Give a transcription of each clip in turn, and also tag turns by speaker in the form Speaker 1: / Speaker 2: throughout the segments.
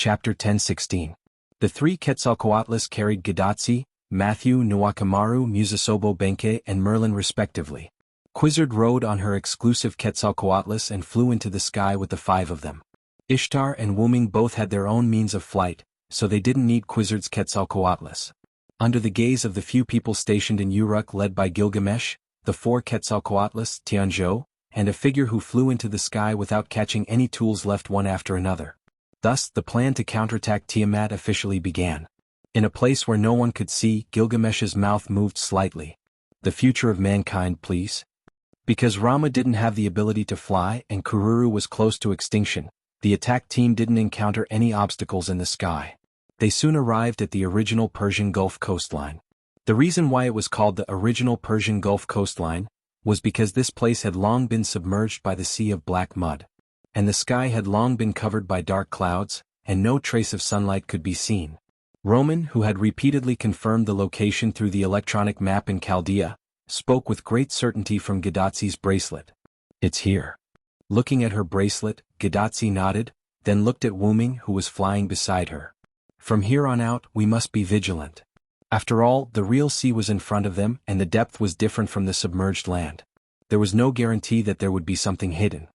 Speaker 1: Chapter 10:16. The three Quetzalcoatlus carried Gadatsi, Matthew Nwakamaru Musasobo Benke and Merlin respectively. Quizzard rode on her exclusive Quetzalcoatlus and flew into the sky with the five of them. Ishtar and Wuming both had their own means of flight, so they didn't need Quizzard's Quetzalcoatlus. Under the gaze of the few people stationed in Uruk led by Gilgamesh, the four Quetzalcoatlus, Tianzhou, and a figure who flew into the sky without catching any tools left one after another. Thus, the plan to counterattack Tiamat officially began. In a place where no one could see, Gilgamesh's mouth moved slightly. The future of mankind, please? Because Rama didn't have the ability to fly and Kururu was close to extinction, the attack team didn't encounter any obstacles in the sky. They soon arrived at the original Persian Gulf coastline. The reason why it was called the original Persian Gulf coastline was because this place had long been submerged by the sea of black mud, and the sky had long been covered by dark clouds, and no trace of sunlight could be seen. Roman, who had repeatedly confirmed the location through the electronic map in Chaldea, spoke with great certainty from Gadatsi's bracelet. "It's here." Looking at her bracelet, Gadatsi nodded, then looked at Wuming who was flying beside her. "From here on out, we must be vigilant." After all, the real sea was in front of them and the depth was different from the submerged land. There was no guarantee that there would be something hidden.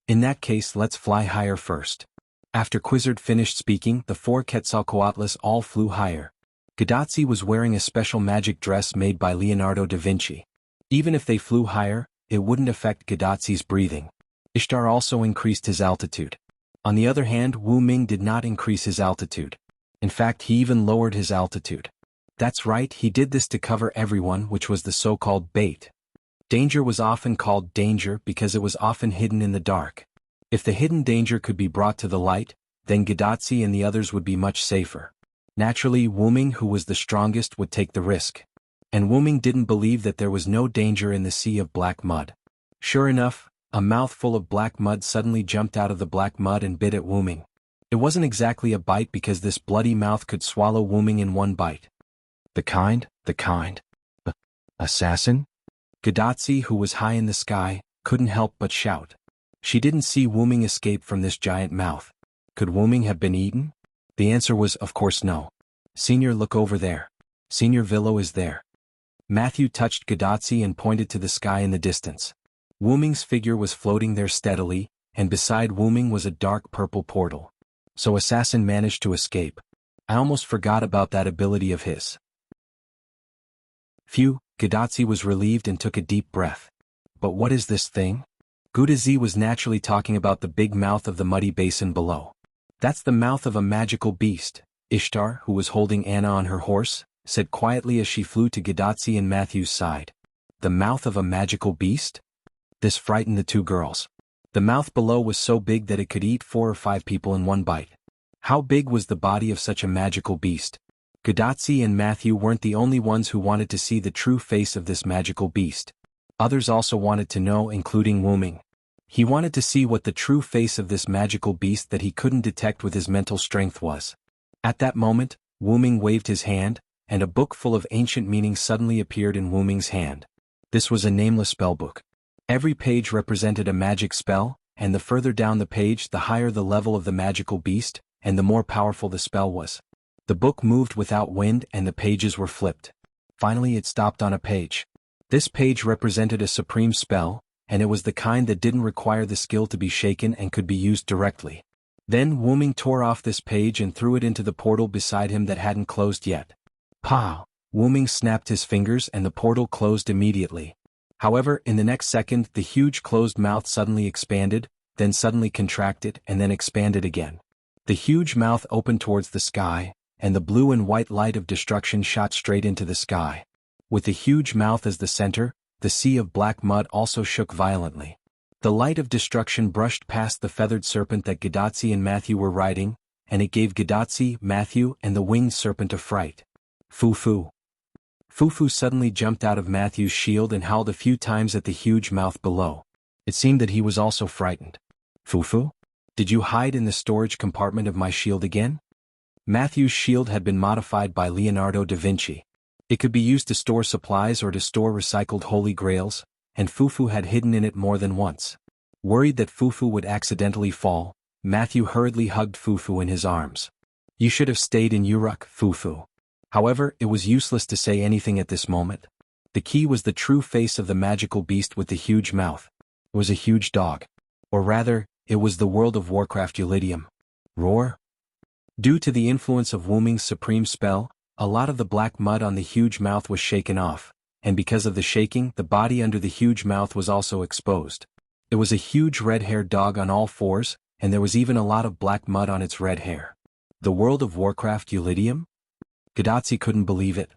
Speaker 1: In that case, let's fly higher first. After Quizzard finished speaking, the four Quetzalcoatlus all flew higher. Gadatsi was wearing a special magic dress made by Leonardo da Vinci. Even if they flew higher, it wouldn't affect Gadatsi's breathing. Ishtar also increased his altitude. On the other hand, Wu Ming did not increase his altitude. In fact, he even lowered his altitude. That's right, he did this to cover everyone, which was the so-called bait. Danger was often called danger because it was often hidden in the dark. If the hidden danger could be brought to the light, then Gadatsi and the others would be much safer. Naturally, Wuming, who was the strongest, would take the risk. And Wuming didn't believe that there was no danger in the sea of black mud. Sure enough, a mouthful of black mud suddenly jumped out of the black mud and bit at Wuming. It wasn't exactly a bite because this bloody mouth could swallow Wuming in one bite. The kind? Assassin? Gadatsi, who was high in the sky, couldn't help but shout. She didn't see Wuming escape from this giant mouth. Could Wuming have been eaten? The answer was, of course, no. "Senior, look over there. Senior Villo is there." Matthew touched Gadatsi and pointed to the sky in the distance. Wuming's figure was floating there steadily, and beside Wuming was a dark purple portal. So Assassin managed to escape. I almost forgot about that ability of his. Phew, Gadatsi was relieved and took a deep breath. But what is this thing? Gudazi was naturally talking about the big mouth of the muddy basin below. "That's the mouth of a magical beast," Ishtar, who was holding Anna on her horse, said quietly as she flew to Gadatsi and Matthew's side. The mouth of a magical beast? This frightened the two girls. The mouth below was so big that it could eat 4 or 5 people in one bite. How big was the body of such a magical beast? Gadatsi and Matthew weren't the only ones who wanted to see the true face of this magical beast. Others also wanted to know, including Wuming. He wanted to see what the true face of this magical beast that he couldn't detect with his mental strength was. At that moment, Wuming waved his hand, and a book full of ancient meanings suddenly appeared in Wuming's hand. This was a nameless spellbook. Every page represented a magic spell, and the further down the page the higher the level of the magical beast, and the more powerful the spell was. The book moved without wind and the pages were flipped. Finally it stopped on a page. This page represented a supreme spell, and it was the kind that didn't require the skill to be shaken and could be used directly. Then Wuming tore off this page and threw it into the portal beside him that hadn't closed yet. Pow! Wuming snapped his fingers and the portal closed immediately. However, in the next second the huge closed mouth suddenly expanded, then suddenly contracted and then expanded again. The huge mouth opened towards the sky, and the blue and white light of destruction shot straight into the sky. With the huge mouth as the center, the sea of black mud also shook violently. The light of destruction brushed past the feathered serpent that Gadatsi and Matthew were riding, and it gave Gadatsi, Matthew, and the winged serpent a fright. Fufu. Fufu suddenly jumped out of Matthew's shield and howled a few times at the huge mouth below. It seemed that he was also frightened. Fufu? Did you hide in the storage compartment of my shield again? Matthew's shield had been modified by Leonardo da Vinci. It could be used to store supplies or to store recycled holy grails, and Fufu had hidden in it more than once. Worried that Fufu would accidentally fall, Matthew hurriedly hugged Fufu in his arms. You should have stayed in Uruk, Fufu. However, it was useless to say anything at this moment. The key was the true face of the magical beast with the huge mouth. It was a huge dog. Or rather, it was the World of Warcraft Ulidium. Roar? Due to the influence of Wu Ming's supreme spell, a lot of the black mud on the huge mouth was shaken off, and because of the shaking, the body under the huge mouth was also exposed. It was a huge red-haired dog on all fours, and there was even a lot of black mud on its red hair. The World of Warcraft Ulidium? Gadotsi couldn't believe it.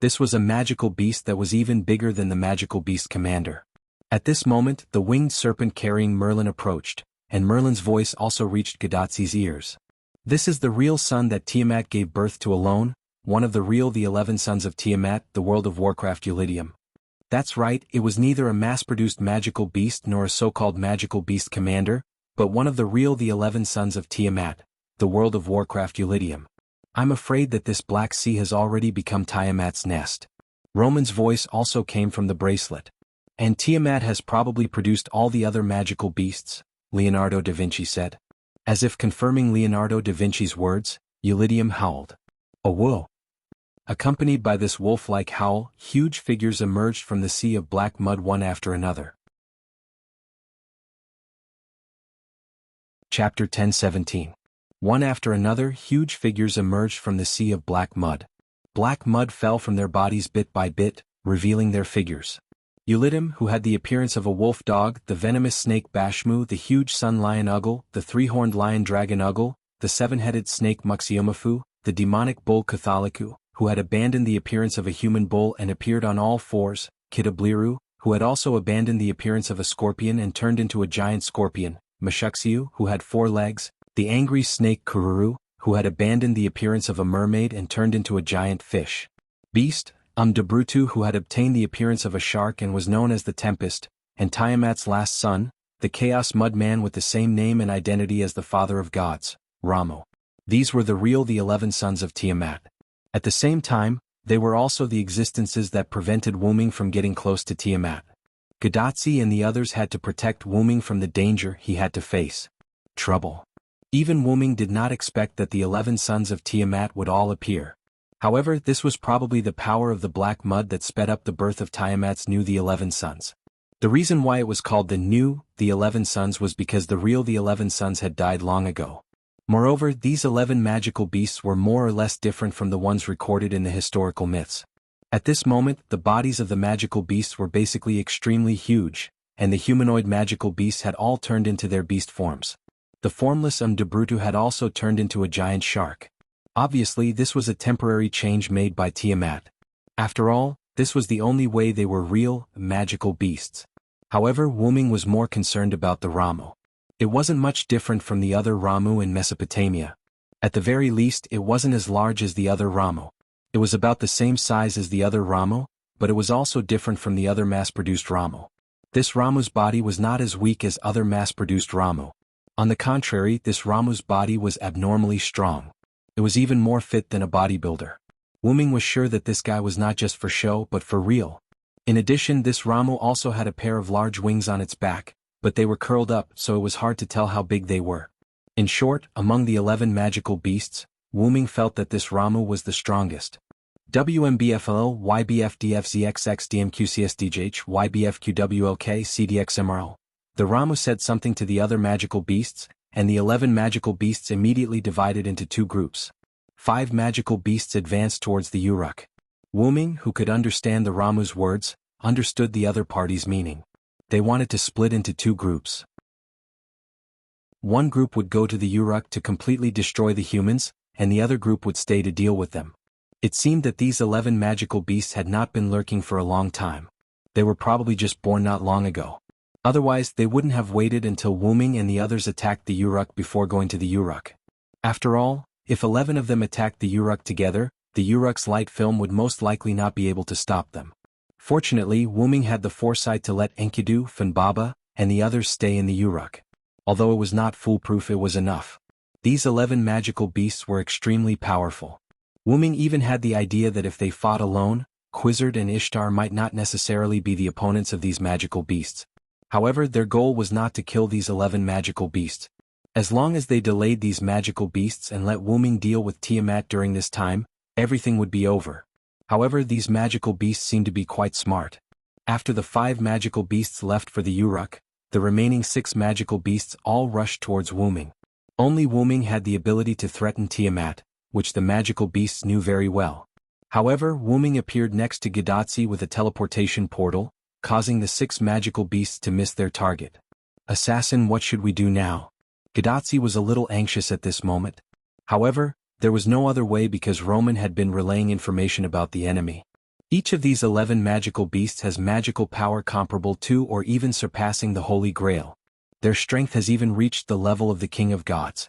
Speaker 1: This was a magical beast that was even bigger than the magical beast commander. At this moment, the winged serpent carrying Merlin approached, and Merlin's voice also reached Gadotsi's ears. This is the real son that Tiamat gave birth to alone, one of the 11 sons of Tiamat, the World of Warcraft Ulidium. That's right, it was neither a mass-produced magical beast nor a so-called magical beast commander, but one of the 11 sons of Tiamat, the World of Warcraft Ulidium. I'm afraid that this Black Sea has already become Tiamat's nest. Roman's voice also came from the bracelet. And Tiamat has probably produced all the other magical beasts, Leonardo da Vinci said. As if confirming Leonardo da Vinci's words, Ulidium howled. A whoa! Accompanied by this wolf-like howl, huge figures emerged from the sea of black mud one after another. Chapter 10:17. One after another, huge figures emerged from the sea of black mud. Black mud fell from their bodies bit by bit, revealing their figures. Ulidim, who had the appearance of a wolf dog, the venomous snake Bashmu, the huge sun lion Ugal, the three-horned lion dragon Ugal, the seven-headed snake Muxiomafu, the demonic bull Catholicu, who had abandoned the appearance of a human bull and appeared on all fours, Kitabliru, who had also abandoned the appearance of a scorpion and turned into a giant scorpion, Meshuxiu, who had 4 legs, the angry snake Kururu, who had abandoned the appearance of a mermaid and turned into a giant fish. Beast, Debrutu, who had obtained the appearance of a shark and was known as the Tempest, and Tiamat's last son, the Chaos Mudman with the same name and identity as the Father of Gods, Ramu. These were the 11 sons of Tiamat. At the same time, they were also the existences that prevented Wu Ming from getting close to Tiamat. Gadotsi and the others had to protect Wu Ming from the danger he had to face. Trouble. Even Wu Ming did not expect that the 11 sons of Tiamat would all appear. However, this was probably the power of the black mud that sped up the birth of Tiamat's new 11 sons. The reason why it was called the 11 sons was because the 11 sons had died long ago. Moreover, these 11 magical beasts were more or less different from the ones recorded in the historical myths. At this moment, the bodies of the magical beasts were basically extremely huge, and the humanoid magical beasts had all turned into their beast forms. The formless Debrutu had also turned into a giant shark. Obviously, this was a temporary change made by Tiamat. After all, this was the only way they were real, magical beasts. However, Wu Ming was more concerned about the Ramu. It wasn't much different from the other Ramu in Mesopotamia. At the very least, it wasn't as large as the other Ramu. It was about the same size as the other Ramu, but it was also different from the other mass-produced Ramu. This Ramu's body was not as weak as other mass-produced Ramu. On the contrary, this Ramu's body was abnormally strong. It was even more fit than a bodybuilder. Wu Ming was sure that this guy was not just for show but for real. In addition, this Ramu also had a pair of large wings on its back, but they were curled up so it was hard to tell how big they were. In short, among the 11 magical beasts, Wu Ming felt that this Ramu was the strongest. WMBFLO YBFDFZXXDMQCSDJH YBFQWLK CDXMRL. The Ramu said something to the other magical beasts, and the 11 magical beasts immediately divided into 2 groups. 5 magical beasts advanced towards the Uruk. Wu Ming, who could understand the Ramu's words, understood the other party's meaning. They wanted to split into 2 groups. One group would go to the Uruk to completely destroy the humans, and the other group would stay to deal with them. It seemed that these 11 magical beasts had not been lurking for a long time. They were probably just born not long ago. Otherwise, they wouldn't have waited until Wu Ming and the others attacked the Uruk before going to the Uruk. After all, if 11 of them attacked the Uruk together, the Uruk's light film would most likely not be able to stop them. Fortunately, Wu Ming had the foresight to let Enkidu, Fanbaba, and the others stay in the Uruk. Although it was not foolproof, it was enough. These 11 magical beasts were extremely powerful. Wu Ming even had the idea that if they fought alone, Quizzard and Ishtar might not necessarily be the opponents of these magical beasts. However, their goal was not to kill these 11 magical beasts. As long as they delayed these magical beasts and let Wu-Ming deal with Tiamat during this time, everything would be over. However, these magical beasts seemed to be quite smart. After the 5 magical beasts left for the Uruk, the remaining 6 magical beasts all rushed towards Wu-Ming. Only Wu-Ming had the ability to threaten Tiamat, which the magical beasts knew very well. However, Wu-Ming appeared next to Gidatsi with a teleportation portal, causing the 6 magical beasts to miss their target. Assassin, what should we do now? Gidatsi was a little anxious at this moment. However, there was no other way because Roman had been relaying information about the enemy. Each of these 11 magical beasts has magical power comparable to or even surpassing the Holy Grail. Their strength has even reached the level of the King of Gods.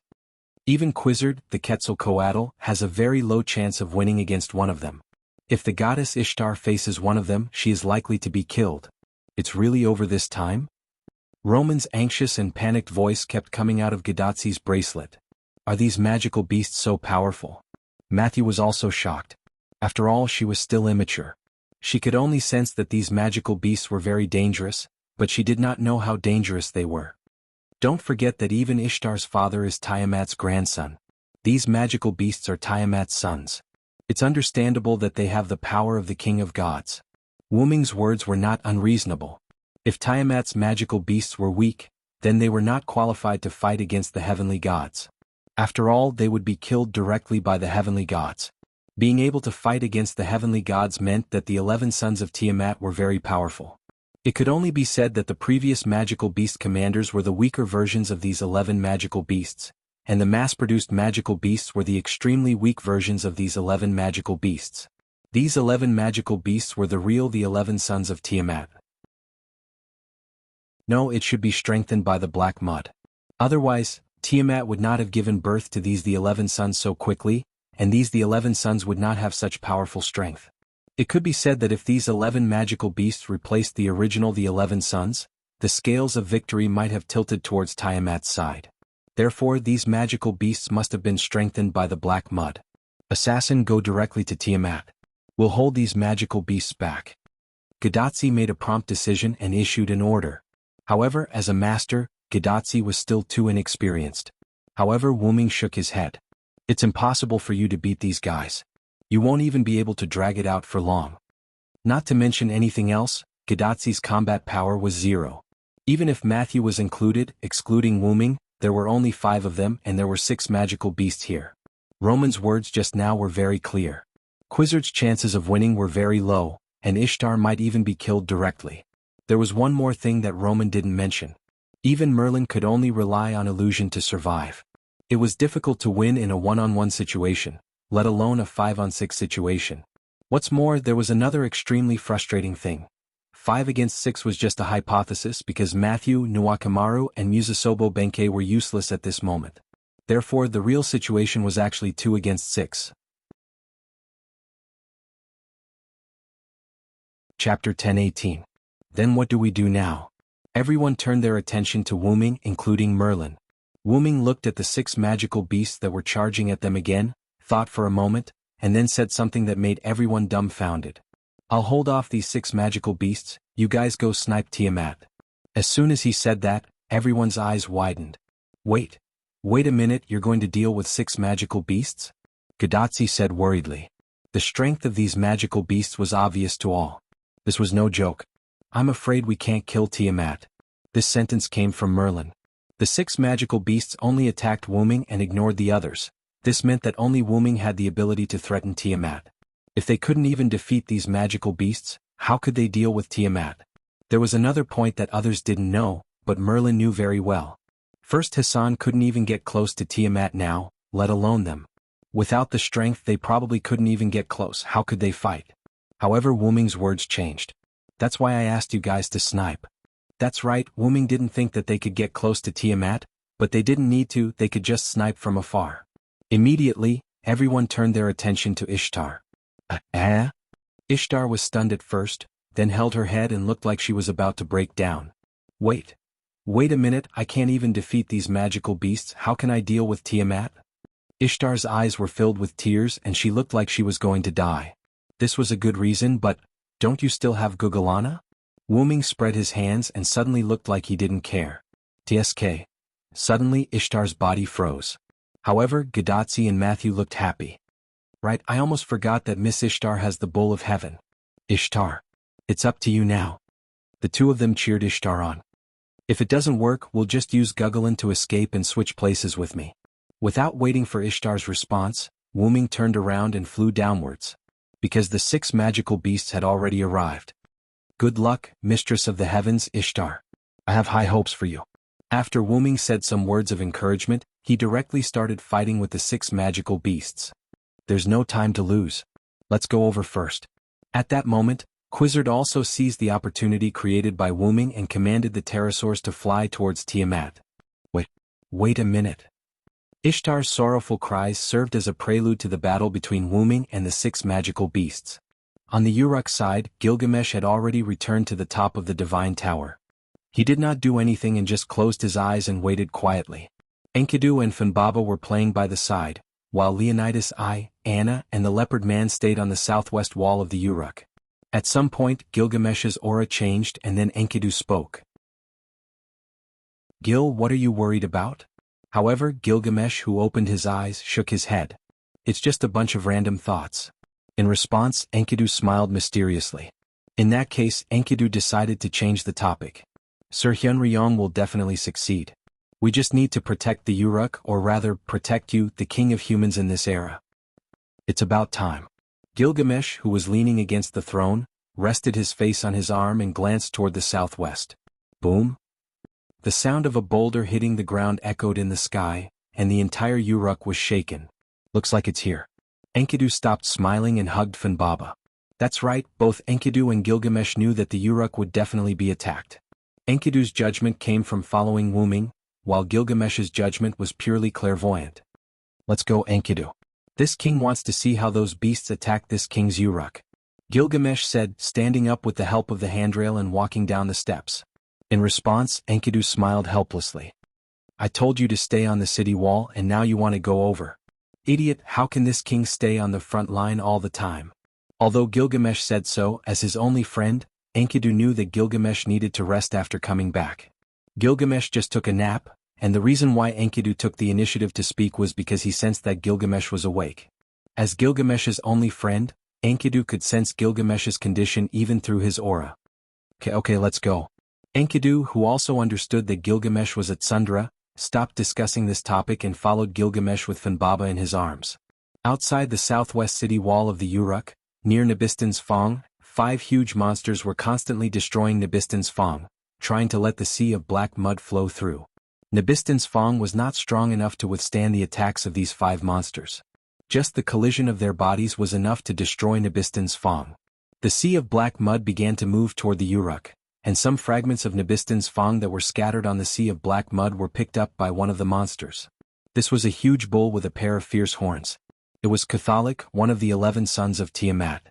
Speaker 1: Even Quizzard, the Quetzalcoatl, has a very low chance of winning against one of them. If the goddess Ishtar faces one of them, she is likely to be killed. It's really over this time? Roman's anxious and panicked voice kept coming out of Gidatsi's bracelet. Are these magical beasts so powerful? Matthew was also shocked. After all, she was still immature. She could only sense that these magical beasts were very dangerous, but she did not know how dangerous they were. Don't forget that even Ishtar's father is Tiamat's grandson. These magical beasts are Tiamat's sons. It's understandable that they have the power of the King of Gods. Wu-Ming's words were not unreasonable. If Tiamat's magical beasts were weak, then they were not qualified to fight against the heavenly gods. After all, they would be killed directly by the heavenly gods. Being able to fight against the heavenly gods meant that the 11 sons of Tiamat were very powerful. It could only be said that the previous magical beast commanders were the weaker versions of these 11 magical beasts, and the mass-produced magical beasts were the extremely weak versions of these 11 magical beasts. These 11 magical beasts were the 11 sons of Tiamat. No, it should be strengthened by the black mud. Otherwise, Tiamat would not have given birth to these the 11 sons so quickly, and these the 11 sons would not have such powerful strength. It could be said that if these 11 magical beasts replaced the original the 11 sons, the scales of victory might have tilted towards Tiamat's side. Therefore, these magical beasts must have been strengthened by the black mud. Assassin, go directly to Tiamat. We'll hold these magical beasts back. Gidatsi made a prompt decision and issued an order. However, as a master, Gidatsi was still too inexperienced. However, Wu-Ming shook his head. It's impossible for you to beat these guys. You won't even be able to drag it out for long. Not to mention anything else, Gidatsi's combat power was 0. Even if Matthew was included, excluding Wu-Ming, there were only 5 of them and there were 6 magical beasts here. Roman's words just now were very clear. Quizzard's chances of winning were very low, and Ishtar might even be killed directly. There was one more thing that Roman didn't mention. Even Merlin could only rely on illusion to survive. It was difficult to win in a 1-on-1 situation, let alone a 5-on-6 situation. What's more, there was another extremely frustrating thing. 5 against 6 was just a hypothesis because Matthew, Nuwakamaru, and Musasobo Benkei were useless at this moment. Therefore, the real situation was actually 2 against 6. Chapter 10:18. Then what do we do now? Everyone turned their attention to Wu-Ming, including Merlin. Wu-Ming looked at the 6 magical beasts that were charging at them again, thought for a moment, and then said something that made everyone dumbfounded. I'll hold off these 6 magical beasts, you guys go snipe Tiamat. As soon as he said that, everyone's eyes widened. Wait a minute, you're going to deal with 6 magical beasts? Gidatsi said worriedly. The strength of these magical beasts was obvious to all. This was no joke. I'm afraid we can't kill Tiamat. This sentence came from Merlin. The 6 magical beasts only attacked Wu-Ming and ignored the others. This meant that only Wu-Ming had the ability to threaten Tiamat. If they couldn't even defeat these magical beasts, how could they deal with Tiamat? There was another point that others didn't know, but Merlin knew very well. First, Hassan couldn't even get close to Tiamat now, let alone them. Without the strength, they probably couldn't even get close. How could they fight? However, Wu-Ming's words changed. That's why I asked you guys to snipe. That's right, Wu-Ming didn't think that they could get close to Tiamat, but they didn't need to, they could just snipe from afar. Immediately, everyone turned their attention to Ishtar. Ishtar was stunned at first, then held her head and looked like she was about to break down. Wait a minute, I can't even defeat these magical beasts, how can I deal with Tiamat? Ishtar's eyes were filled with tears and she looked like she was going to die. This was a good reason, but don't you still have Gugalana? Wu-Ming spread his hands and suddenly looked like he didn't care. TSK. Suddenly Ishtar's body froze. However, Gadotsi and Matthew looked happy. Right, I almost forgot that Miss Ishtar has the bowl of heaven. Ishtar. It's up to you now. The two of them cheered Ishtar on. If it doesn't work, we'll just use Guggulin to escape and switch places with me. Without waiting for Ishtar's response, Wuming turned around and flew downwards. Because the 6 magical beasts had already arrived. Good luck, Mistress of the Heavens, Ishtar. I have high hopes for you. After Wuming said some words of encouragement, he directly started fighting with the 6 magical beasts. There's no time to lose. Let's go over first. At that moment, Quizzard also seized the opportunity created by Wuming and commanded the pterosaurs to fly towards Tiamat. Wait a minute. Ishtar's sorrowful cries served as a prelude to the battle between Wuming and the 6 magical beasts. On the Uruk side, Gilgamesh had already returned to the top of the divine tower. He did not do anything and just closed his eyes and waited quietly. Enkidu and Funbaba were playing by the side, while Leonidas I, Anna, and the leopard man stayed on the southwest wall of the Uruk. At some point, Gilgamesh's aura changed and then Enkidu spoke. Gil, what are you worried about? However, Gilgamesh, who opened his eyes, shook his head. It's just a bunch of random thoughts. In response, Enkidu smiled mysteriously. In that case, Enkidu decided to change the topic. Sir Hyunryong will definitely succeed. We just need to protect the Uruk, or rather, protect you, the king of humans in this era. It's about time. Gilgamesh, who was leaning against the throne, rested his face on his arm and glanced toward the southwest. Boom! The sound of a boulder hitting the ground echoed in the sky, and the entire Uruk was shaken. Looks like it's here. Enkidu stopped smiling and hugged Funbaba. That's right, both Enkidu and Gilgamesh knew that the Uruk would definitely be attacked. Enkidu's judgment came from following Wuming, while Gilgamesh's judgment was purely clairvoyant. Let's go, Enkidu. This king wants to see how those beasts attack this king's Uruk. Gilgamesh said, standing up with the help of the handrail and walking down the steps. In response, Enkidu smiled helplessly. I told you to stay on the city wall and now you want to go over. Idiot, how can this king stay on the front line all the time? Although Gilgamesh said so, as his only friend, Enkidu knew that Gilgamesh needed to rest after coming back. Gilgamesh just took a nap, and the reason why Enkidu took the initiative to speak was because he sensed that Gilgamesh was awake. As Gilgamesh's only friend, Enkidu could sense Gilgamesh's condition even through his aura. Okay, let's go. Enkidu, who also understood that Gilgamesh was at Sundra, stopped discussing this topic and followed Gilgamesh with Funbaba in his arms. Outside the southwest city wall of the Uruk, near Nabistan's Fong, 5 huge monsters were constantly destroying Nabistan's Fong, trying to let the sea of black mud flow through. Nabistan's Fong was not strong enough to withstand the attacks of these 5 monsters. Just the collision of their bodies was enough to destroy Nabistan's Fong. The sea of black mud began to move toward the Uruk, and some fragments of Nabistan's Fong that were scattered on the sea of black mud were picked up by one of the monsters. This was a huge bull with a pair of fierce horns. It was Catholic, one of the 11 sons of Tiamat.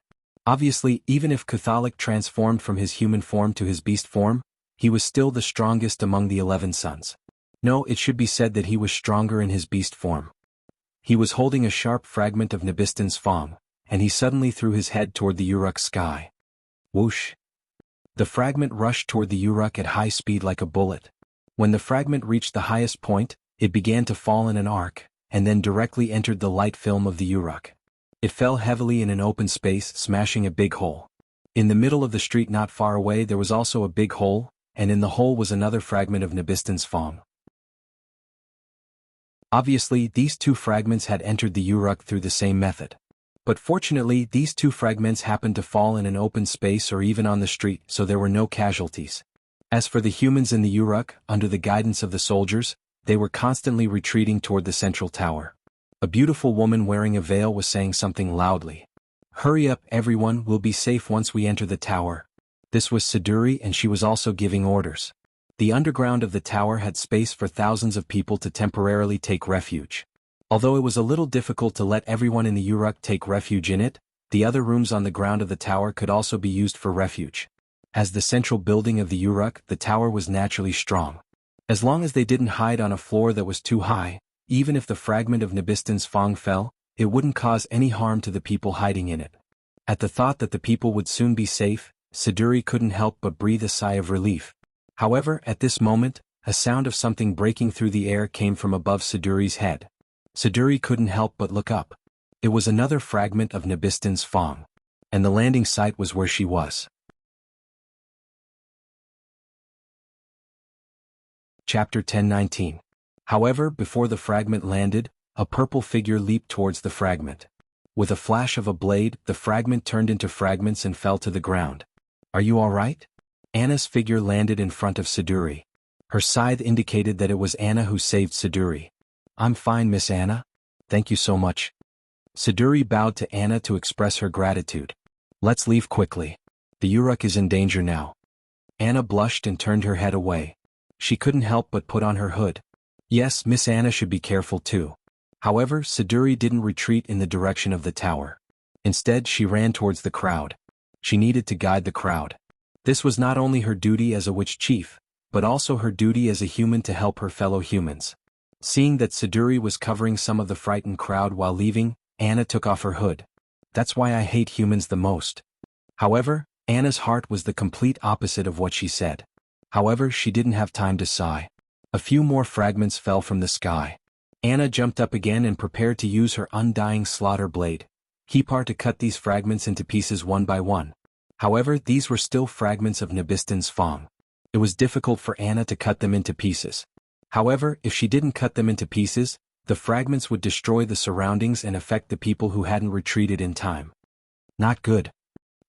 Speaker 1: Obviously, even if Catholic transformed from his human form to his beast form, he was still the strongest among the 11 sons. No, it should be said that he was stronger in his beast form. He was holding a sharp fragment of Nabistan's Fong, and he suddenly threw his head toward the Uruk sky. Whoosh! The fragment rushed toward the Uruk at high speed like a bullet. When the fragment reached the highest point, it began to fall in an arc, and then directly entered the light film of the Uruk. It fell heavily in an open space, smashing a big hole. In the middle of the street not far away there was also a big hole, and in the hole was another fragment of Nabistan's Fong. Obviously, these 2 fragments had entered the Uruk through the same method. But fortunately, these 2 fragments happened to fall in an open space or even on the street, so there were no casualties. As for the humans in the Uruk, under the guidance of the soldiers, they were constantly retreating toward the central tower. A beautiful woman wearing a veil was saying something loudly. Hurry up, everyone, we'll be safe once we enter the tower. This was Siduri, and she was also giving orders. The underground of the tower had space for thousands of people to temporarily take refuge. Although it was a little difficult to let everyone in the Uruk take refuge in it, the other rooms on the ground of the tower could also be used for refuge. As the central building of the Uruk, the tower was naturally strong. As long as they didn't hide on a floor that was too high, even if the fragment of Nabistan's Fong fell, it wouldn't cause any harm to the people hiding in it. At the thought that the people would soon be safe, Siduri couldn't help but breathe a sigh of relief. However, at this moment, a sound of something breaking through the air came from above Siduri's head. Siduri couldn't help but look up. It was another fragment of Nabistin's Fang. And the landing site was where she was. Chapter 10:19. However, before the fragment landed, a purple figure leaped towards the fragment. With a flash of a blade, the fragment turned into fragments and fell to the ground. Are you all right? Anna's figure landed in front of Siduri. Her scythe indicated that it was Anna who saved Siduri. I'm fine, Miss Anna. Thank you so much. Siduri bowed to Anna to express her gratitude. Let's leave quickly. The Uruk is in danger now. Anna blushed and turned her head away. She couldn't help but put on her hood. Yes, Miss Anna should be careful too. However, Siduri didn't retreat in the direction of the tower. Instead, she ran towards the crowd. She needed to guide the crowd. This was not only her duty as a witch chief, but also her duty as a human to help her fellow humans. Seeing that Siduri was covering some of the frightened crowd while leaving, Anna took off her hood. That's why I hate humans the most. However, Anna's heart was the complete opposite of what she said. However, she didn't have time to sigh. A few more fragments fell from the sky. Anna jumped up again and prepared to use her undying slaughter blade, Kipar, to cut these fragments into pieces one by one. However, these were still fragments of Nabistin's Fang. It was difficult for Anna to cut them into pieces. However, if she didn't cut them into pieces, the fragments would destroy the surroundings and affect the people who hadn't retreated in time. Not good.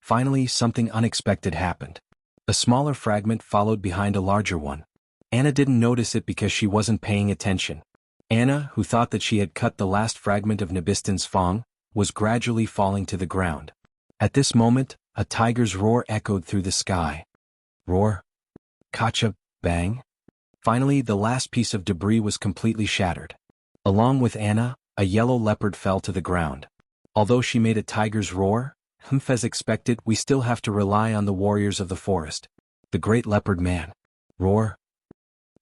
Speaker 1: Finally, something unexpected happened. A smaller fragment followed behind a larger one. Anna didn't notice it because she wasn't paying attention. Anna, who thought that she had cut the last fragment of Nabistin's Fang, was gradually falling to the ground. At this moment, a tiger's roar echoed through the sky. Roar. Kacha, bang. Finally, the last piece of debris was completely shattered. Along with Anna, a yellow leopard fell to the ground. Although she made a tiger's roar, as expected, we still have to rely on the warriors of the forest. The great leopard man. Roar.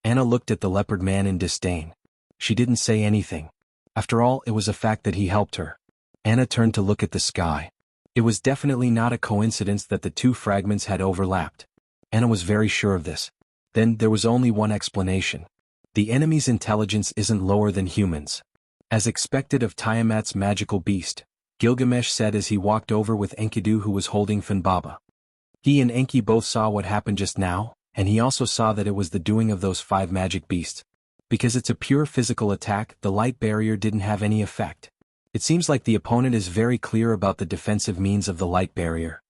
Speaker 1: Anna looked at the leopard man in disdain. She didn't say anything. After all, it was a fact that he helped her. Anna turned to look at the sky. It was definitely not a coincidence that the two fragments had overlapped. Anna was very sure of this. Then there was only one explanation. The enemy's intelligence isn't lower than humans. As expected of Tiamat's magical beast, Gilgamesh said as he walked over with Enkidu, who was holding Funbaba. He and Enki both saw what happened just now, and he also saw that it was the doing of those 5 magic beasts. Because it's a pure physical attack, the light barrier didn't have any effect. It seems like the opponent is very clear about the defensive means of the light barrier.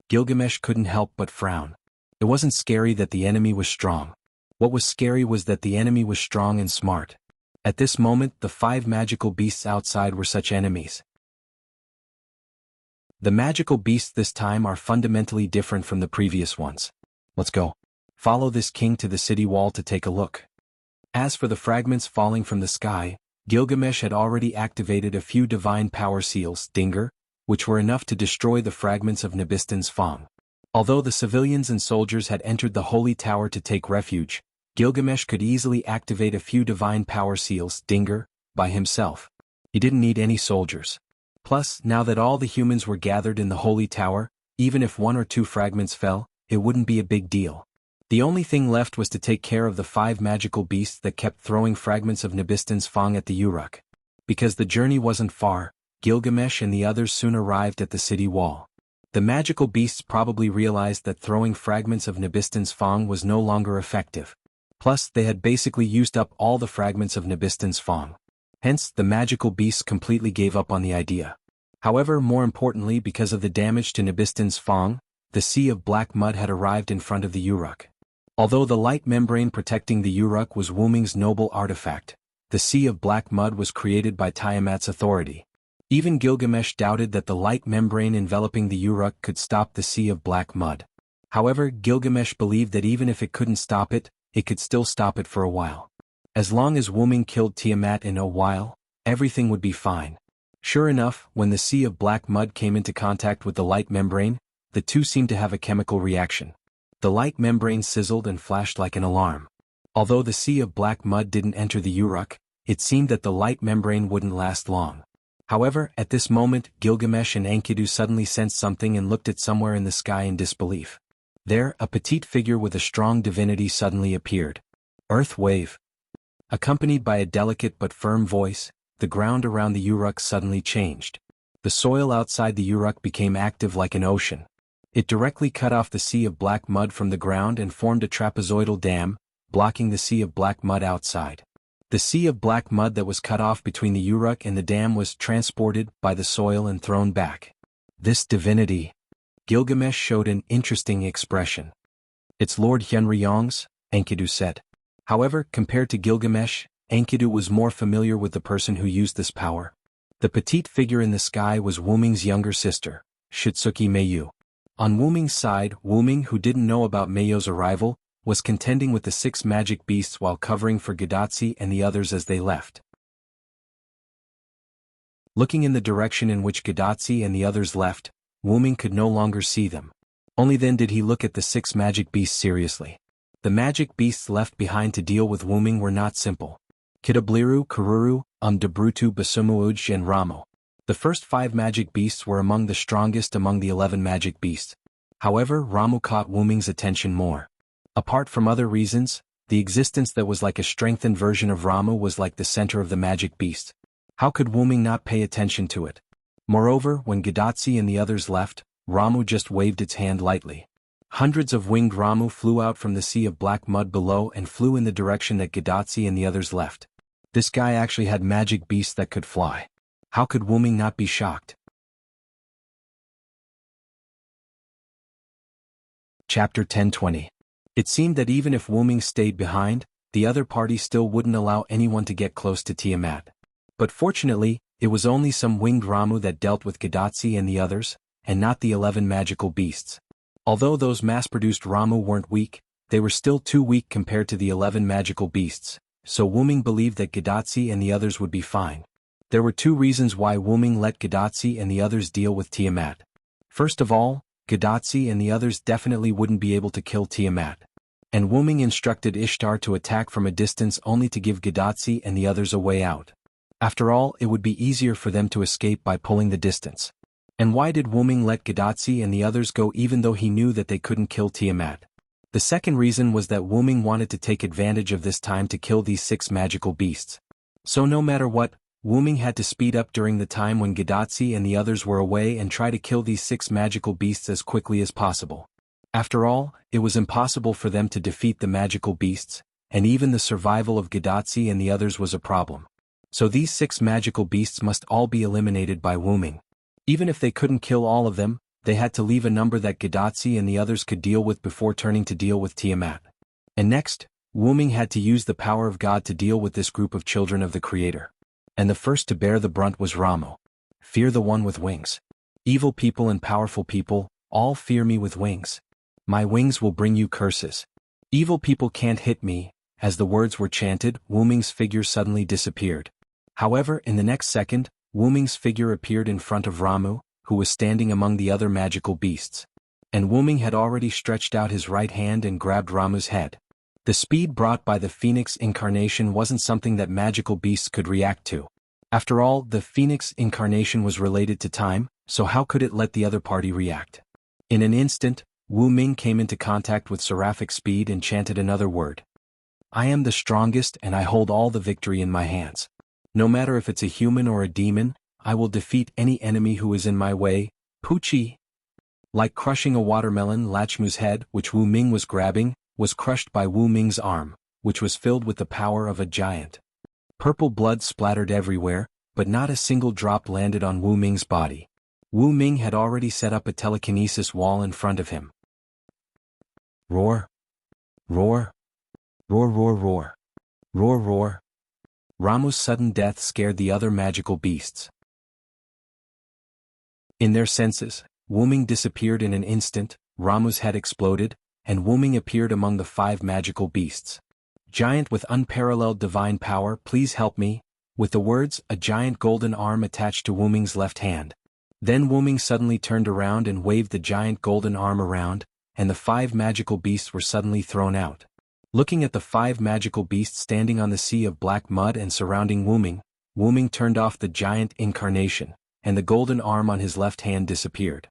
Speaker 1: Gilgamesh couldn't help but frown. It wasn't scary that the enemy was strong. What was scary was that the enemy was strong and smart. At this moment, the 5 magical beasts outside were such enemies. The magical beasts this time are fundamentally different from the previous ones. Let's go. Follow this king to the city wall to take a look. As for the fragments falling from the sky, Gilgamesh had already activated a few divine power seals, Dinger, which were enough to destroy the fragments of Nabistin's Fang. Although the civilians and soldiers had entered the holy tower to take refuge, Gilgamesh could easily activate a few divine power seals, Dinger, by himself. He didn't need any soldiers. Plus, now that all the humans were gathered in the holy tower, even if 1 or 2 fragments fell, it wouldn't be a big deal. The only thing left was to take care of the 5 magical beasts that kept throwing fragments of Nabistin's Fang at the Uruk. Because the journey wasn't far, Gilgamesh and the others soon arrived at the city wall. The magical beasts probably realized that throwing fragments of Nabistin's Fang was no longer effective. Plus, they had basically used up all the fragments of Nabistin's Fang. Hence, the magical beasts completely gave up on the idea. However, more importantly, because of the damage to Nabistin's Fang, the sea of black mud had arrived in front of the Uruk. Although the light membrane protecting the Uruk was Wuming's noble artifact, the sea of black mud was created by Tiamat's authority. Even Gilgamesh doubted that the light membrane enveloping the Uruk could stop the sea of black mud. However, Gilgamesh believed that even if it couldn't stop it, it could still stop it for a while. As long as Wuming killed Tiamat in a while, everything would be fine. Sure enough, when the sea of black mud came into contact with the light membrane, the two seemed to have a chemical reaction. The light membrane sizzled and flashed like an alarm. Although the sea of black mud didn't enter the Uruk, it seemed that the light membrane wouldn't last long. However, at this moment, Gilgamesh and Enkidu suddenly sensed something and looked at somewhere in the sky in disbelief. There, a petite figure with a strong divinity suddenly appeared. Earth wave. Accompanied by a delicate but firm voice, the ground around the Uruk suddenly changed. The soil outside the Uruk became active like an ocean. It directly cut off the sea of black mud from the ground and formed a trapezoidal dam, blocking the sea of black mud outside. The sea of black mud that was cut off between the Uruk and the dam was transported by the soil and thrown back. This divinity. Gilgamesh showed an interesting expression. It's Lord Hyunryong's, Enkidu said. However, compared to Gilgamesh, Enkidu was more familiar with the person who used this power. The petite figure in the sky was Wuming's younger sister, Shitsuki Meiyu. On Wuming's side, Wuming, who didn't know about Meiyu's arrival, was contending with the 6 magic beasts while covering for Gadatsi and the others as they left. Looking in the direction in which Gadatsi and the others left, Wuming could no longer see them. Only then did he look at the 6 magic beasts seriously. The magic beasts left behind to deal with Wuming were not simple. Kitabliru, Karuru, Debrutu, Basumuuj and Ramo. The first 5 magic beasts were among the strongest among the 11 magic beasts. However, Ramu caught Wuming's attention more. Apart from other reasons, the existence that was like a strengthened version of Ramu was like the center of the magic beast. How could Wuming not pay attention to it? Moreover, when Gadatsi and the others left, Ramu just waved its hand lightly. Hundreds of winged Ramu flew out from the sea of black mud below and flew in the direction that Gadatsi and the others left. This guy actually had magic beasts that could fly. How could Wuming not be shocked? Chapter 10:20. It seemed that even if Wuming stayed behind, the other party still wouldn't allow anyone to get close to Tiamat. But fortunately, it was only some winged Ramu that dealt with Gadatsi and the others, and not the 11 magical beasts. Although those mass-produced Ramu weren't weak, they were still too weak compared to the 11 magical beasts, so Wuming believed that Gadatsi and the others would be fine. There were 2 reasons why Wuming let Gadatsi and the others deal with Tiamat. First of all, Gadatsi and the others definitely wouldn't be able to kill Tiamat. And Wuming instructed Ishtar to attack from a distance only to give Gadatsi and the others a way out. After all, it would be easier for them to escape by pulling the distance. And why did Wuming let Gadatsi and the others go even though he knew that they couldn't kill Tiamat? The second reason was that Wuming wanted to take advantage of this time to kill these 6 magical beasts. So no matter what, Wuming had to speed up during the time when Gadatsi and the others were away and try to kill these 6 magical beasts as quickly as possible. After all, it was impossible for them to defeat the magical beasts, and even the survival of Gadatsi and the others was a problem. So these 6 magical beasts must all be eliminated by Wuming. Even if they couldn't kill all of them, they had to leave a number that Gadatsi and the others could deal with before turning to deal with Tiamat. And next, Wuming had to use the power of God to deal with this group of children of the Creator. And the first to bear the brunt was Ramo. Fear the one with wings. Evil people and powerful people, all fear me with wings. My wings will bring you curses. Evil people can't hit me. As the words were chanted, Wuming's figure suddenly disappeared. However, in the next second, Wuming's figure appeared in front of Ramu, who was standing among the other magical beasts. And Wuming had already stretched out his right hand and grabbed Ramu's head. The speed brought by the Phoenix incarnation wasn't something that magical beasts could react to. After all, the Phoenix incarnation was related to time, so how could it let the other party react? In an instant, Wuming came into contact with seraphic speed and chanted another word. I am the strongest and I hold all the victory in my hands. No matter if it's a human or a demon, I will defeat any enemy who is in my way. Puchi! Like crushing a watermelon, Lachmu's head, which Wuming was grabbing, was crushed by Wuming's arm, which was filled with the power of a giant. Purple blood splattered everywhere, but not a single drop landed on Wuming's body. Wuming had already set up a telekinesis wall in front of him. Roar! Roar! Roar roar roar! Roar roar! Ramu's sudden death scared the other magical beasts. In their senses, Wuming disappeared in an instant, Ramu's head exploded, and Wuming appeared among the 5 magical beasts. Giant with unparalleled divine power, please help me. With the words, a giant golden arm attached to Wuming's left hand. Then Wuming suddenly turned around and waved the giant golden arm around, and the 5 magical beasts were suddenly thrown out. Looking at the 5 magical beasts standing on the sea of black mud and surrounding Wuming, Wuming turned off the giant incarnation, and the golden arm on his left hand disappeared.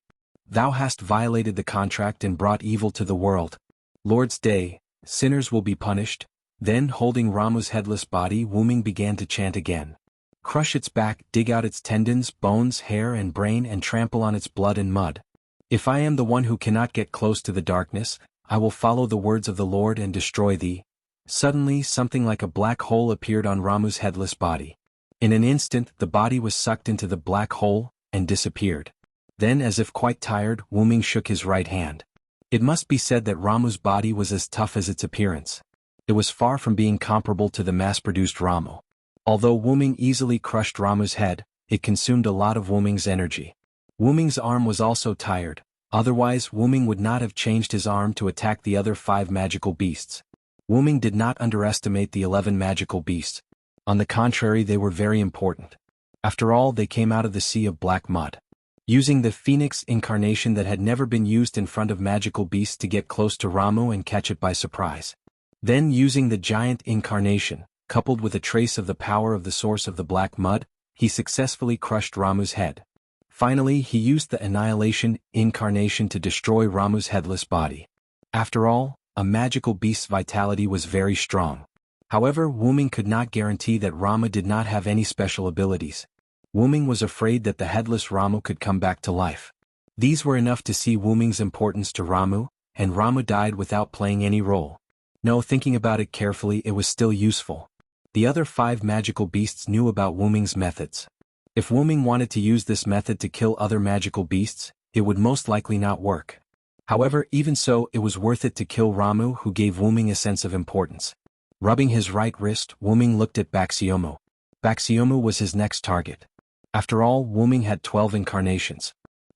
Speaker 1: Thou hast violated the contract and brought evil to the world. Lord's Day, sinners will be punished, Then, holding Ramu's headless body, Wu-Ming began to chant again. Crush its back, dig out its tendons, bones, hair and brain and trample on its blood and mud. If I am the one who cannot get close to the darkness, I will follow the words of the Lord and destroy thee. Suddenly something like a black hole appeared on Ramu's headless body. In an instant the body was sucked into the black hole, and disappeared. Then, as if quite tired, Wu-Ming shook his right hand. It must be said that Ramu's body was as tough as its appearance. It was far from being comparable to the mass-produced Ramu. Although Wu-Ming easily crushed Ramu's head, it consumed a lot of Wu-Ming's energy. Wu-Ming's arm was also tired, otherwise Wu-Ming would not have changed his arm to attack the other 5 magical beasts. Wu-Ming did not underestimate the 11 magical beasts. On the contrary, they were very important. After all, they came out of the sea of black mud. Using the phoenix incarnation that had never been used in front of magical beasts to get close to Ramu and catch it by surprise. Then using the giant incarnation, coupled with a trace of the power of the source of the black mud, he successfully crushed Ramu's head. Finally, he used the annihilation incarnation to destroy Ramu's headless body. After all, a magical beast's vitality was very strong. However, Wu-Ming could not guarantee that Ramu did not have any special abilities. Wu-Ming was afraid that the headless Ramu could come back to life. These were enough to see Wu-Ming's importance to Ramu, and Ramu died without playing any role. No, thinking about it carefully, it was still useful. The other 5 magical beasts knew about Wu-Ming's methods. If Wu-Ming wanted to use this method to kill other magical beasts, it would most likely not work. However, even so, it was worth it to kill Ramu, who gave Wu-Ming a sense of importance. Rubbing his right wrist, Wu-Ming looked at Baxiomu. Baxiomu was his next target. After all, Wu-Ming had 12 incarnations.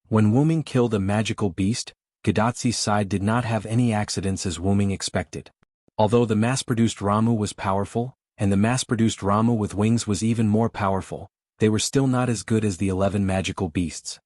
Speaker 1: When Wu-Ming killed a magical beast, Gadatzi's side did not have any accidents as Wu-Ming expected. Although the mass-produced Ramu was powerful, and the mass-produced Ramu with wings was even more powerful, they were still not as good as the 11 magical beasts.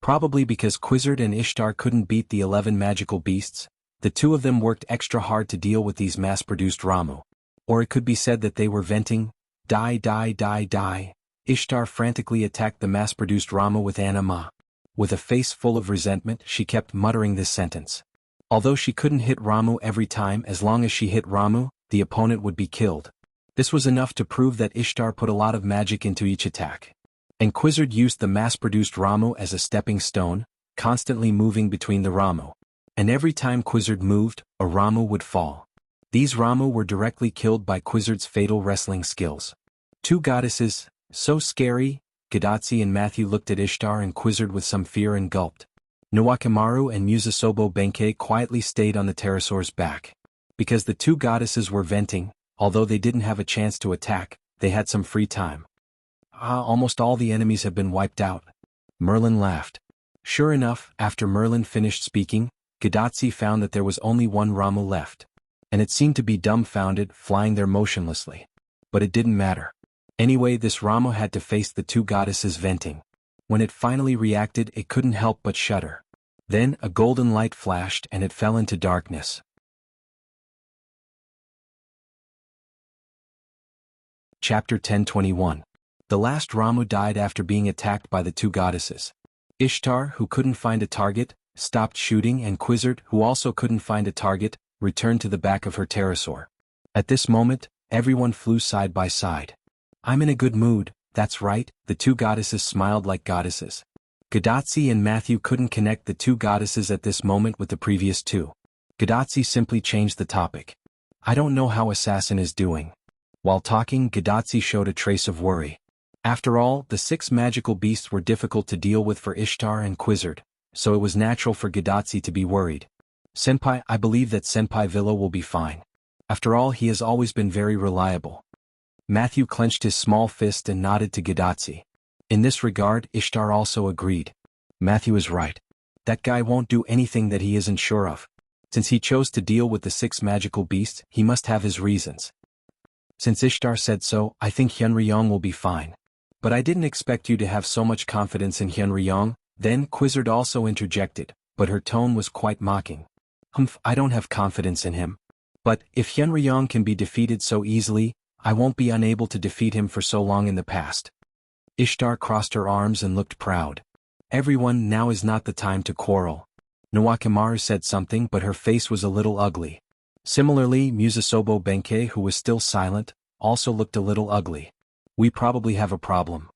Speaker 1: Probably because Quizzard and Ishtar couldn't beat the 11 magical beasts, the 2 of them worked extra hard to deal with these mass-produced Ramu. Or it could be said that they were venting, die die die die. Ishtar frantically attacked the mass-produced Ramu with anima. With a face full of resentment, she kept muttering this sentence. Although she couldn't hit Ramu every time, as long as she hit Ramu, the opponent would be killed. This was enough to prove that Ishtar put a lot of magic into each attack. And Quizzard used the mass-produced Ramu as a stepping stone, constantly moving between the Ramu. And every time Quizzard moved, a Ramu would fall. These Ramu were directly killed by Quizzard's fatal wrestling skills. 2 goddesses, so scary. Gadatzi and Matthew looked at Ishtar and Quizzard with some fear and gulped. Nuwakamaru and Musasobo Benkei quietly stayed on the pterosaur's back. Because the 2 goddesses were venting, although they didn't have a chance to attack, they had some free time. Almost all the enemies have been wiped out. Merlin laughed. Sure enough, after Merlin finished speaking, Gadatzi found that there was only 1 Ramu left. And it seemed to be dumbfounded, flying there motionlessly. But it didn't matter. Anyway, this Ramu had to face the 2 goddesses venting. When it finally reacted, it couldn't help but shudder. Then a golden light flashed and it fell into darkness. Chapter 10:21. The last Ramu died after being attacked by the 2 goddesses. Ishtar, who couldn't find a target, stopped shooting, and Quizzard, who also couldn't find a target, returned to the back of her pterosaur. At this moment, everyone flew side by side. I'm in a good mood, that's right, the 2 goddesses smiled like goddesses. Gadatzi and Matthew couldn't connect the 2 goddesses at this moment with the previous 2. Gadatzi simply changed the topic. I don't know how Assassin is doing. While talking, Gadatzi showed a trace of worry. After all, the 6 magical beasts were difficult to deal with for Ishtar and Quizzard, so it was natural for Gadatzi to be worried. Senpai, I believe that Senpai Villa will be fine. After all, he has always been very reliable. Matthew clenched his small fist and nodded to Gadatzi. In this regard, Ishtar also agreed. Matthew is right. That guy won't do anything that he isn't sure of. Since he chose to deal with the 6 magical beasts, he must have his reasons. Since Ishtar said so, I think Hyunryong will be fine. But I didn't expect you to have so much confidence in Hyunryong. Then Quizzard also interjected, but her tone was quite mocking. I don't have confidence in him. But if Hyunryong can be defeated so easily, I won't be unable to defeat him for so long in the past. Ishtar crossed her arms and looked proud. Everyone, now is not the time to quarrel. Nuwakamaru said something, but her face was a little ugly. Similarly, Musasobo Benkei, who was still silent, also looked a little ugly. We probably have a problem.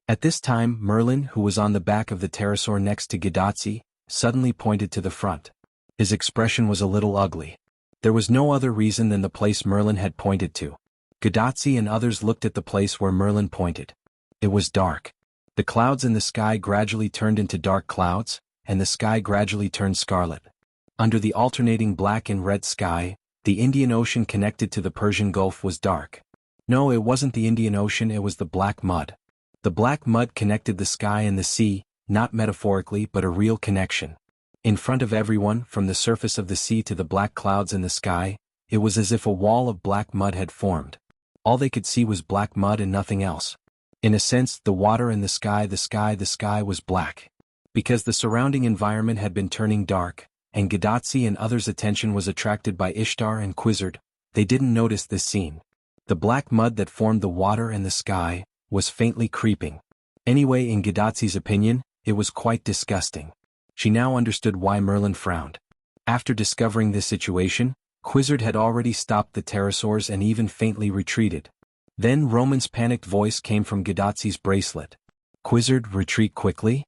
Speaker 1: At this time, Merlin, who was on the back of the pterosaur next to Gidatsi, suddenly pointed to the front. His expression was a little ugly. There was no other reason than the place Merlin had pointed to. Gidatsi and others looked at the place where Merlin pointed. It was dark. The clouds in the sky gradually turned into dark clouds, and the sky gradually turned scarlet. Under the alternating black and red sky, the Indian Ocean connected to the Persian Gulf was dark. No, it wasn't the Indian Ocean, it was the black mud. The black mud connected the sky and the sea, not metaphorically but a real connection. In front of everyone, from the surface of the sea to the black clouds in the sky, it was as if a wall of black mud had formed. All they could see was black mud and nothing else. In a sense, the water and the sky was black. Because the surrounding environment had been turning dark, and Gidatsi and others' attention was attracted by Ishtar and Quizzard, they didn't notice this scene. The black mud that formed the water and the sky was faintly creeping. Anyway, in Gidatsi's opinion, it was quite disgusting. She now understood why Merlin frowned. After discovering this situation, Quizzard had already stopped the pterosaurs and even faintly retreated. Then Roman's panicked voice came from Gidatsi's bracelet. "Quizzard, retreat quickly?"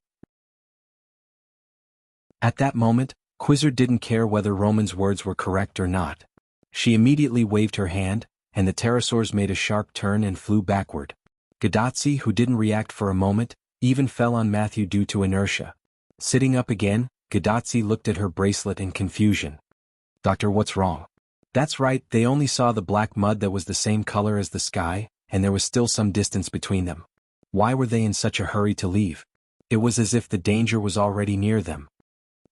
Speaker 1: At that moment, Quizzard didn't care whether Roman's words were correct or not. She immediately waved her hand, and the pterosaurs made a sharp turn and flew backward. Gidatsi, who didn't react for a moment, even fell on Matthew due to inertia. Sitting up again, Gidatsi looked at her bracelet in confusion. "Doctor, what's wrong?" "That's right, they only saw the black mud that was the same color as the sky, and there was still some distance between them. Why were they in such a hurry to leave? It was as if the danger was already near them."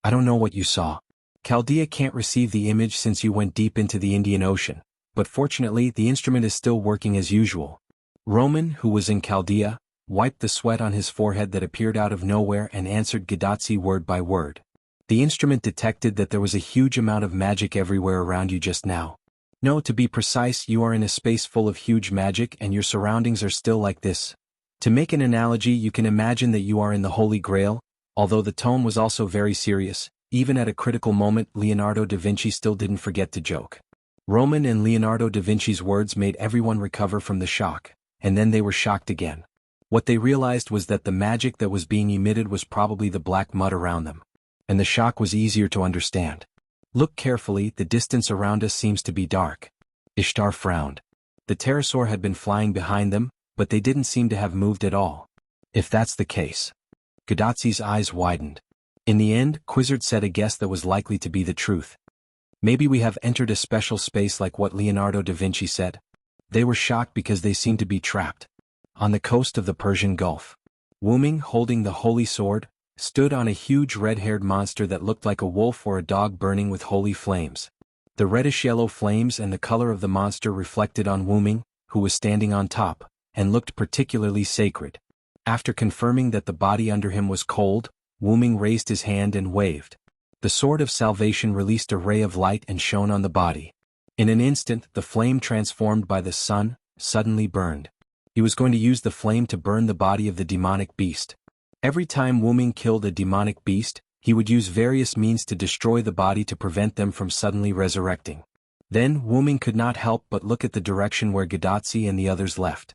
Speaker 1: "I don't know what you saw. Chaldea can't receive the image since you went deep into the Indian Ocean, but fortunately the instrument is still working as usual." Roman, who was in Chaldea, wiped the sweat on his forehead that appeared out of nowhere and answered Gidatsi word by word. "The instrument detected that there was a huge amount of magic everywhere around you just now. No, to be precise, you are in a space full of huge magic and your surroundings are still like this. To make an analogy, you can imagine that you are in the Holy Grail." Although the tone was also very serious, even at a critical moment Leonardo da Vinci still didn't forget to joke. Roman and Leonardo da Vinci's words made everyone recover from the shock, and then they were shocked again. What they realized was that the magic that was being emitted was probably the black mud around them. And the shock was easier to understand. "Look carefully, the distance around us seems to be dark." Ishtar frowned. The pterosaur had been flying behind them, but they didn't seem to have moved at all. "If that's the case." Gidatsi's eyes widened. In the end, Quizzard said a guess that was likely to be the truth. "Maybe we have entered a special space like what Leonardo da Vinci said." They were shocked because they seemed to be trapped. On the coast of the Persian Gulf, Wu Ming, holding the holy sword, stood on a huge red-haired monster that looked like a wolf or a dog burning with holy flames. The reddish-yellow flames and the color of the monster reflected on Wu Ming, who was standing on top, and looked particularly sacred. After confirming that the body under him was cold, Wu Ming raised his hand and waved. The sword of salvation released a ray of light and shone on the body. In an instant, the flame transformed by the sun suddenly burned. He was going to use the flame to burn the body of the demonic beast. Every time Wu Ming killed a demonic beast, he would use various means to destroy the body to prevent them from suddenly resurrecting. Then Wu Ming could not help but look at the direction where Gidatsi and the others left.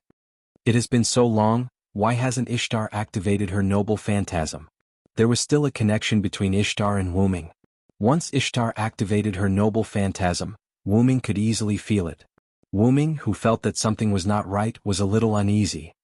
Speaker 1: "It has been so long. Why hasn't Ishtar activated her noble phantasm?" There was still a connection between Ishtar and Wu Ming. Once Ishtar activated her noble phantasm, Wu Ming could easily feel it. Wu Ming, who felt that something was not right, was a little uneasy.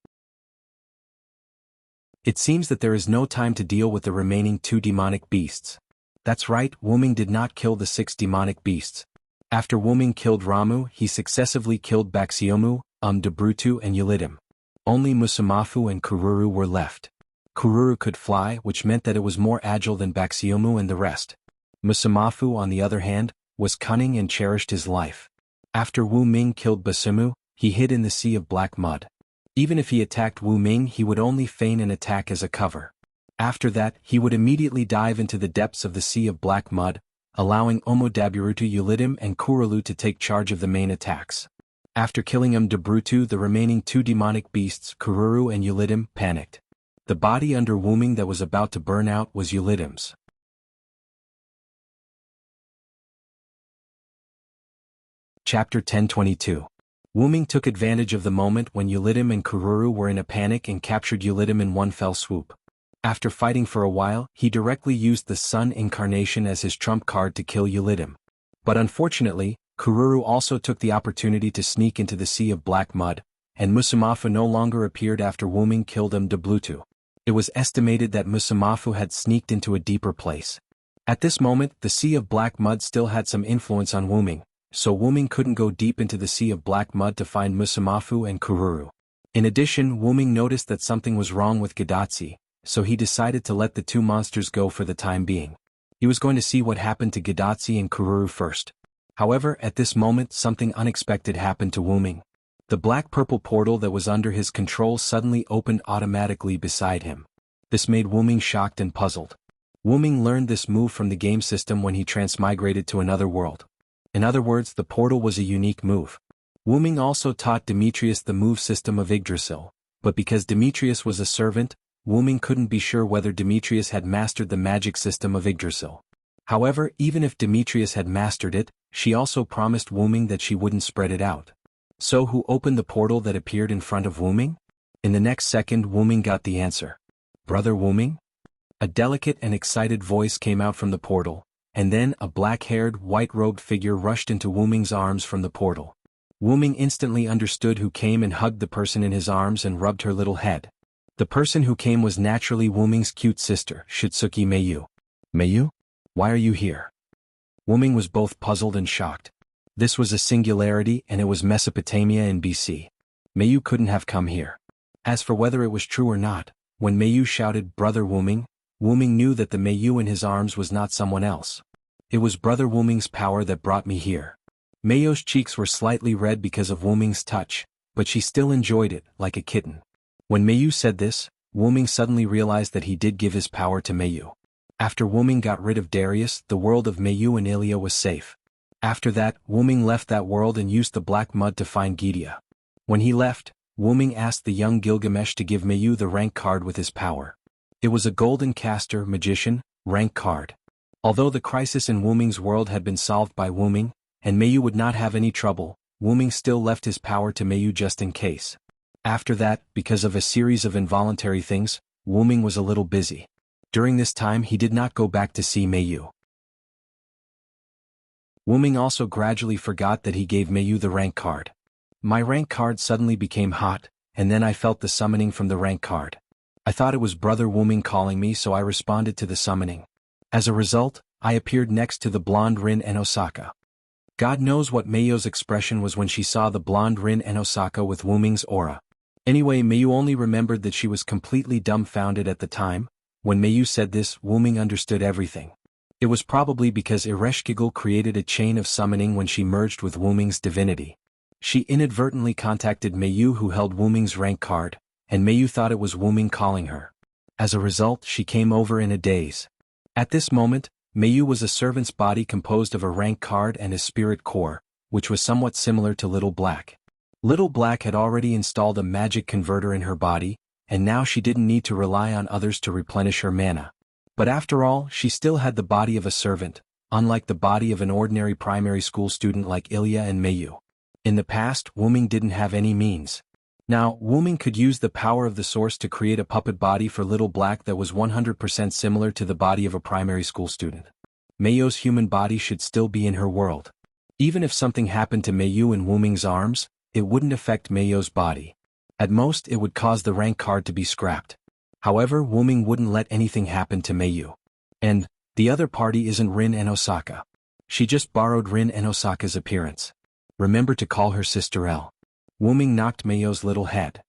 Speaker 1: "It seems that there is no time to deal with the remaining 2 demonic beasts." That's right, Wu Ming did not kill the 6 demonic beasts. After Wu Ming killed Ramu, he successively killed Baxiomu, Dabrutu and Yulidim. Only Musamafu and Kururu were left. Kururu could fly, which meant that it was more agile than Baxiomu and the rest. Musamafu, on the other hand, was cunning and cherished his life. After Wu Ming killed Basimu, he hid in the sea of black mud. Even if he attacked Wu Ming, he would only feign an attack as a cover. After that, he would immediately dive into the depths of the sea of black mud, allowing Omodaburutu, Yulidim and Kurulu to take charge of the main attacks. After killing Dabrutu, the remaining 2 demonic beasts, Kururu and Yulidim, panicked. The body under Wu Ming that was about to burn out was Yulidim's. Chapter 1022. Wuming took advantage of the moment when Yulidim and Kururu were in a panic and captured Yulidim in one fell swoop. After fighting for a while, he directly used the Sun Incarnation as his trump card to kill Yulidim. But unfortunately, Kururu also took the opportunity to sneak into the Sea of Black Mud, and Musamafu no longer appeared after Wuming killed him de Bluetooth. It was estimated that Musamafu had sneaked into a deeper place. At this moment, the Sea of Black Mud still had some influence on Wuming, so Wuming couldn't go deep into the Sea of Black Mud to find Musamafu and Kururu. In addition, Wuming noticed that something was wrong with Gidatsi, so he decided to let the two monsters go for the time being. He was going to see what happened to Gidatsi and Kururu first. However, at this moment something unexpected happened to Wuming. The black-purple portal that was under his control suddenly opened automatically beside him. This made Wuming shocked and puzzled. Wuming learned this move from the game system when he transmigrated to another world. In other words, the portal was a unique move. Wuming also taught Demetrius the move system of Yggdrasil, but because Demetrius was a servant, Wuming couldn't be sure whether Demetrius had mastered the magic system of Yggdrasil. However, even if Demetrius had mastered it, she also promised Wuming that she wouldn't spread it out. So who opened the portal that appeared in front of Wuming? In the next second, Wuming got the answer. Brother Wuming? A delicate and excited voice came out from the portal, and then a black-haired, white-robed figure rushed into Wuming's arms from the portal. Wuming instantly understood who came and hugged the person in his arms and rubbed her little head. The person who came was naturally Wuming's cute sister, Shitsuki Meiyu. Meiyu? Why are you here? Wuming was both puzzled and shocked. This was a singularity and it was Mesopotamia in BC. Meiyu couldn't have come here. As for whether it was true or not, when Meiyu shouted, "Brother Wuming," Wuming knew that the Meiyu in his arms was not someone else. It was Brother Wuming's power that brought me here. Meiyu's cheeks were slightly red because of Wuming's touch, but she still enjoyed it, like a kitten. When Meiyu said this, Wuming suddenly realized that he did give his power to Meiyu. After Wuming got rid of Darius, the world of Meiyu and Ilya was safe. After that, Wuming left that world and used the black mud to find Gydia. When he left, Wuming asked the young Gilgamesh to give Meiyu the rank card with his power. It was a golden caster, magician, rank card. Although the crisis in Wuming's world had been solved by Wuming, and Meiyu would not have any trouble, Wuming still left his power to Meiyu just in case. After that, because of a series of involuntary things, Wuming was a little busy. During this time he did not go back to see Meiyu. Wuming also gradually forgot that he gave Meiyu the rank card. My rank card suddenly became hot, and then I felt the summoning from the rank card. I thought it was Brother Wuming calling me, so I responded to the summoning. As a result, I appeared next to the blonde Rin and Osaka. God knows what Meiyu's expression was when she saw the blonde Rin and Osaka with Wuming's aura. Anyway, Meiyu only remembered that she was completely dumbfounded at the time. When Meiyu said this, Wuming understood everything. It was probably because Ereshkigal created a chain of summoning when she merged with Wuming's divinity. She inadvertently contacted Meiyu, who held Wuming's rank card, and Meiyu thought it was Wuming calling her. As a result, she came over in a daze. At this moment, Meiyu was a servant's body composed of a rank card and a spirit core, which was somewhat similar to Little Black. Little Black had already installed a magic converter in her body, and now she didn't need to rely on others to replenish her mana. But after all, she still had the body of a servant, unlike the body of an ordinary primary school student like Ilya and Meiyu. In the past, Wuming didn't have any means. Now, Wuming could use the power of the source to create a puppet body for Little Black that was 100% similar to the body of a primary school student. Meiyu's human body should still be in her world. Even if something happened to Meiyu in Wuming's arms, it wouldn't affect Meiyu's body. At most, it would cause the rank card to be scrapped. However, Wuming wouldn't let anything happen to Meiyu. And the other party isn't Rin and Osaka. She just borrowed Rin and Osaka's appearance. Remember to call her Sister L. Wuming knocked Meiyu's little head.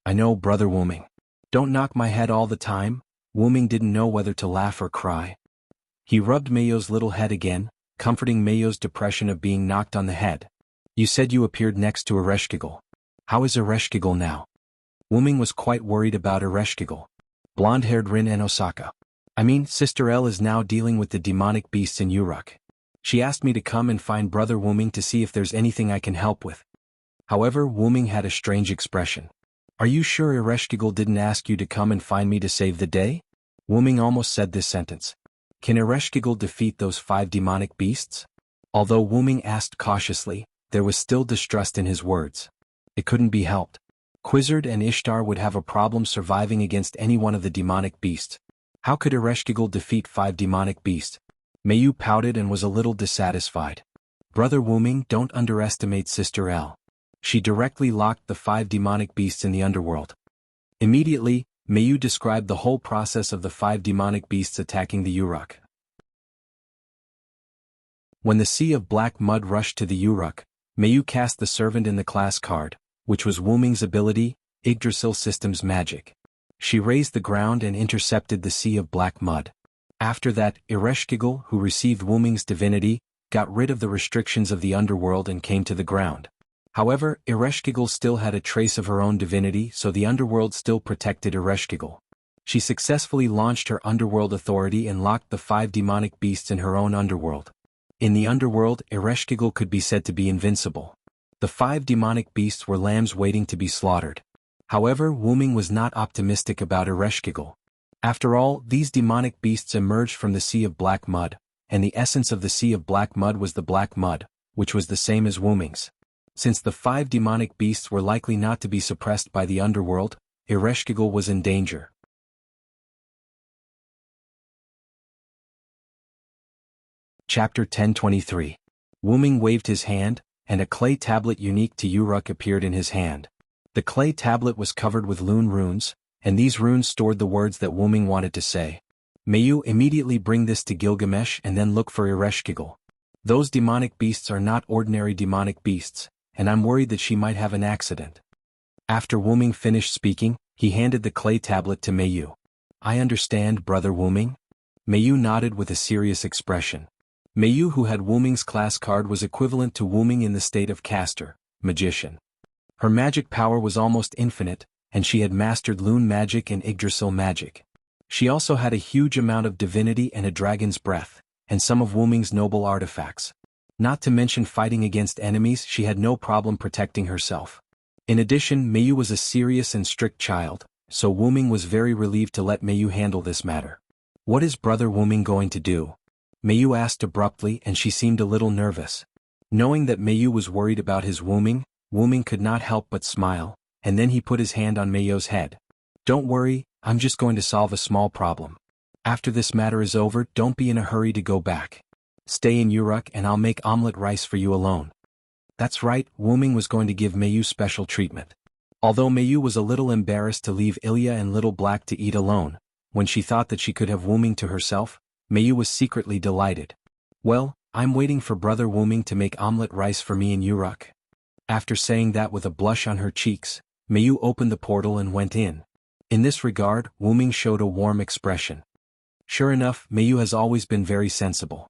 Speaker 1: I know, Brother Wuming. Don't knock my head all the time. Wuming didn't know whether to laugh or cry. He rubbed Meiyu's little head again, comforting Meiyu's depression of being knocked on the head. You said you appeared next to Ereshkigal. How is Ereshkigal now? Wuming was quite worried about Ereshkigal. Blonde-haired Rin and Osaka. I mean, Sister L is now dealing with the demonic beasts in Uruk. She asked me to come and find Brother Wuming to see if there's anything I can help with. However, Wuming had a strange expression. Are you sure Ereshkigal didn't ask you to come and find me to save the day? Wuming almost said this sentence. Can Ereshkigal defeat those 5 demonic beasts? Although Wu Ming asked cautiously, there was still distrust in his words. It couldn't be helped. Quizzard and Ishtar would have a problem surviving against any one of the demonic beasts. How could Ereshkigal defeat 5 demonic beasts? Mayu pouted and was a little dissatisfied. Brother Wu Ming, don't underestimate Sister L. She directly locked the 5 demonic beasts in the underworld. Immediately, Mayu described the whole process of the 5 demonic beasts attacking the Uruk. When the sea of black mud rushed to the Uruk, Mayu cast the servant in the class card, which was Wu Ming's ability, Yggdrasil Systems Magic. She raised the ground and intercepted the sea of black mud. After that, Ereshkigal, who received Wu Ming's divinity, got rid of the restrictions of the underworld and came to the ground. However, Ereshkigal still had a trace of her own divinity, so the underworld still protected Ereshkigal. She successfully launched her underworld authority and locked the 5 demonic beasts in her own underworld. In the underworld, Ereshkigal could be said to be invincible. The 5 demonic beasts were lambs waiting to be slaughtered. However, Wu Ming was not optimistic about Ereshkigal. After all, these demonic beasts emerged from the sea of black mud, and the essence of the sea of black mud was the black mud, which was the same as Wu Ming's. Since the 5 demonic beasts were likely not to be suppressed by the underworld, Ereshkigal was in danger. Chapter 1023. Wu Ming waved his hand, and a clay tablet unique to Uruk appeared in his hand. The clay tablet was covered with Lune runes, and these runes stored the words that Wu Ming wanted to say. Mayu, immediately bring this to Gilgamesh and then look for Ereshkigal. Those demonic beasts are not ordinary demonic beasts, and I'm worried that she might have an accident. After Wu Ming finished speaking, he handed the clay tablet to Mayu. I understand, Brother Wu Ming. Mayu nodded with a serious expression. Mayu, who had Wu Ming's class card, was equivalent to Wu Ming in the state of caster, magician. Her magic power was almost infinite, and she had mastered Lune magic and Yggdrasil magic. She also had a huge amount of divinity and a dragon's breath, and some of Wu Ming's noble artifacts. Not to mention fighting against enemies, she had no problem protecting herself. In addition, Mayu was a serious and strict child, so Wu Ming was very relieved to let Mayu handle this matter. What is Brother Wu Ming going to do? Mayu asked abruptly, and she seemed a little nervous. Knowing that Mayu was worried about his Wu Ming could not help but smile, and then he put his hand on Mayu's head. Don't worry, I'm just going to solve a small problem. After this matter is over, don't be in a hurry to go back. Stay in Uruk and I'll make omelet rice for you alone. That's right, Wu Ming was going to give Mayu special treatment. Although Mayu was a little embarrassed to leave Ilya and Little Black to eat alone, when she thought that she could have Wu Ming to herself, Mayu was secretly delighted. Well, I'm waiting for Brother Wu Ming to make omelet rice for me in Uruk. After saying that with a blush on her cheeks, Mayu opened the portal and went in. In this regard, Wu Ming showed a warm expression. Sure enough, Mayu has always been very sensible.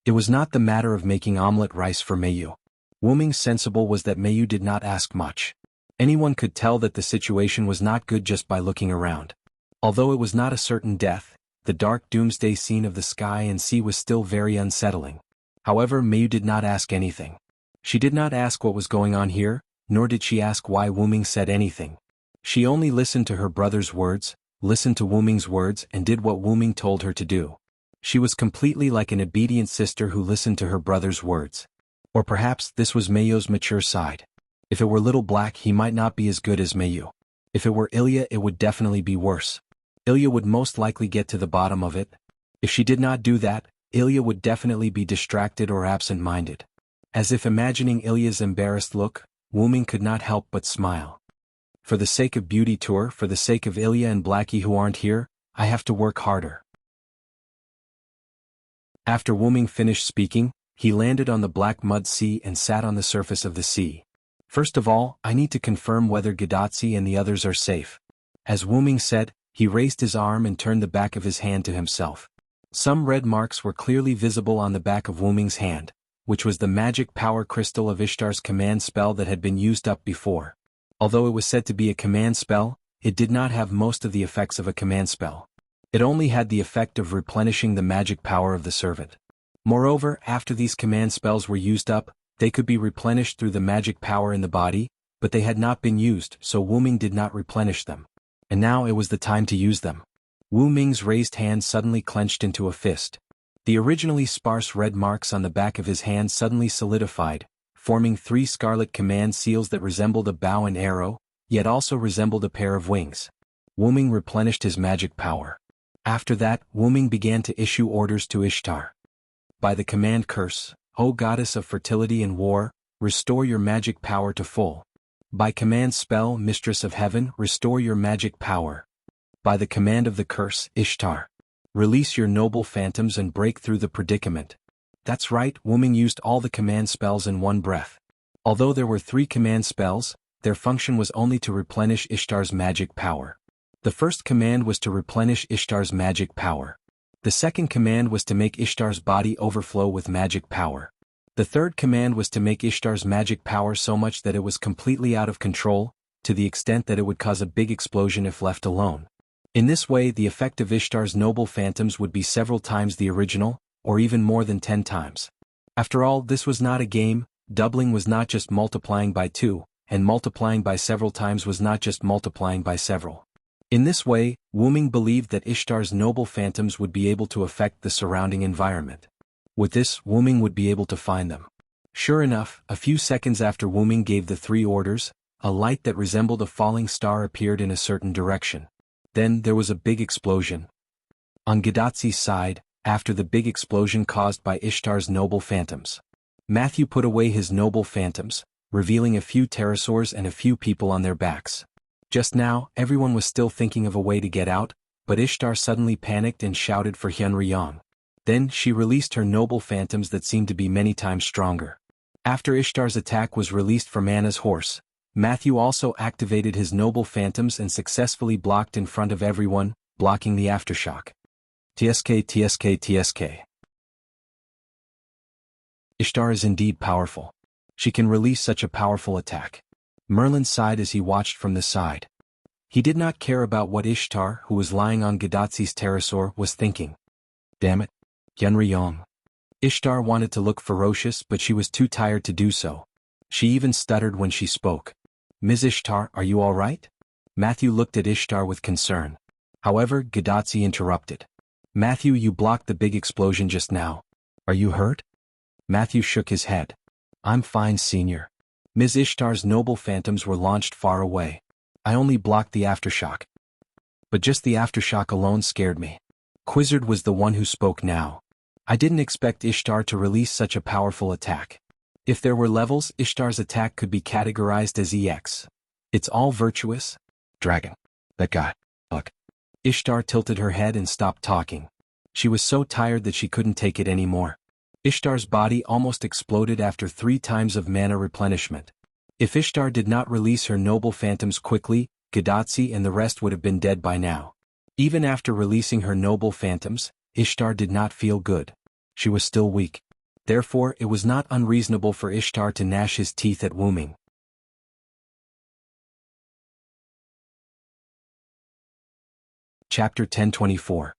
Speaker 1: It was not the matter of making omelet rice for Mayu. Wu Ming's sensible was that Mayu did not ask much. Anyone could tell that the situation was not good just by looking around. Although it was not a certain death, the dark doomsday scene of the sky and sea was still very unsettling. However, Mayu did not ask anything. She did not ask what was going on here, nor did she ask why Wu Ming said anything. She only listened to her brother's words, listened to Wu Ming's words, and did what Wu Ming told her to do. She was completely like an obedient sister who listened to her brother's words. Or perhaps this was Mayu's mature side. If it were Little Black, he might not be as good as Mayu. If it were Ilya, it would definitely be worse. Ilya would most likely get to the bottom of it. If she did not do that, Ilya would definitely be distracted or absent-minded. As if imagining Ilya's embarrassed look, Wu Ming could not help but smile. For the sake of Beauty Tour, for the sake of Ilya and Blackie who aren't here, I have to work harder. After Wu Ming finished speaking, he landed on the black mud sea and sat on the surface of the sea. First of all, I need to confirm whether Gadatsi and the others are safe. As Wu Ming said, he raised his arm and turned the back of his hand to himself. Some red marks were clearly visible on the back of Wu Ming's hand, which was the magic power crystal of Ishtar's command spell that had been used up before. Although it was said to be a command spell, it did not have most of the effects of a command spell. It only had the effect of replenishing the magic power of the servant. Moreover, after these command spells were used up, they could be replenished through the magic power in the body, but they had not been used, so Wu Ming did not replenish them. And now it was the time to use them. Wu Ming's raised hand suddenly clenched into a fist. The originally sparse red marks on the back of his hand suddenly solidified, forming 3 scarlet command seals that resembled a bow and arrow, yet also resembled a pair of wings. Wu Ming replenished his magic power. After that, Wu Ming began to issue orders to Ishtar. By the command curse, O goddess of fertility and war, restore your magic power to full. By command spell, mistress of heaven, restore your magic power. By the command of the curse, Ishtar, release your noble phantoms and break through the predicament. That's right, Wu Ming used all the command spells in one breath. Although there were 3 command spells, their function was only to replenish Ishtar's magic power. The first command was to replenish Ishtar's magic power. The second command was to make Ishtar's body overflow with magic power. The third command was to make Ishtar's magic power so much that it was completely out of control, to the extent that it would cause a big explosion if left alone. In this way, the effect of Ishtar's noble phantoms would be several times the original, or even more than 10 times. After all, this was not a game. Doubling was not just multiplying by 2, and multiplying by several times was not just multiplying by several. In this way, Wu Ming believed that Ishtar's noble phantoms would be able to affect the surrounding environment. With this, Wu Ming would be able to find them. Sure enough, a few seconds after Wu Ming gave the 3 orders, a light that resembled a falling star appeared in a certain direction. Then there was a big explosion. On Gidatsi's side, after the big explosion caused by Ishtar's noble phantoms, Matthew put away his noble phantoms, revealing a few pterosaurs and a few people on their backs. Just now, everyone was still thinking of a way to get out, but Ishtar suddenly panicked and shouted for Hyunryong. Then she released her noble phantoms that seemed to be many times stronger. After Ishtar's attack was released from Anna's horse, Matthew also activated his noble phantoms and successfully blocked in front of everyone, blocking the aftershock. TSK. Ishtar is indeed powerful. She can release such a powerful attack. Merlin sighed as he watched from the side. He did not care about what Ishtar, who was lying on Gidatsi's pterosaur, was thinking. Damn it. Hyunryong. Ishtar wanted to look ferocious, but she was too tired to do so. She even stuttered when she spoke. Ms. Ishtar, are you all right? Matthew looked at Ishtar with concern. However, Gidatsi interrupted. Matthew, you blocked the big explosion just now. Are you hurt? Matthew shook his head. I'm fine, senior. Ms. Ishtar's noble phantoms were launched far away. I only blocked the aftershock. But just the aftershock alone scared me. Quizzard was the one who spoke now. I didn't expect Ishtar to release such a powerful attack. If there were levels, Ishtar's attack could be categorized as EX. It's all virtuous. Dragon. That guy. Look. Ishtar tilted her head and stopped talking. She was so tired that she couldn't take it anymore. Ishtar's body almost exploded after 3 times of mana replenishment. If Ishtar did not release her noble phantoms quickly, Gidatsi and the rest would have been dead by now. Even after releasing her noble phantoms, Ishtar did not feel good. She was still weak. Therefore, it was not unreasonable for Ishtar to gnash his teeth at Wu Ming. Chapter 1024.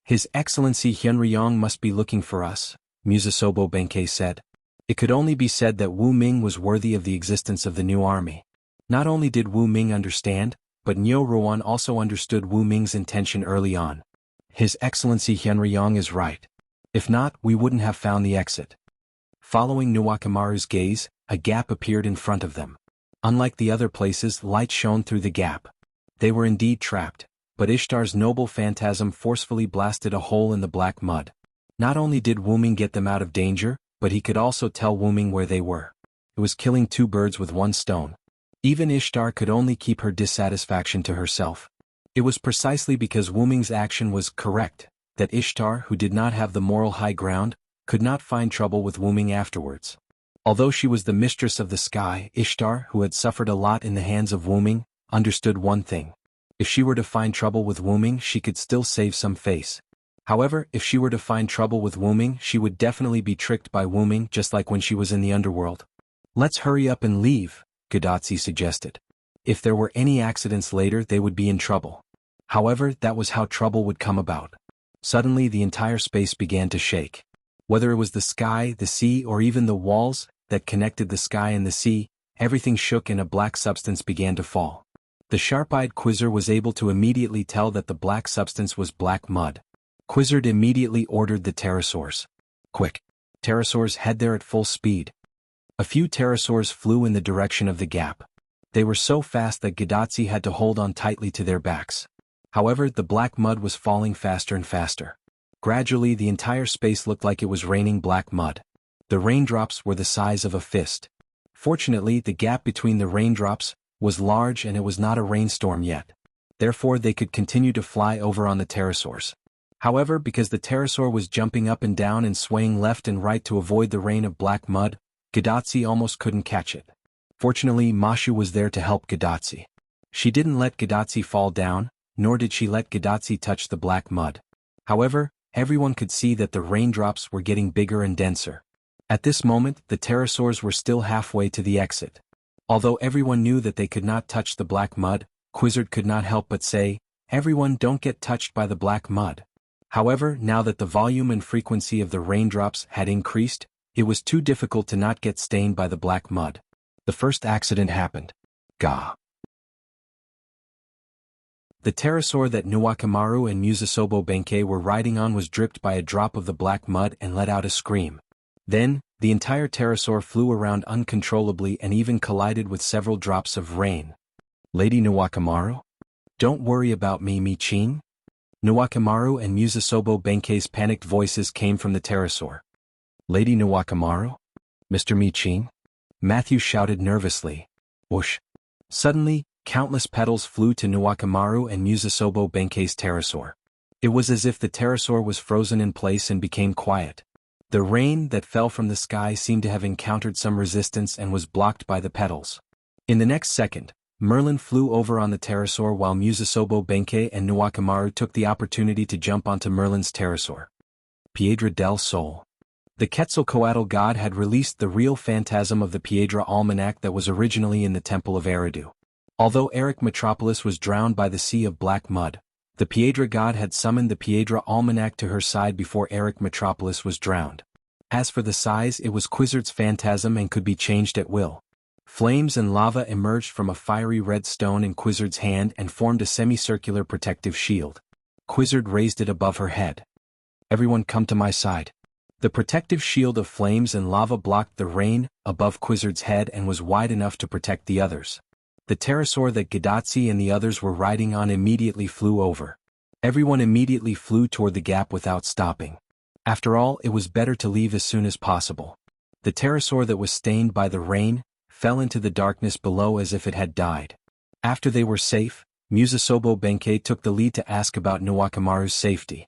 Speaker 1: His Excellency Hyunryong must be looking for us, Musasobo Benkei said. It could only be said that Wu Ming was worthy of the existence of the new army. Not only did Wu Ming understand, but Nyo Ruan also understood Wu Ming's intention early on. His Excellency Hyunryong is right. If not, we wouldn't have found the exit. Following Nuwakamaru's gaze, a gap appeared in front of them. Unlike the other places, light shone through the gap. They were indeed trapped, but Ishtar's noble phantasm forcefully blasted a hole in the black mud. Not only did Wu Ming get them out of danger, but he could also tell Wu Ming where they were. It was killing 2 birds with 1 stone. Even Ishtar could only keep her dissatisfaction to herself. It was precisely because Wu Ming's action was correct, that Ishtar, who did not have the moral high ground, could not find trouble with Wu Ming afterwards. Although she was the mistress of the sky, Ishtar, who had suffered a lot in the hands of Wu Ming, understood one thing. If she were to find trouble with Wu Ming, she could still save some face. However, if she were to find trouble with Wu Ming, she would definitely be tricked by Wu Ming, just like when she was in the underworld. Let's hurry up and leave, Gidatsi suggested. If there were any accidents later, they would be in trouble. However, that was how trouble would come about. Suddenly the entire space began to shake. Whether it was the sky, the sea, or even the walls that connected the sky and the sea, everything shook and a black substance began to fall. The sharp-eyed Quizzer was able to immediately tell that the black substance was black mud. Quizzard immediately ordered the pterosaurs. Quick! Pterosaurs head there at full speed. A few pterosaurs flew in the direction of the gap. They were so fast that Gadotsi had to hold on tightly to their backs. However, the black mud was falling faster and faster. Gradually, the entire space looked like it was raining black mud. The raindrops were the size of a fist. Fortunately, the gap between the raindrops was large and it was not a rainstorm yet. Therefore, they could continue to fly over on the pterosaurs. However, because the pterosaur was jumping up and down and swaying left and right to avoid the rain of black mud, Gadotsi almost couldn't catch it. Fortunately, Mashu was there to help Gadotsi. She didn't let Gadotsi fall down, nor did she let Gadotsi touch the black mud. However, everyone could see that the raindrops were getting bigger and denser. At this moment, the pterosaurs were still halfway to the exit. Although everyone knew that they could not touch the black mud, Quizzard could not help but say, "Everyone don't get touched by the black mud." However, now that the volume and frequency of the raindrops had increased, it was too difficult to not get stained by the black mud. The first accident happened. Gah! The pterosaur that Nuwakamaru and Musasobo Benkei were riding on was dripped by a drop of the black mud and let out a scream. Then, the entire pterosaur flew around uncontrollably and even collided with several drops of rain. "Lady Nuwakamaru? Don't worry about me, Michin." Nuwakamaru and Musasobo Benkei's panicked voices came from the pterosaur. "Lady Nuwakamaru? Mr. Michin?" Matthew shouted nervously. Whoosh! Suddenly, countless petals flew to Nuwakamaru and Musasobo Benkei's pterosaur. It was as if the pterosaur was frozen in place and became quiet. The rain that fell from the sky seemed to have encountered some resistance and was blocked by the petals. In the next second, Merlin flew over on the pterosaur while Musasobo Benkei and Nuwakamaru took the opportunity to jump onto Merlin's pterosaur. Piedra del Sol. The Quetzalcoatl god had released the real phantasm of the Piedra Almanac that was originally in the Temple of Eridu. Although Eric Metropolis was drowned by the sea of black mud, the Piedra god had summoned the Piedra Almanac to her side before Eric Metropolis was drowned. As for the size, it was Quizzard's phantasm and could be changed at will. Flames and lava emerged from a fiery red stone in Quizzard's hand and formed a semicircular protective shield. Quizzard raised it above her head. "Everyone come to my side." The protective shield of flames and lava blocked the rain above Quizzard's head and was wide enough to protect the others. The pterosaur that Gadotsi and the others were riding on immediately flew over. Everyone immediately flew toward the gap without stopping. After all, it was better to leave as soon as possible. The pterosaur that was stained by the rain fell into the darkness below as if it had died. After they were safe, Musasobo Benkei took the lead to ask about Nuwakamaru's safety.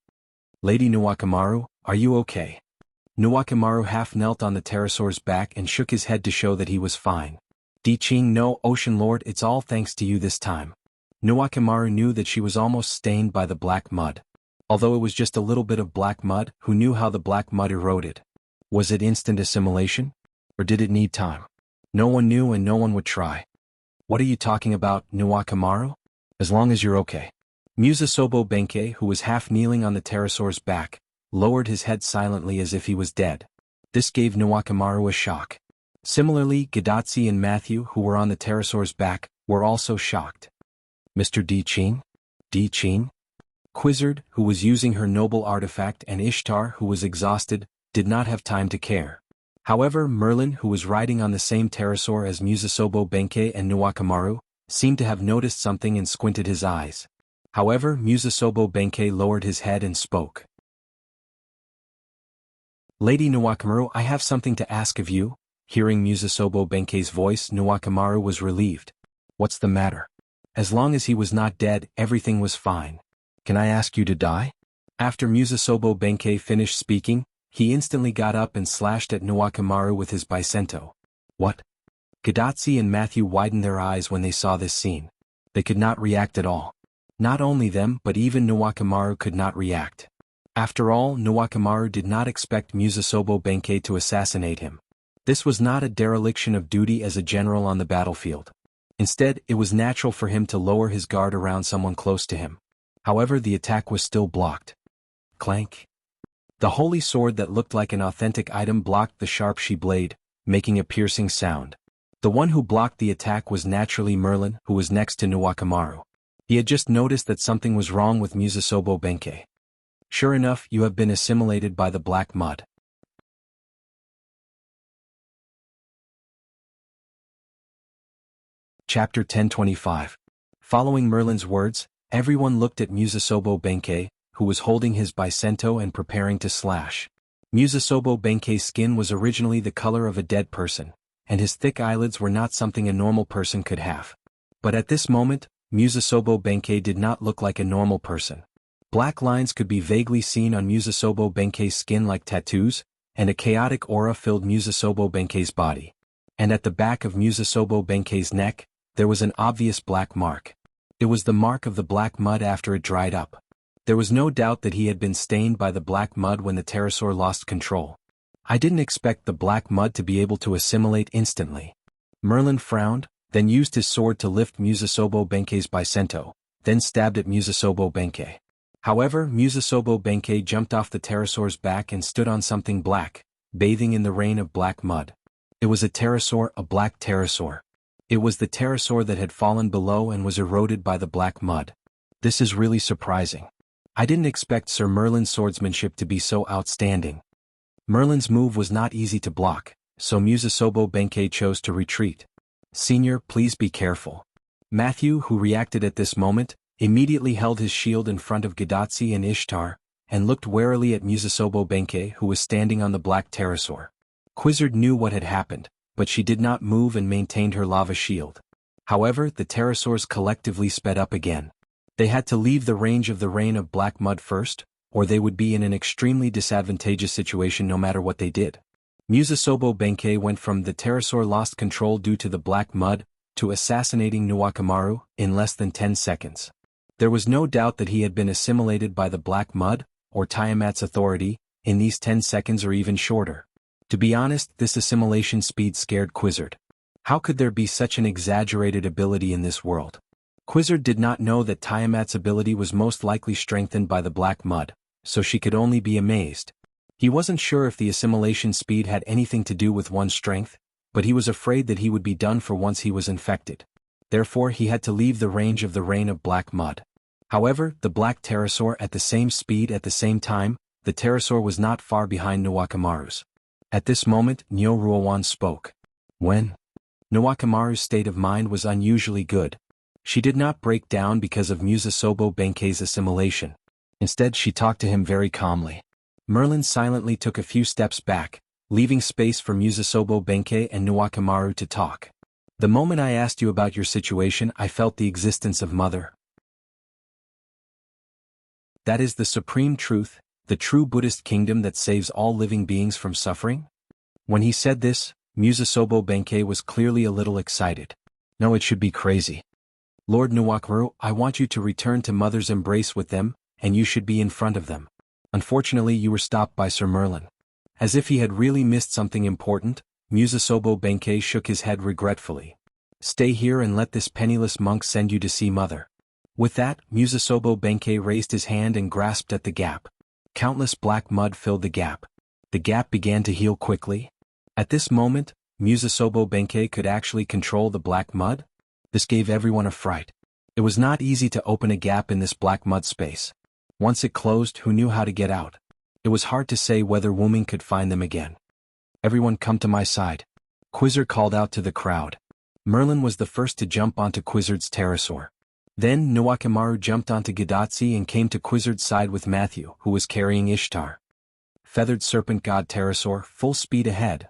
Speaker 1: "Lady Nuwakamaru, are you okay?" Nuwakamaru half knelt on the pterosaur's back and shook his head to show that he was fine. "Di-Ching, no, Ocean Lord, it's all thanks to you this time." Nuwakamaru knew that she was almost stained by the black mud. Although it was just a little bit of black mud, who knew how the black mud eroded? Was it instant assimilation? Or did it need time? No one knew and no one would try. "What are you talking about, Nuwakamaru? As long as you're okay." Musasobo Benkei, who was half kneeling on the pterosaur's back, lowered his head silently as if he was dead. This gave Nuwakamaru a shock. Similarly, Gadotsi and Matthew, who were on the pterosaur's back, were also shocked. "Mr. Di-Ching? Di-Ching?" Quizzard, who was using her noble artifact, and Ishtar, who was exhausted, did not have time to care. However, Merlin, who was riding on the same pterosaur as Musasobo Benkei and Nuwakamaru, seemed to have noticed something and squinted his eyes. However, Musasobo Benkei lowered his head and spoke. "Lady Nuwakamaru, I have something to ask of you." Hearing Musasobo Benkei's voice, Nuwakamaru was relieved. "What's the matter?" As long as he was not dead, everything was fine. "Can I ask you to die?" After Musasobo Benkei finished speaking, he instantly got up and slashed at Nuwakamaru with his Bicento. "What?" Gadotsi and Matthew widened their eyes when they saw this scene. They could not react at all. Not only them but even Nuwakamaru could not react. After all, Nuwakamaru did not expect Musasobo Benkei to assassinate him. This was not a dereliction of duty as a general on the battlefield. Instead, it was natural for him to lower his guard around someone close to him. However, the attack was still blocked. Clank. The holy sword that looked like an authentic item blocked the sharp she blade, making a piercing sound. The one who blocked the attack was naturally Merlin, who was next to Nuwakamaru. He had just noticed that something was wrong with Musasobo Benkei. Sure enough, you have been assimilated by the black mud. Chapter 1025. Following Merlin's words, everyone looked at Musasobo Benkei, who was holding his Bicento and preparing to slash. Musasobo Benkei's skin was originally the color of a dead person, and his thick eyelids were not something a normal person could have. But at this moment, Musasobo Benkei did not look like a normal person. Black lines could be vaguely seen on Musasobo Benkei's skin like tattoos, and a chaotic aura filled Musasobo Benkei's body. And at the back of Musasobo Benkei's neck, there was an obvious black mark. It was the mark of the black mud after it dried up. There was no doubt that he had been stained by the black mud when the pterosaur lost control. I didn't expect the black mud to be able to assimilate instantly. Merlin frowned, then used his sword to lift Musasobo Benkei's Bicento, then stabbed at Musasobo Benkei. However, Musasobo Benkei jumped off the pterosaur's back and stood on something black, bathing in the rain of black mud. It was a pterosaur, a black pterosaur. It was the pterosaur that had fallen below and was eroded by the black mud. This is really surprising. I didn't expect Sir Merlin's swordsmanship to be so outstanding. Merlin's move was not easy to block, so Musasobo Benkei chose to retreat. Senior, please be careful. Matthew, who reacted at this moment, immediately held his shield in front of Gidatsi and Ishtar, and looked warily at Musasobo Benkei, who was standing on the black pterosaur. Quizzard knew what had happened, but she did not move and maintained her lava shield. However, the pterosaurs collectively sped up again. They had to leave the range of the rain of black mud first, or they would be in an extremely disadvantageous situation no matter what they did. Musasobo Benkei went from the pterosaur lost control due to the black mud, to assassinating Nuwakamaru, in less than 10 seconds. There was no doubt that he had been assimilated by the black mud, or Tiamat's authority, in these 10 seconds or even shorter. To be honest, this assimilation speed scared Quizzard. How could there be such an exaggerated ability in this world? Quizzard did not know that Tiamat's ability was most likely strengthened by the black mud, so she could only be amazed. He wasn't sure if the assimilation speed had anything to do with one's strength, but he was afraid that he would be done for once he was infected. Therefore he had to leave the range of the rain of black mud. However, the black pterosaur at the same speed at the same time, the pterosaur was not far behind Nuwakamaru's. At this moment, Nyo Ruowan spoke. When? Nuwakamaru's state of mind was unusually good. She did not break down because of Musasobo Benkei's assimilation. Instead she talked to him very calmly. Merlin silently took a few steps back, leaving space for Musasobo Benkei and Nuwakamaru to talk. The moment I asked you about your situation, I felt the existence of Mother. That is the supreme truth, the true Buddhist kingdom that saves all living beings from suffering? When he said this, Musasobo Benkei was clearly a little excited. No, it should be crazy. Lord Nuwakamaru, I want you to return to Mother's embrace with them, and you should be in front of them. Unfortunately you were stopped by Sir Merlin. As if he had really missed something important, Musasobo Benkei shook his head regretfully. Stay here and let this penniless monk send you to see Mother. With that, Musasobo Benkei raised his hand and grasped at the gap. Countless black mud filled the gap. The gap began to heal quickly. At this moment, Musasobo Benkei could actually control the black mud. This gave everyone a fright. It was not easy to open a gap in this black mud space. Once it closed, who knew how to get out? It was hard to say whether Wu Ming could find them again. Everyone come to my side. Quizzard called out to the crowd. Merlin was the first to jump onto Quizzard's pterosaur. Then Nuwakamaru jumped onto Gidatsi and came to Quizzard's side with Matthew, who was carrying Ishtar. Feathered serpent god pterosaur, full speed ahead.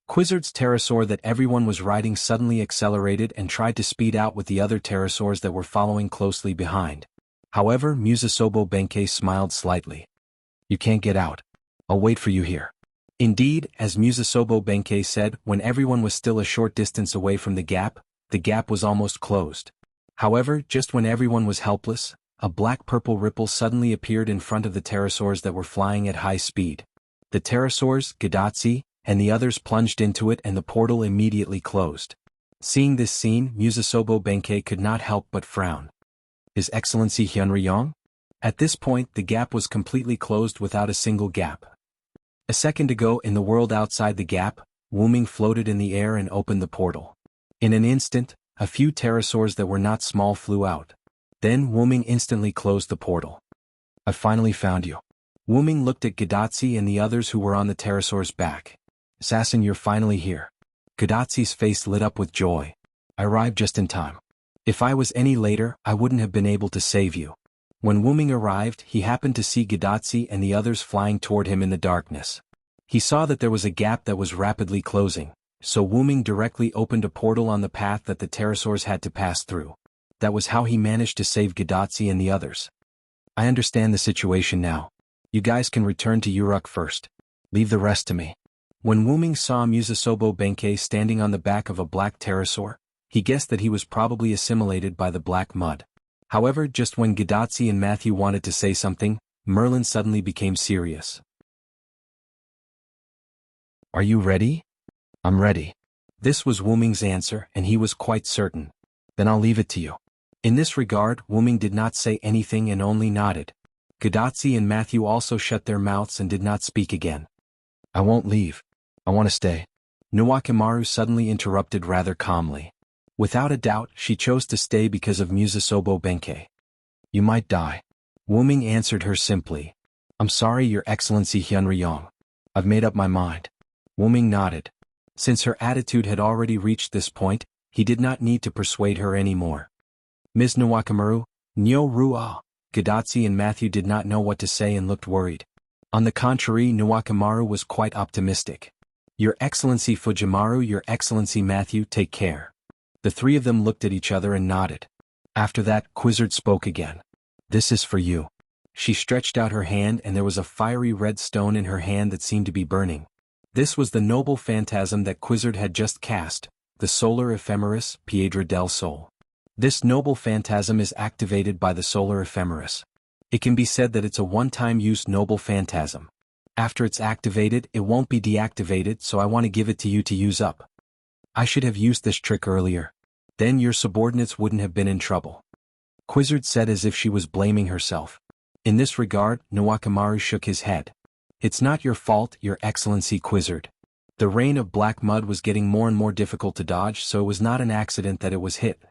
Speaker 1: Quizzard's pterosaur that everyone was riding suddenly accelerated and tried to speed out with the other pterosaurs that were following closely behind. However, Musasobo Benkei smiled slightly. You can't get out. I'll wait for you here. Indeed, as Musasobo Benkei said, when everyone was still a short distance away from the gap was almost closed. However, just when everyone was helpless, a black-purple ripple suddenly appeared in front of the pterosaurs that were flying at high speed. The pterosaurs, Gidatsi, and the others plunged into it and the portal immediately closed. Seeing this scene, Musasobo Benkei could not help but frown. His Excellency Hyunryong? At this point, the gap was completely closed without a single gap. A second ago, in the world outside the gap, Wu Ming floated in the air and opened the portal. In an instant, a few pterosaurs that were not small flew out. Then Wu Ming instantly closed the portal. I finally found you. Wu Ming looked at Gadotsi and the others who were on the pterosaur's back. Assassin, you're finally here. Gadotsi's face lit up with joy. I arrived just in time. If I was any later, I wouldn't have been able to save you. When Wu Ming arrived, he happened to see Gadotsi and the others flying toward him in the darkness. He saw that there was a gap that was rapidly closing, so Wu Ming directly opened a portal on the path that the pterosaurs had to pass through. That was how he managed to save Gadotsi and the others. I understand the situation now. You guys can return to Uruk first. Leave the rest to me. When Wu Ming saw Musasobo Benkei standing on the back of a black pterosaur, he guessed that he was probably assimilated by the black mud. However, just when Gadotsi and Matthew wanted to say something, Merlin suddenly became serious. Are you ready? I'm ready. This was Wu Ming's answer, and he was quite certain. Then I'll leave it to you. In this regard, Wu Ming did not say anything and only nodded. Gadotsi and Matthew also shut their mouths and did not speak again. I won't leave. I want to stay. Nuwakimaru suddenly interrupted rather calmly. Without a doubt, she chose to stay because of Musasobo Benkei. You might die. Wu Ming answered her simply. I'm sorry, Your Excellency Hyunryong. I've made up my mind. Wu Ming nodded. Since her attitude had already reached this point, he did not need to persuade her anymore. Ms. Nuwakimaru, Nyo Rua, Gadotsi and Matthew did not know what to say and looked worried. On the contrary, Nuwakimaru was quite optimistic. Your Excellency Fujimaru, Your Excellency Matthew, take care. The three of them looked at each other and nodded. After that, Quizzard spoke again. This is for you. She stretched out her hand and there was a fiery red stone in her hand that seemed to be burning. This was the noble phantasm that Quizzard had just cast, the solar ephemeris, Piedra del Sol. This noble phantasm is activated by the solar ephemeris. It can be said that it's a one-time use noble phantasm. After it's activated, it won't be deactivated, so I want to give it to you to use up. I should have used this trick earlier. Then your subordinates wouldn't have been in trouble. Quizzard said as if she was blaming herself. In this regard, Nuwakimaru shook his head. It's not your fault, Your Excellency Quizzard. The rain of black mud was getting more and more difficult to dodge, so it was not an accident that it was hit.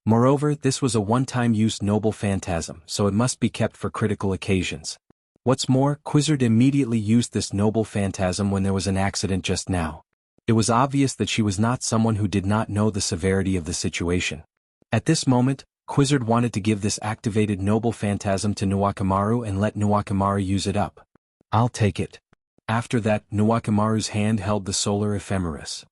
Speaker 1: Moreover, this was a one-time use noble phantasm, so it must be kept for critical occasions. What's more, Quizzard immediately used this noble phantasm when there was an accident just now. It was obvious that she was not someone who did not know the severity of the situation. At this moment, Quizzard wanted to give this activated noble phantasm to Nuwakimaru and let Nuwakimaru use it up. I'll take it. After that, Nuwakimaru's hand held the solar ephemeris.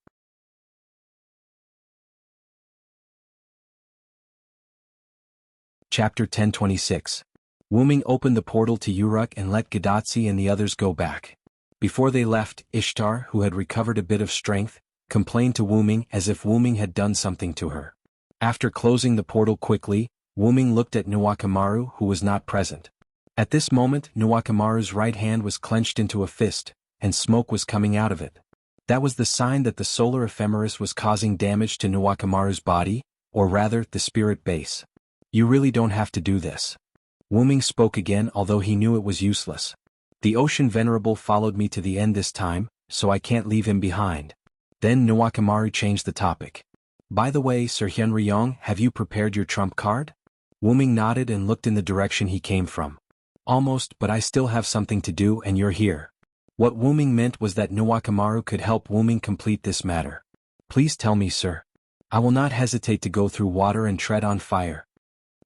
Speaker 1: Chapter 1026. Wu Ming opened the portal to Uruk and let Gadotsi and the others go back. Before they left, Ishtar, who had recovered a bit of strength, complained to Wu Ming as if Wu Ming had done something to her. After closing the portal quickly, Wu Ming looked at Nuwakimaru, who was not present. At this moment, Nuwakimaru's right hand was clenched into a fist, and smoke was coming out of it. That was the sign that the solar ephemeris was causing damage to Nuwakimaru's body, or rather, the spirit base. You really don't have to do this. Wu Ming spoke again, although he knew it was useless. The Ocean Venerable followed me to the end this time, so I can't leave him behind. Then Nuwakimaru changed the topic. By the way, Sir Hyunryong, have you prepared your trump card? Wu Ming nodded and looked in the direction he came from. Almost, but I still have something to do and you're here. What Wu Ming meant was that Nuwakimaru could help Wu Ming complete this matter. Please tell me, sir. I will not hesitate to go through water and tread on fire.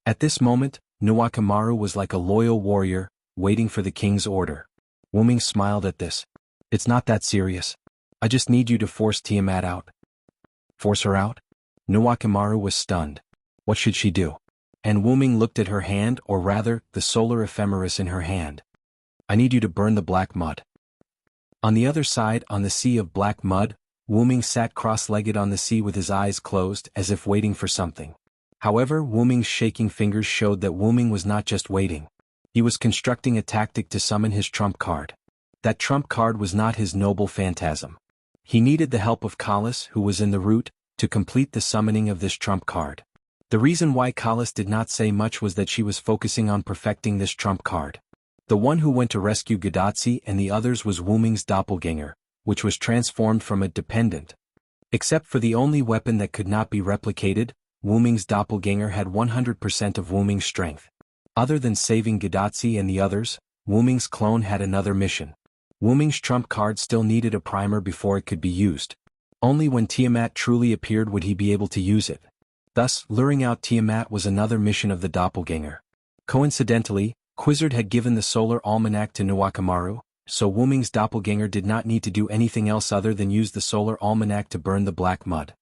Speaker 1: At this moment, Nuwakimaru was like a loyal warrior, waiting for the king's order. Wu Ming smiled at this. It's not that serious. I just need you to force Tiamat out. Force her out? Nuwakimaru was stunned. What should she do? And Wu Ming looked at her hand, or rather, the solar ephemeris in her hand. I need you to burn the black mud. On the other side, on the sea of black mud, Wu Ming sat cross-legged on the sea with his eyes closed, as if waiting for something. However, Wu Ming's shaking fingers showed that Wu Ming was not just waiting. He was constructing a tactic to summon his trump card. That trump card was not his noble phantasm. He needed the help of Kalis, who was in the route, to complete the summoning of this trump card. The reason why Kalis did not say much was that she was focusing on perfecting this trump card. The one who went to rescue Gadotsi and the others was Wu Ming's doppelganger, which was transformed from a dependent. Except for the only weapon that could not be replicated, Wu Ming's doppelganger had 100% of Wu Ming's strength. Other than saving Gadotsi and the others, Wu-Ming's clone had another mission. Wu-Ming's trump card still needed a primer before it could be used. Only when Tiamat truly appeared would he be able to use it. Thus, luring out Tiamat was another mission of the doppelganger. Coincidentally, Quizzard had given the solar almanac to Nuwakamaru, so Wu-Ming's doppelganger did not need to do anything else other than use the solar almanac to burn the black mud.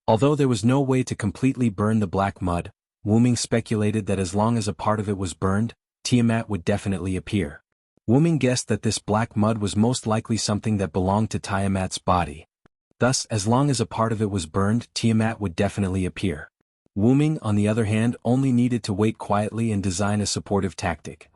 Speaker 1: Although there was no way to completely burn the black mud, Wu-Ming speculated that as long as a part of it was burned, Tiamat would definitely appear. Wu-Ming guessed that this black mud was most likely something that belonged to Tiamat's body. Thus, as long as a part of it was burned, Tiamat would definitely appear. Wu-Ming, on the other hand, only needed to wait quietly and design a supportive tactic.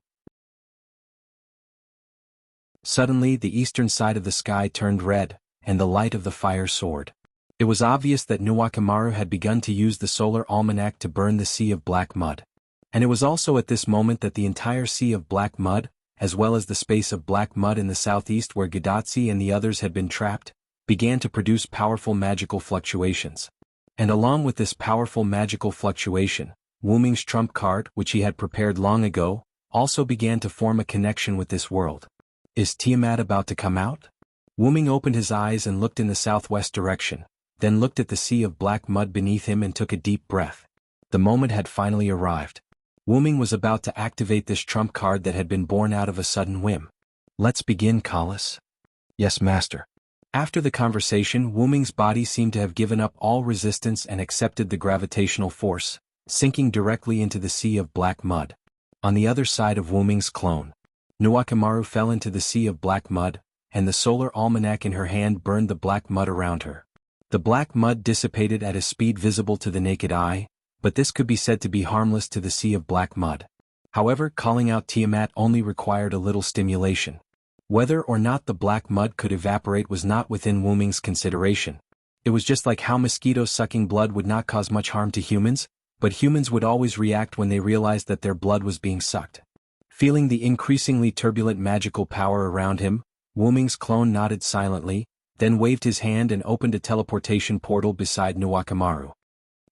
Speaker 1: Suddenly, the eastern side of the sky turned red, and the light of the fire soared. It was obvious that Nuwakamaru had begun to use the solar almanac to burn the sea of black mud. And it was also at this moment that the entire sea of black mud, as well as the space of black mud in the southeast where Gidatsi and the others had been trapped, began to produce powerful magical fluctuations. And along with this powerful magical fluctuation, Wu-Ming's trump card, which he had prepared long ago, also began to form a connection with this world. Is Tiamat about to come out? Wu-Ming opened his eyes and looked in the southwest direction, then looked at the sea of black mud beneath him and took a deep breath. The moment had finally arrived. Wu-Ming was about to activate this trump card that had been born out of a sudden whim. Let's begin, Kalas. Yes, master. After the conversation, Wu-Ming's body seemed to have given up all resistance and accepted the gravitational force, sinking directly into the sea of black mud. On the other side of Wu-Ming's clone, Nuwakamaru fell into the sea of black mud, and the solar almanac in her hand burned the black mud around her. The black mud dissipated at a speed visible to the naked eye, but this could be said to be harmless to the sea of black mud. However, calling out Tiamat only required a little stimulation. Whether or not the black mud could evaporate was not within Wu-Ming's consideration. It was just like how mosquitoes sucking blood would not cause much harm to humans, but humans would always react when they realized that their blood was being sucked. Feeling the increasingly turbulent magical power around him, Wu-Ming's clone nodded silently, then waved his hand and opened a teleportation portal beside Nuwakamaru.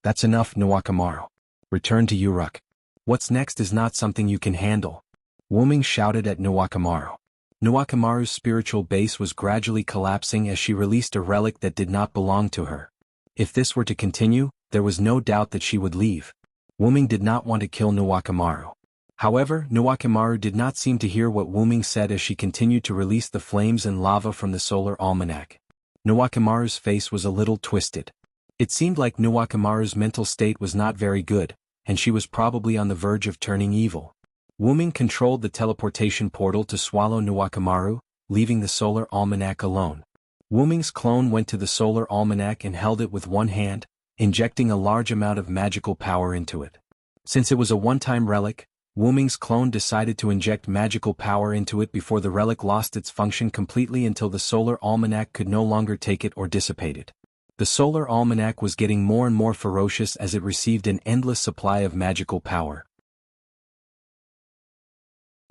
Speaker 1: That's enough, Nuwakamaru. Return to Uruk. What's next is not something you can handle. Wu-Ming shouted at Nuwakamaru. Nuwakamaru's spiritual base was gradually collapsing as she released a relic that did not belong to her. If this were to continue, there was no doubt that she would leave. Wu-Ming did not want to kill Nuwakamaru. However, Nuwakamaru did not seem to hear what Wu-Ming said as she continued to release the flames and lava from the solar almanac. Nuwakamaru's face was a little twisted. It seemed like Nuwakamaru's mental state was not very good, and she was probably on the verge of turning evil. Wu-Ming controlled the teleportation portal to swallow Nuwakamaru, leaving the solar almanac alone. Wu-Ming's clone went to the solar almanac and held it with one hand, injecting a large amount of magical power into it. Since it was a one-time relic, Wu-Ming's clone decided to inject magical power into it before the relic lost its function completely until the solar almanac could no longer take it or dissipate it. The solar almanac was getting more and more ferocious as it received an endless supply of magical power.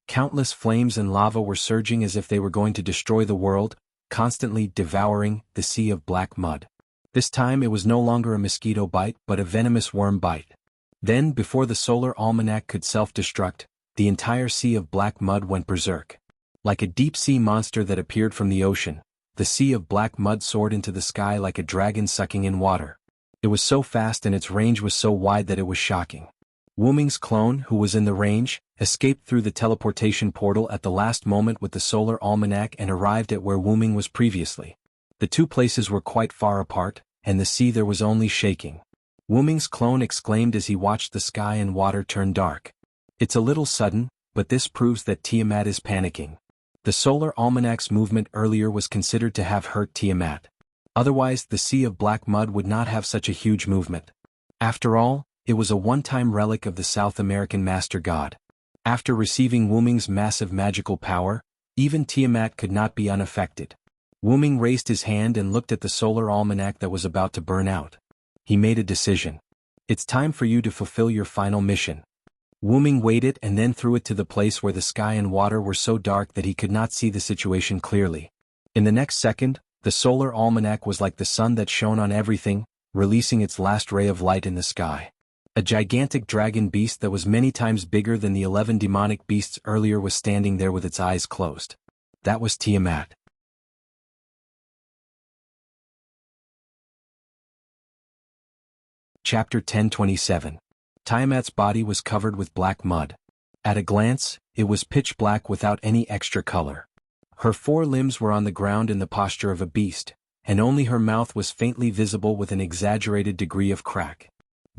Speaker 1: Countless flames and lava were surging as if they were going to destroy the world, constantly devouring the sea of black mud. This time it was no longer a mosquito bite but a venomous worm bite. Then, before the solar almanac could self-destruct, the entire sea of black mud went berserk. Like a deep-sea monster that appeared from the ocean, the sea of black mud soared into the sky like a dragon sucking in water. It was so fast and its range was so wide that it was shocking. Wu-Ming's clone, who was in the range, escaped through the teleportation portal at the last moment with the solar almanac and arrived at where Wu-Ming was previously. The two places were quite far apart, and the sea there was only shaking. Wu-Ming's clone exclaimed as he watched the sky and water turn dark. It's a little sudden, but this proves that Tiamat is panicking. The solar almanac's movement earlier was considered to have hurt Tiamat. Otherwise, the sea of black mud would not have such a huge movement. After all, it was a one-time relic of the South American Master God. After receiving Wu-Ming's massive magical power, even Tiamat could not be unaffected. Wu-Ming raised his hand and looked at the solar almanac that was about to burn out. He made a decision. It's time for you to fulfill your final mission. Wu-Ming waited and then threw it to the place where the sky and water were so dark that he could not see the situation clearly. In the next second, the solar almanac was like the sun that shone on everything, releasing its last ray of light in the sky. A gigantic dragon beast that was many times bigger than the 11 demonic beasts earlier was standing there with its eyes closed. That was Tiamat. Chapter 10:27. Tiamat's body was covered with black mud. At a glance, it was pitch black without any extra color. Her 4 limbs were on the ground in the posture of a beast, and only her mouth was faintly visible with an exaggerated degree of crack.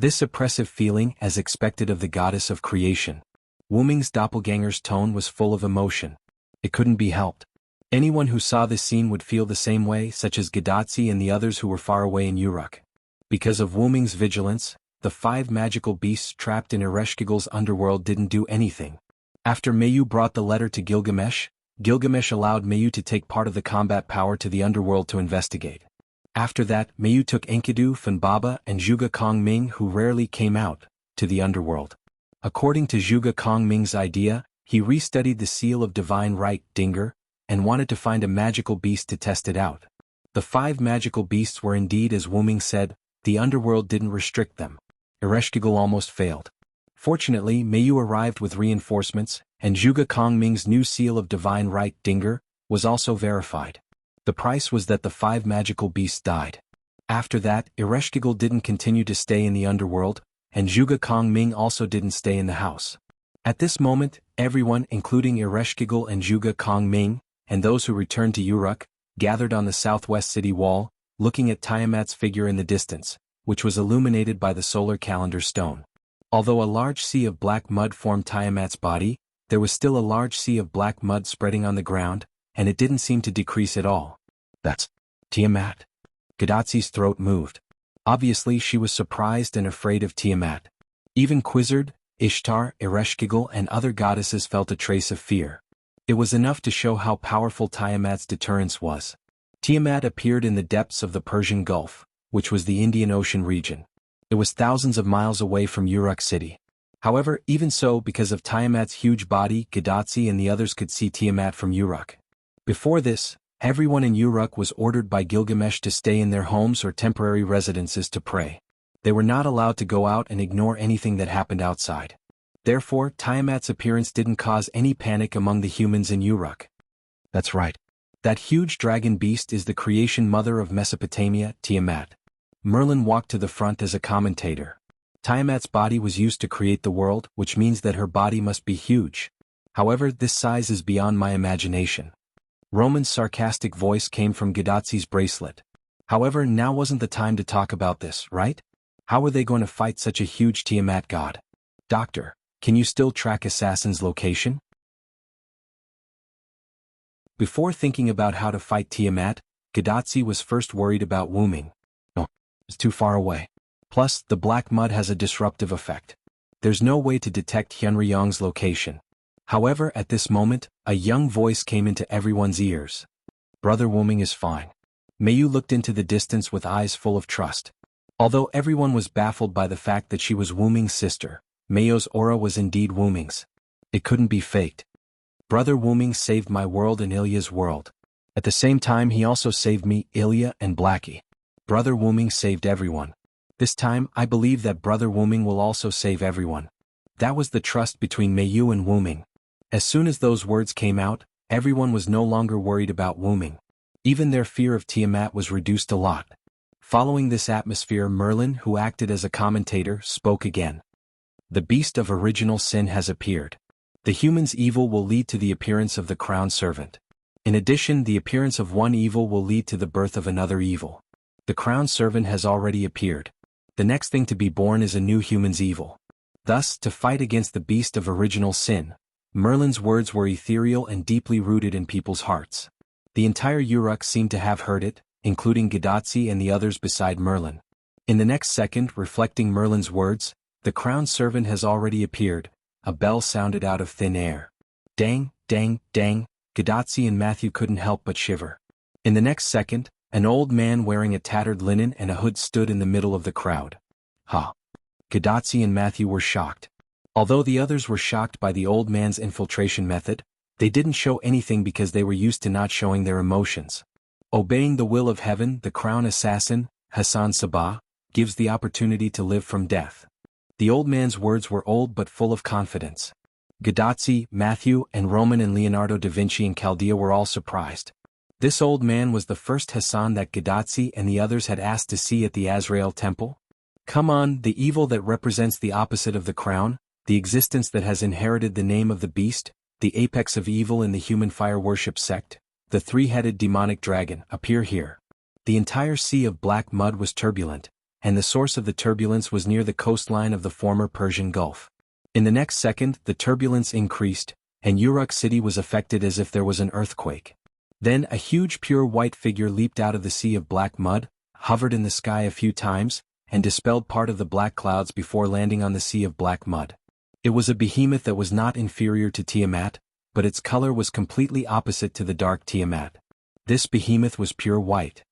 Speaker 1: This oppressive feeling, as expected of the goddess of creation. Wu Ming's doppelganger's tone was full of emotion. It couldn't be helped. Anyone who saw this scene would feel the same way, such as Gadatsi and the others who were far away in Uruk. Because of Wu Ming's vigilance, the 5 magical beasts trapped in Ereshkigal's underworld didn't do anything. After Mayu brought the letter to Gilgamesh, Gilgamesh allowed Mayu to take part of the combat power to the underworld to investigate. After that, Mayu took Enkidu, Fanbaba, and Zhuge Kongming, who rarely came out, to the underworld. According to Zhuge Kongming's idea, he restudied the seal of divine right, Dinger, and wanted to find a magical beast to test it out. The 5 magical beasts were indeed as Wu Ming said. The underworld didn't restrict them. Ereshkigal almost failed. Fortunately, Mayu arrived with reinforcements, and Zhuge Kongming's new seal of divine right, Dinger, was also verified. The price was that the 5 magical beasts died. After that, Ereshkigal didn't continue to stay in the underworld, and Zhuge Kongming also didn't stay in the house. At this moment, everyone, including Ereshkigal and Zhuge Kongming, and those who returned to Uruk, gathered on the southwest city wall, looking at Tiamat's figure in the distance, which was illuminated by the solar calendar stone. Although a large sea of black mud formed Tiamat's body, there was still a large sea of black mud spreading on the ground, and it didn't seem to decrease at all. That's Tiamat. Gadatsi's throat moved. Obviously she was surprised and afraid of Tiamat. Even Quizzard, Ishtar, Ereshkigal and other goddesses felt a trace of fear. It was enough to show how powerful Tiamat's deterrence was. Tiamat appeared in the depths of the Persian Gulf, which was the Indian Ocean region. It was thousands of miles away from Uruk city. However, even so, because of Tiamat's huge body, Gadatsi and the others could see Tiamat from Uruk. Before this, everyone in Uruk was ordered by Gilgamesh to stay in their homes or temporary residences to pray. They were not allowed to go out and ignore anything that happened outside. Therefore, Tiamat's appearance didn't cause any panic among the humans in Uruk. That's right. That huge dragon beast is the creation mother of Mesopotamia, Tiamat. Merlin walked to the front as a commentator. Tiamat's body was used to create the world, which means that her body must be huge. However, this size is beyond my imagination. Roman's sarcastic voice came from Gadatsi's bracelet. However, now wasn't the time to talk about this, right? How were they going to fight such a huge Tiamat god? Doctor, can you still track Assassin's location? Before thinking about how to fight Tiamat, Gadatsi was first worried about Wu Ming. No, it's too far away. Plus, the black mud has a disruptive effect. There's no way to detect Hyunryong's location. However, at this moment, a young voice came into everyone's ears. Brother Wu Ming is fine. Mayu looked into the distance with eyes full of trust. Although everyone was baffled by the fact that she was Wu Ming's sister, Mayu's aura was indeed Wu Ming's. It couldn't be faked. Brother Wu Ming saved my world and Ilya's world. At the same time he also saved me, Ilya and Blackie. Brother Wu Ming saved everyone. This time, I believe that Brother Wu Ming will also save everyone. That was the trust between Mayu and Wu Ming. As soon as those words came out, everyone was no longer worried about Wu Ming. Even their fear of Tiamat was reduced a lot. Following this atmosphere, Merlin, who acted as a commentator, spoke again. The beast of original sin has appeared. The human's evil will lead to the appearance of the crown servant. In addition, the appearance of one evil will lead to the birth of another evil. The crown servant has already appeared. The next thing to be born is a new human's evil. Thus, to fight against the beast of original sin, Merlin's words were ethereal and deeply rooted in people's hearts. The entire Uruk seemed to have heard it, including Gadatsi and the others beside Merlin. In the next second, reflecting Merlin's words, the crown servant has already appeared. A bell sounded out of thin air. Dang, dang, dang, Gadatsi and Matthew couldn't help but shiver. In the next second, an old man wearing a tattered linen and a hood stood in the middle of the crowd. Ha! Gadatsi and Matthew were shocked. Although the others were shocked by the old man's infiltration method, they didn't show anything because they were used to not showing their emotions. Obeying the will of heaven, the crown assassin, Hassan Sabah, gives the opportunity to live from death. The old man's words were old but full of confidence. Gaddafi, Matthew, and Roman and Leonardo da Vinci and Chaldea were all surprised. This old man was the first Hassan that Gaddafi and the others had asked to see at the Azrael temple. Come on, the evil that represents the opposite of the crown, the existence that has inherited the name of the beast, the apex of evil in the human fire worship sect, the three-headed demonic dragon, appear here. The entire sea of black mud was turbulent, and the source of the turbulence was near the coastline of the former Persian Gulf. In the next second, the turbulence increased, and Uruk city was affected as if there was an earthquake. Then a huge pure white figure leaped out of the sea of black mud, hovered in the sky a few times, and dispelled part of the black clouds before landing on the sea of black mud. It was a behemoth that was not inferior to Tiamat, but its color was completely opposite to the dark Tiamat. This behemoth was pure white.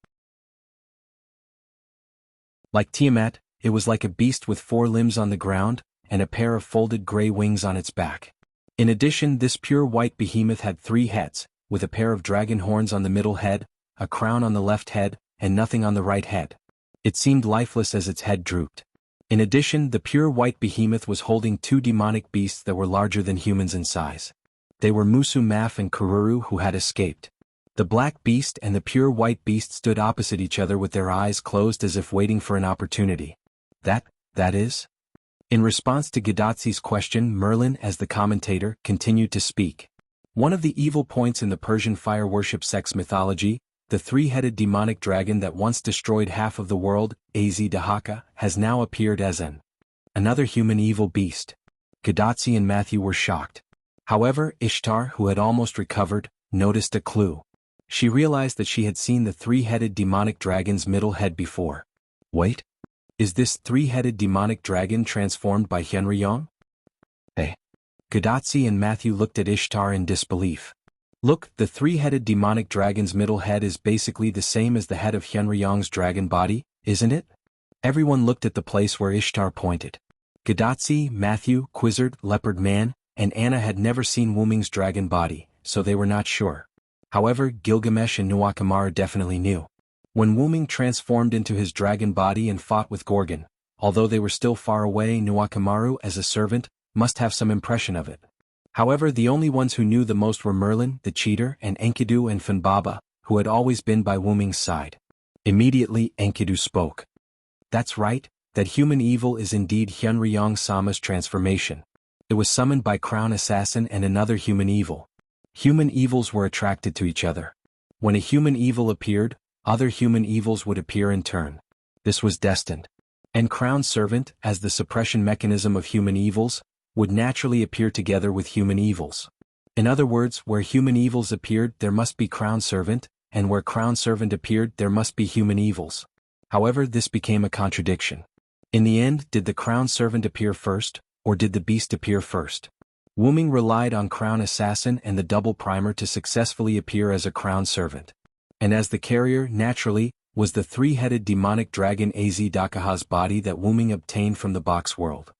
Speaker 1: Like Tiamat, it was like a beast with 4 limbs on the ground, and a pair of folded gray wings on its back. In addition, this pure white behemoth had 3 heads, with a pair of dragon horns on the middle head, a crown on the left head, and nothing on the right head. It seemed lifeless as its head drooped. In addition, the pure white behemoth was holding 2 demonic beasts that were larger than humans in size. They were Musu Maf and Kururu, who had escaped. The black beast and the pure white beast stood opposite each other with their eyes closed as if waiting for an opportunity. That is? In response to Gaddafi's question, Merlin, as the commentator, continued to speak. One of the evil points in the Persian fire worship sect's mythology, the 3-headed demonic dragon that once destroyed half of the world, Az-Dahaka, has now appeared as another human evil beast. Gaddafi and Matthew were shocked. However, Ishtar, who had almost recovered, noticed a clue. She realized that she had seen the 3-headed demonic dragon's middle head before. Wait? Is this 3-headed demonic dragon transformed by Hyunryong? Hey. Gaddafi and Matthew looked at Ishtar in disbelief. Look, the 3-headed demonic dragon's middle head is basically the same as the head of Hyunryong's dragon body, isn't it? Everyone looked at the place where Ishtar pointed. Gaddafi, Matthew, Quizzard, Leopard Man, and Anna had never seen Wuming's dragon body, so they were not sure. However, Gilgamesh and Nuwakamara definitely knew. When Wuming transformed into his dragon body and fought with Gorgon, although they were still far away, Nuwakamaru, as a servant, must have some impression of it. However, the only ones who knew the most were Merlin, the cheater, and Enkidu and Funbaba, who had always been by Wuming's side. Immediately, Enkidu spoke. That's right, that human evil is indeed Hyunryong Sama's transformation. It was summoned by Crown Assassin and another human evil. Human evils were attracted to each other. When a human evil appeared, other human evils would appear in turn. This was destined. And Crown Servant, as the suppression mechanism of human evils, would naturally appear together with human evils. In other words, where human evils appeared there must be Crown Servant, and where Crown Servant appeared there must be human evils. However, this became a contradiction. In the end, did the Crown Servant appear first, or did the beast appear first? Wuming relied on Crown Assassin and the double primer to successfully appear as a Crown Servant. And as the carrier, naturally, was the 3-headed demonic dragon Az-Dakaha's body that Wuming obtained from the box world.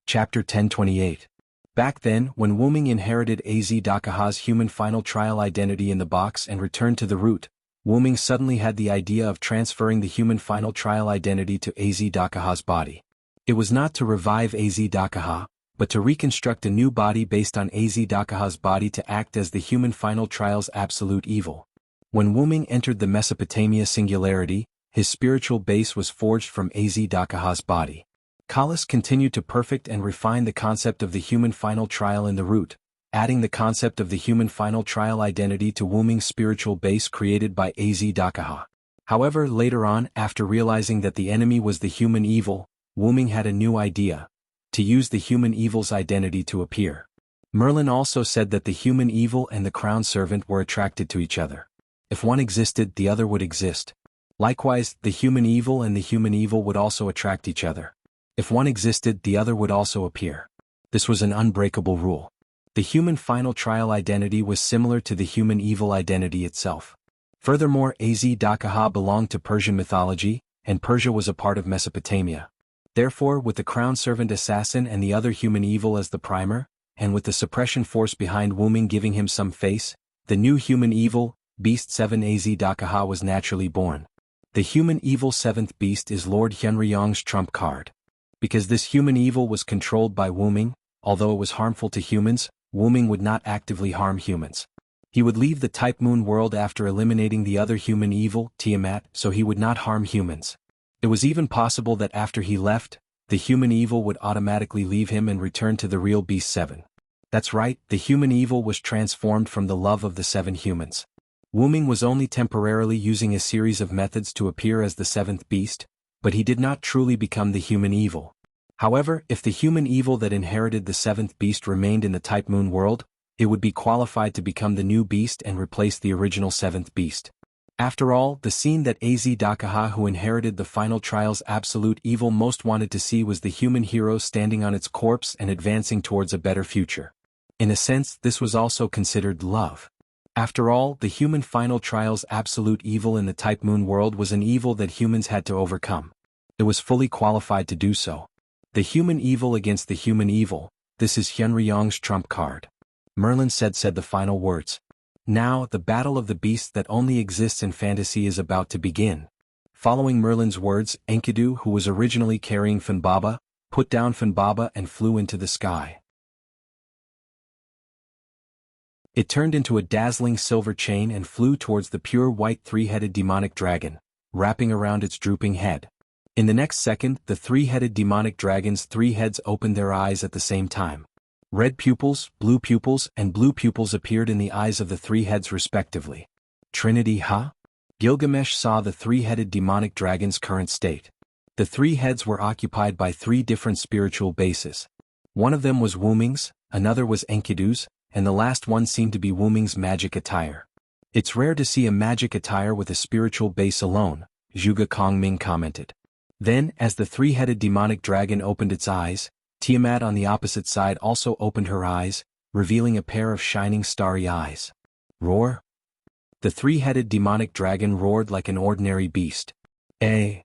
Speaker 1: Chapter 1028. Back then, when Wuming inherited Az-Dakaha's human final trial identity in the box and returned to the root, Wuming suddenly had the idea of transferring the human final trial identity to Az-Dakaha's body. It was not to revive Az-Dakaha, but to reconstruct a new body based on Az-Dakaha's body to act as the human final trial's absolute evil. When Wuming entered the Mesopotamia singularity, his spiritual base was forged from Az-Dakaha's body. Kalas continued to perfect and refine the concept of the human final trial in the root, adding the concept of the human final trial identity to Wuming's spiritual base created by Az-Dakaha. However, later on, after realizing that the enemy was the human evil, Wuming had a new idea: to use the human evil's identity to appear. Merlin also said that the human evil and the crown servant were attracted to each other. If one existed, the other would exist. Likewise, the human evil and the human evil would also attract each other. If one existed, the other would also appear. This was an unbreakable rule. The human final trial identity was similar to the human evil identity itself. Furthermore, Az-Dakaha belonged to Persian mythology, and Persia was a part of Mesopotamia. Therefore, with the crown servant assassin and the other human evil as the primer, and with the suppression force behind Wuming giving him some face, the new human evil, Beast 7 Az Dakaha was naturally born. The human evil 7th beast is Lord Hyunryong's trump card. Because this human evil was controlled by Wuming, although it was harmful to humans, Wuming would not actively harm humans. He would leave the Type Moon world after eliminating the other human evil, Tiamat, so he would not harm humans. It was even possible that after he left, the human evil would automatically leave him and return to the real Beast 7. That's right, the human evil was transformed from the love of the 7 humans. Wuming was only temporarily using a series of methods to appear as the 7th beast, but he did not truly become the human evil. However, if the human evil that inherited the 7th beast remained in the Type Moon world, it would be qualified to become the new beast and replace the original 7th beast. After all, the scene that Az Dakaha, who inherited the final trial's absolute evil, most wanted to see was the human hero standing on its corpse and advancing towards a better future. In a sense, this was also considered love. After all, the human final trial's absolute evil in the Type Moon world was an evil that humans had to overcome. It was fully qualified to do so. The human evil against the human evil, this is Hyunryong's trump card. Merlin said the final words. Now, the battle of the beasts that only exists in fantasy is about to begin. Following Merlin's words, Enkidu, who was originally carrying Fanbaba, put down Fanbaba and flew into the sky. It turned into a dazzling silver chain and flew towards the pure white 3-headed demonic dragon, wrapping around its drooping head. In the next second, the 3-headed demonic dragon's 3 heads opened their eyes at the same time. Red pupils, and blue pupils appeared in the eyes of the 3 heads respectively. Trinity, huh? Gilgamesh saw the 3-headed demonic dragon's current state. The 3 heads were occupied by 3 different spiritual bases. One of them was Wuming's, another was Enkidu's, and the last one seemed to be Wuming's magic attire. It's rare to see a magic attire with a spiritual base alone, Zhuge Kongming commented. Then, as the 3-headed demonic dragon opened its eyes, Tiamat on the opposite side also opened her eyes, revealing a pair of shining starry eyes. Roar! The 3-headed demonic dragon roared like an ordinary beast. Tiamat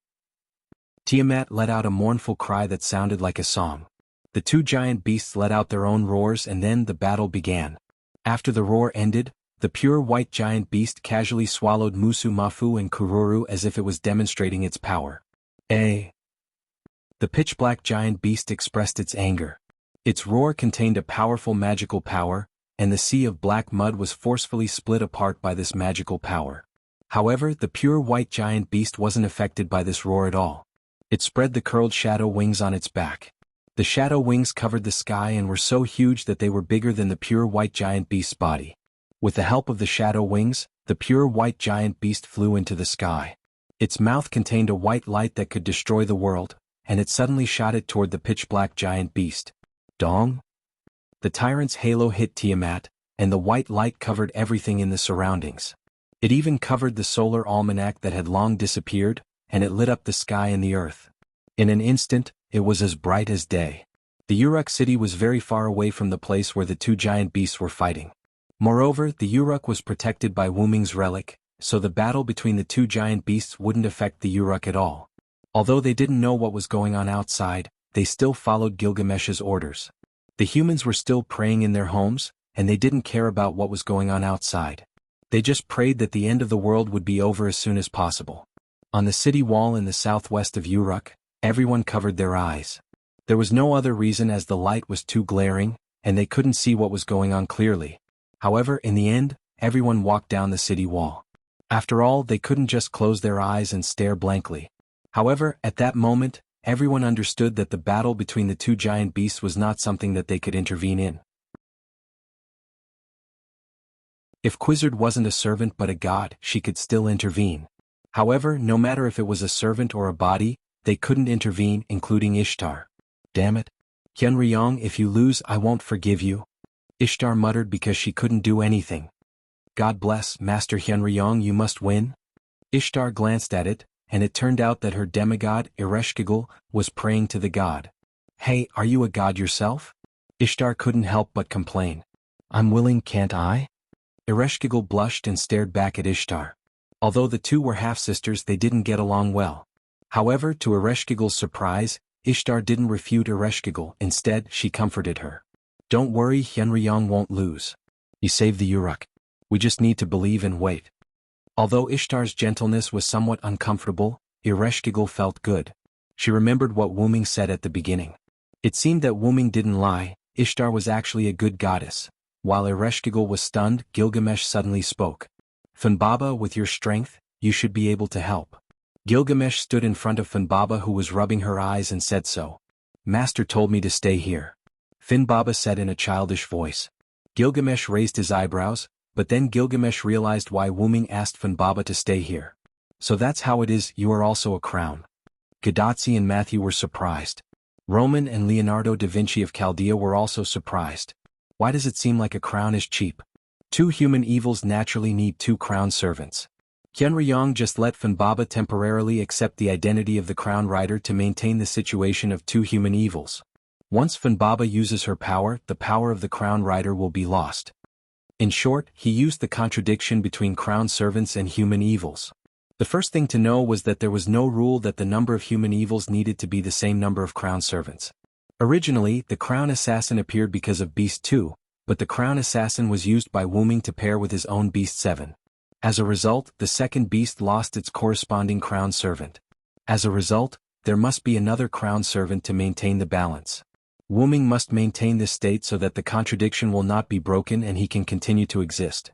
Speaker 1: let out a mournful cry that sounded like a song. The 2 giant beasts let out their own roars and then the battle began. After the roar ended, the pure white giant beast casually swallowed Musu Mafu and Kururu as if it was demonstrating its power. The pitch-black giant beast expressed its anger. Its roar contained a powerful magical power, and the sea of black mud was forcefully split apart by this magical power. However, the pure white giant beast wasn't affected by this roar at all. It spread the curled shadow wings on its back. The shadow wings covered the sky and were so huge that they were bigger than the pure white giant beast's body. With the help of the shadow wings, the pure white giant beast flew into the sky. Its mouth contained a white light that could destroy the world, and it suddenly shot it toward the pitch-black giant beast. Dong! The tyrant's halo hit Tiamat, and the white light covered everything in the surroundings. It even covered the solar almanac that had long disappeared, and it lit up the sky and the earth. In an instant, it was as bright as day. The Uruk city was very far away from the place where the 2 giant beasts were fighting. Moreover, the Uruk was protected by Wuming's relic, so the battle between the 2 giant beasts wouldn't affect the Uruk at all. Although they didn't know what was going on outside, they still followed Gilgamesh's orders. The humans were still praying in their homes, and they didn't care about what was going on outside. They just prayed that the end of the world would be over as soon as possible. On the city wall in the southwest of Uruk, everyone covered their eyes. There was no other reason as the light was too glaring, and they couldn't see what was going on clearly. However, in the end, everyone walked down the city wall. After all, they couldn't just close their eyes and stare blankly. However, at that moment, everyone understood that the battle between the 2 giant beasts was not something that they could intervene in. If Quizzard wasn't a servant but a god, she could still intervene. However, no matter if it was a servant or a body, they couldn't intervene, including Ishtar. Damn it. Hyunryong, if you lose, I won't forgive you. Ishtar muttered because she couldn't do anything. God bless, Master Hyunryong, you must win. Ishtar glanced at it, and it turned out that her demigod, Ereshkigal, was praying to the god. Hey, are you a god yourself? Ishtar couldn't help but complain. I'm willing, can't I? Ereshkigal blushed and stared back at Ishtar. Although the 2 were half-sisters, they didn't get along well. However, to Ereshkigal's surprise, Ishtar didn't refute Ereshkigal, instead, she comforted her. Don't worry, Hyunryong won't lose. He saved the Uruk. We just need to believe and wait. Although Ishtar's gentleness was somewhat uncomfortable, Ereshkigal felt good. She remembered what Wu Ming said at the beginning. It seemed that Wu Ming didn't lie, Ishtar was actually a good goddess. While Ereshkigal was stunned, Gilgamesh suddenly spoke. Fanbaba, with your strength, you should be able to help. Gilgamesh stood in front of Fanbaba, who was rubbing her eyes, and said so. Master told me to stay here. Fanbaba said in a childish voice. Gilgamesh raised his eyebrows, but then Gilgamesh realized why Wu Ming asked Fanbaba to stay here. So that's how it is, you are also a crown. Gadotsi and Matthew were surprised. Roman and Leonardo da Vinci of Chaldea were also surprised. Why does it seem like a crown is cheap? 2 human evils naturally need 2 crown servants. Hyunryong just let Fanbaba temporarily accept the identity of the crown rider to maintain the situation of 2 human evils. Once Fanbaba uses her power, the power of the crown rider will be lost. In short, he used the contradiction between crown servants and human evils. The first thing to know was that there was no rule that the number of human evils needed to be the same number of crown servants. Originally, the crown assassin appeared because of Beast 2, but the crown assassin was used by Wu Ming to pair with his own Beast 7. As a result, the second beast lost its corresponding crown servant. As a result, there must be another crown servant to maintain the balance. Wu Ming must maintain this state so that the contradiction will not be broken and he can continue to exist.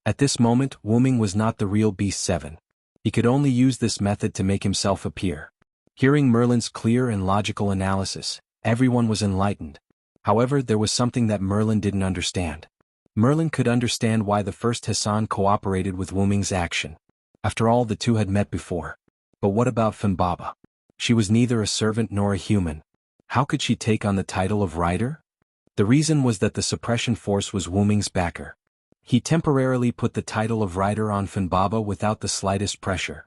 Speaker 1: At this moment, Wu Ming was not the real Beast 7. He could only use this method to make himself appear. Hearing Merlin's clear and logical analysis, everyone was enlightened. However, there was something that Merlin didn't understand. Merlin could understand why the first Hassan cooperated with Wu Ming's action. After all, the two had met before. But what about Fanbaba? She was neither a servant nor a human. How could she take on the title of rider? The reason was that the suppression force was Wu Ming's backer. He temporarily put the title of rider on Fanbaba without the slightest pressure.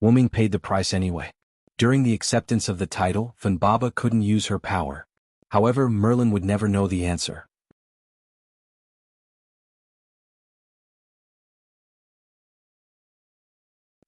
Speaker 1: Wu Ming paid the price anyway. During the acceptance of the title, Fanbaba couldn't use her power. However, Merlin would never know the answer.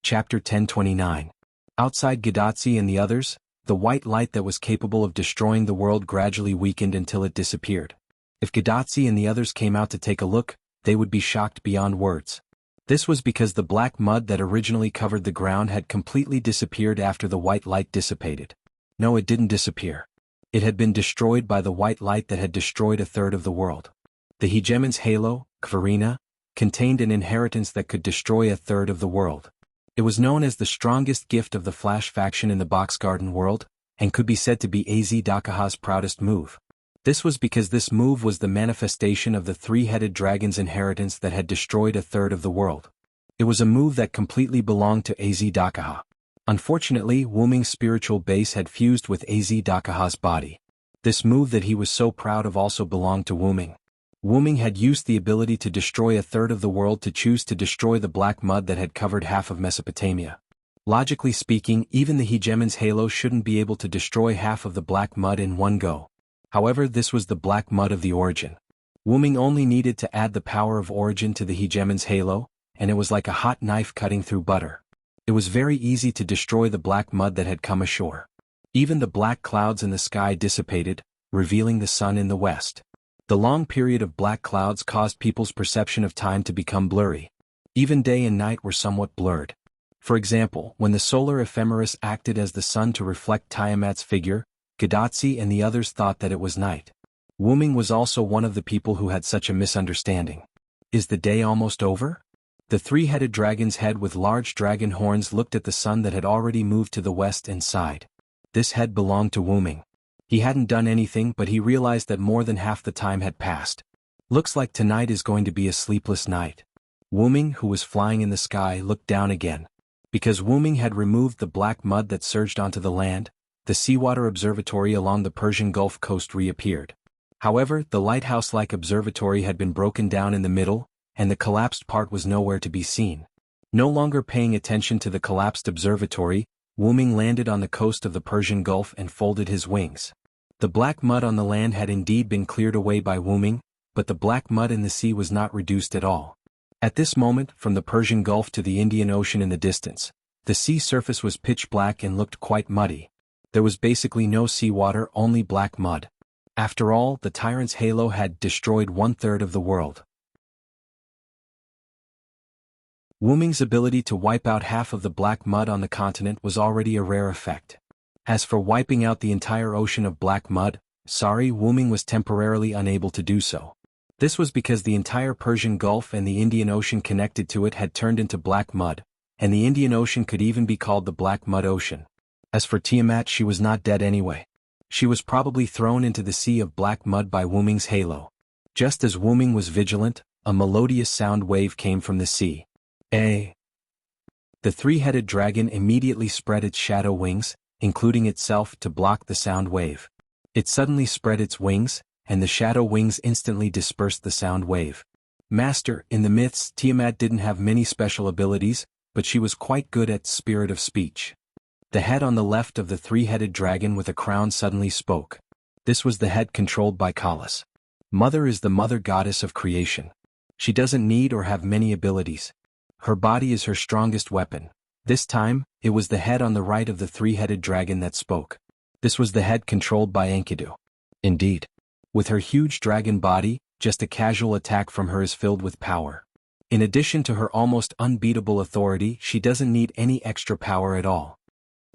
Speaker 1: Chapter 1029. Outside Gadotsi and the others, the white light that was capable of destroying the world gradually weakened until it disappeared. If Gadotsi and the others came out to take a look, they would be shocked beyond words. This was because the black mud that originally covered the ground had completely disappeared after the white light dissipated. No, it didn't disappear. It had been destroyed by the white light that had destroyed 1/3 of the world. The hegemon's halo, Kvarina, contained an inheritance that could destroy 1/3 of the world. It was known as the strongest gift of the Flash faction in the Box Garden world, and could be said to be AZ Dakaha's proudest move. This was because this move was the manifestation of the 3-headed dragon's inheritance that had destroyed 1/3 of the world. It was a move that completely belonged to AZ Dakaha. Unfortunately, Wu Ming's spiritual base had fused with AZ Dakaha's body. This move that he was so proud of also belonged to Wu Ming. Wu Ming had used the ability to destroy 1/3 of the world to choose to destroy the black mud that had covered half of Mesopotamia. Logically speaking, even the hegemon's halo shouldn't be able to destroy half of the black mud in one go. However, this was the black mud of the origin. Wu Ming only needed to add the power of origin to the hegemon's halo, and it was like a hot knife cutting through butter. It was very easy to destroy the black mud that had come ashore. Even the black clouds in the sky dissipated, revealing the sun in the west. The long period of black clouds caused people's perception of time to become blurry. Even day and night were somewhat blurred. For example, when the solar ephemeris acted as the sun to reflect Tiamat's figure, Gadotsi and the others thought that it was night. Wu Ming was also one of the people who had such a misunderstanding. Is the day almost over? The 3-headed dragon's head with large dragon horns looked at the sun that had already moved to the west and sighed. This head belonged to Wu Ming. He hadn't done anything, but he realized that more than half the time had passed. Looks like tonight is going to be a sleepless night. Wu Ming, who was flying in the sky, looked down again. Because Wu Ming had removed the black mud that surged onto the land, the seawater observatory along the Persian Gulf coast reappeared. However, the lighthouse-like observatory had been broken down in the middle, and the collapsed part was nowhere to be seen. No longer paying attention to the collapsed observatory, Wu Ming landed on the coast of the Persian Gulf and folded his wings. The black mud on the land had indeed been cleared away by Wu Ming, but the black mud in the sea was not reduced at all. At this moment, from the Persian Gulf to the Indian Ocean in the distance, the sea surface was pitch black and looked quite muddy. There was basically no seawater, only black mud. After all, the tyrant's halo had destroyed 1/3 of the world. Wu-Ming's ability to wipe out half of the black mud on the continent was already a rare effect. As for wiping out the entire ocean of black mud, Wu-Ming was temporarily unable to do so. This was because the entire Persian Gulf and the Indian Ocean connected to it had turned into black mud, and the Indian Ocean could even be called the Black Mud Ocean. As for Tiamat, she was not dead anyway. She was probably thrown into the sea of black mud by Wu-Ming's halo. Just as Wu-Ming was vigilant, a melodious sound wave came from the sea. The three-headed dragon immediately spread its shadow wings, including itself, to block the sound wave. It suddenly spread its wings, and the shadow wings instantly dispersed the sound wave. Master, in the myths, Tiamat didn't have many special abilities, but she was quite good at spirit of speech. The head on the left of the three-headed dragon with a crown suddenly spoke. This was the head controlled by Kalas. Mother is the mother goddess of creation. She doesn't need or have many abilities. Her body is her strongest weapon. This time, it was the head on the right of the three-headed dragon that spoke. This was the head controlled by Enkidu. Indeed. With her huge dragon body, just a casual attack from her is filled with power. In addition to her almost unbeatable authority, she doesn't need any extra power at all.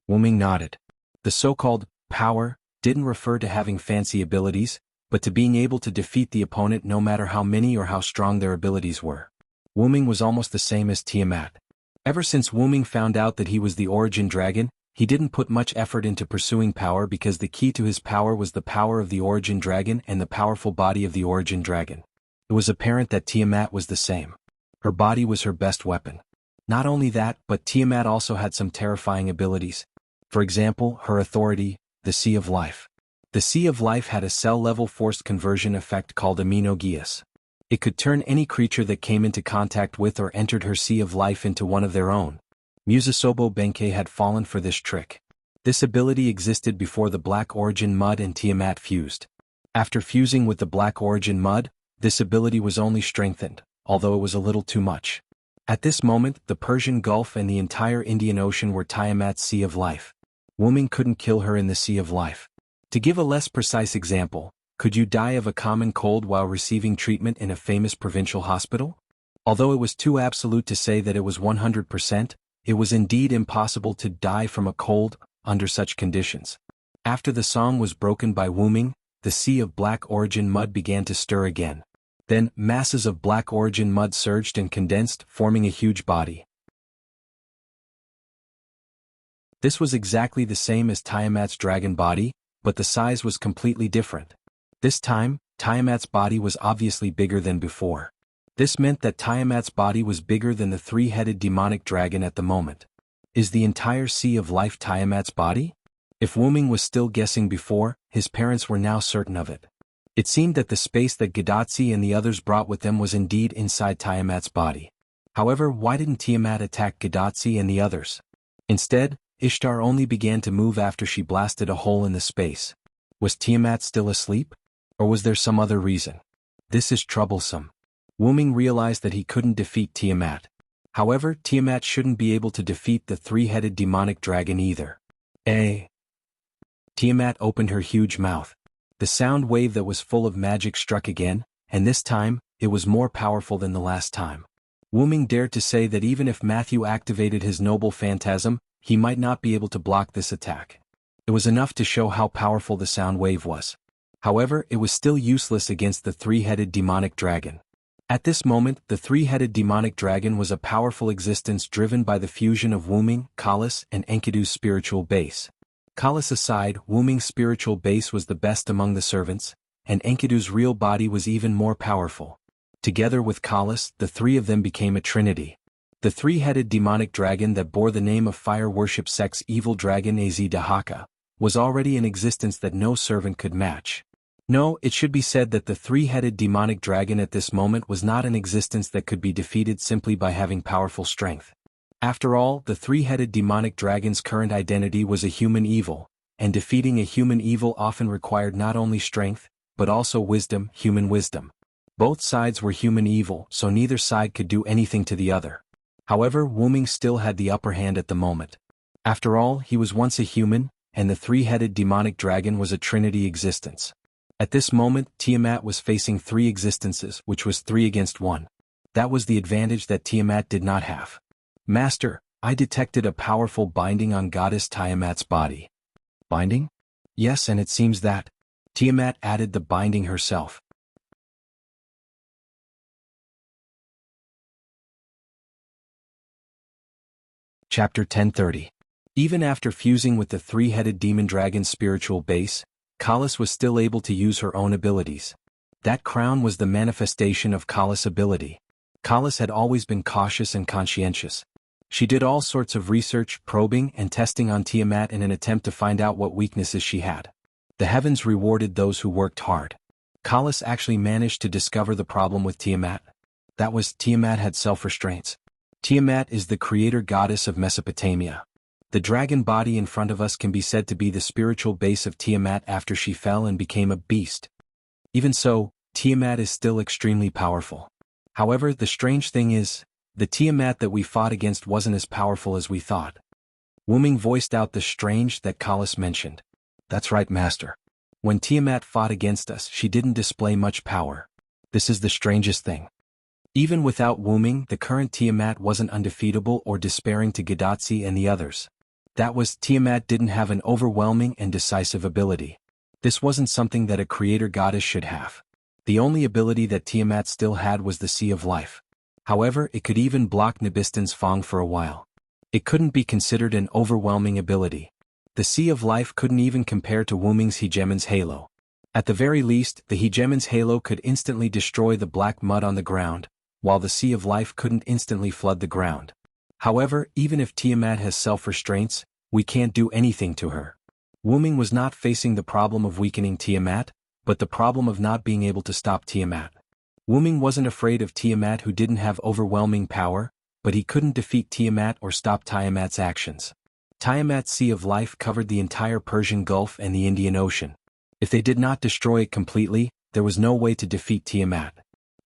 Speaker 1: Wu-Ming nodded. The so-called power didn't refer to having fancy abilities, but to being able to defeat the opponent no matter how many or how strong their abilities were. Wu-Ming was almost the same as Tiamat. Ever since Wu-Ming found out that he was the origin dragon, he didn't put much effort into pursuing power because the key to his power was the power of the origin dragon and the powerful body of the origin dragon. It was apparent that Tiamat was the same. Her body was her best weapon. Not only that, but Tiamat also had some terrifying abilities. For example, her authority, the Sea of Life. The Sea of Life had a cell-level forced conversion effect called aminogeas. It could turn any creature that came into contact with or entered her Sea of Life into one of their own. Musasobo Benkei had fallen for this trick. This ability existed before the Black Origin Mud and Tiamat fused. After fusing with the Black Origin Mud, this ability was only strengthened, although it was a little too much. At this moment, the Persian Gulf and the entire Indian Ocean were Tiamat's Sea of Life. Wu-Ming couldn't kill her in the Sea of Life. To give a less precise example, could you die of a common cold while receiving treatment in a famous provincial hospital? Although it was too absolute to say that it was 100%, it was indeed impossible to die from a cold under such conditions. After the song was broken by Wu-Ming, the Sea of Black Origin Mud began to stir again. Then, masses of Black Origin Mud surged and condensed, forming a huge body. This was exactly the same as Tiamat's dragon body, but the size was completely different. This time, Tiamat's body was obviously bigger than before. This meant that Tiamat's body was bigger than the three-headed demonic dragon at the moment. Is the entire Sea of Life Tiamat's body? If Wu-Ming was still guessing before, his parents were now certain of it. It seemed that the space that Gadotsi and the others brought with them was indeed inside Tiamat's body. However, why didn't Tiamat attack Gadotsi and the others? Instead, Ishtar only began to move after she blasted a hole in the space. Was Tiamat still asleep? Or was there some other reason? This is troublesome. Wu-Ming realized that he couldn't defeat Tiamat. However, Tiamat shouldn't be able to defeat the three-headed demonic dragon either. Tiamat opened her huge mouth. The sound wave that was full of magic struck again, and this time, it was more powerful than the last time. Wu-Ming dared to say that even if Matthew activated his noble phantasm, he might not be able to block this attack. It was enough to show how powerful the sound wave was. However, it was still useless against the three-headed demonic dragon. At this moment, the three-headed demonic dragon was a powerful existence driven by the fusion of Wu-Ming, Kalas, and Enkidu's spiritual base. Kalas aside, Wu-Ming's spiritual base was the best among the servants, and Enkidu's real body was even more powerful. Together with Kalas, the three of them became a trinity. The three-headed demonic dragon that bore the name of fire worship sect's evil dragon Az Dahaka was already in existence that no servant could match. No, it should be said that the three-headed demonic dragon at this moment was not an existence that could be defeated simply by having powerful strength. After all, the three-headed demonic dragon's current identity was a human evil, and defeating a human evil often required not only strength, but also wisdom, human wisdom. Both sides were human evil, so neither side could do anything to the other. However, Wu-Ming still had the upper hand at the moment. After all, he was once a human, and the three-headed demonic dragon was a trinity existence. At this moment, Tiamat was facing three existences, which was 3 against 1. That was the advantage that Tiamat did not have. Master, I detected a powerful binding on Goddess Tiamat's body. Binding? Yes, and it seems that Tiamat added the binding herself. Chapter 1030. Even after fusing with the three-headed demon dragon's spiritual base, Kalis was still able to use her own abilities. That crown was the manifestation of Kalis' ability. Kalis had always been cautious and conscientious. She did all sorts of research, probing, and testing on Tiamat in an attempt to find out what weaknesses she had. The heavens rewarded those who worked hard. Kalis actually managed to discover the problem with Tiamat. That was, Tiamat had self-restraints. Tiamat is the creator goddess of Mesopotamia. The dragon body in front of us can be said to be the spiritual base of Tiamat after she fell and became a beast. Even so, Tiamat is still extremely powerful. However, the strange thing is, the Tiamat that we fought against wasn't as powerful as we thought. Wuming voiced out the strange that Kalis mentioned. That's right, Master. When Tiamat fought against us, she didn't display much power. This is the strangest thing. Even without Wuming, the current Tiamat wasn't undefeatable or despairing to Gidatsi and the others. That was, Tiamat didn't have an overwhelming and decisive ability. This wasn't something that a creator goddess should have. The only ability that Tiamat still had was the Sea of Life. However, it could even block Nibistan's Fang for a while. It couldn't be considered an overwhelming ability. The Sea of Life couldn't even compare to Wuming's Hegemon's Halo. At the very least, the Hegemon's Halo could instantly destroy the black mud on the ground, while the Sea of Life couldn't instantly flood the ground. However, even if Tiamat has self-restraints, we can't do anything to her. Wuming was not facing the problem of weakening Tiamat, but the problem of not being able to stop Tiamat. Wuming wasn't afraid of Tiamat who didn't have overwhelming power, but he couldn't defeat Tiamat or stop Tiamat's actions. Tiamat's Sea of Life covered the entire Persian Gulf and the Indian Ocean. If they did not destroy it completely, there was no way to defeat Tiamat.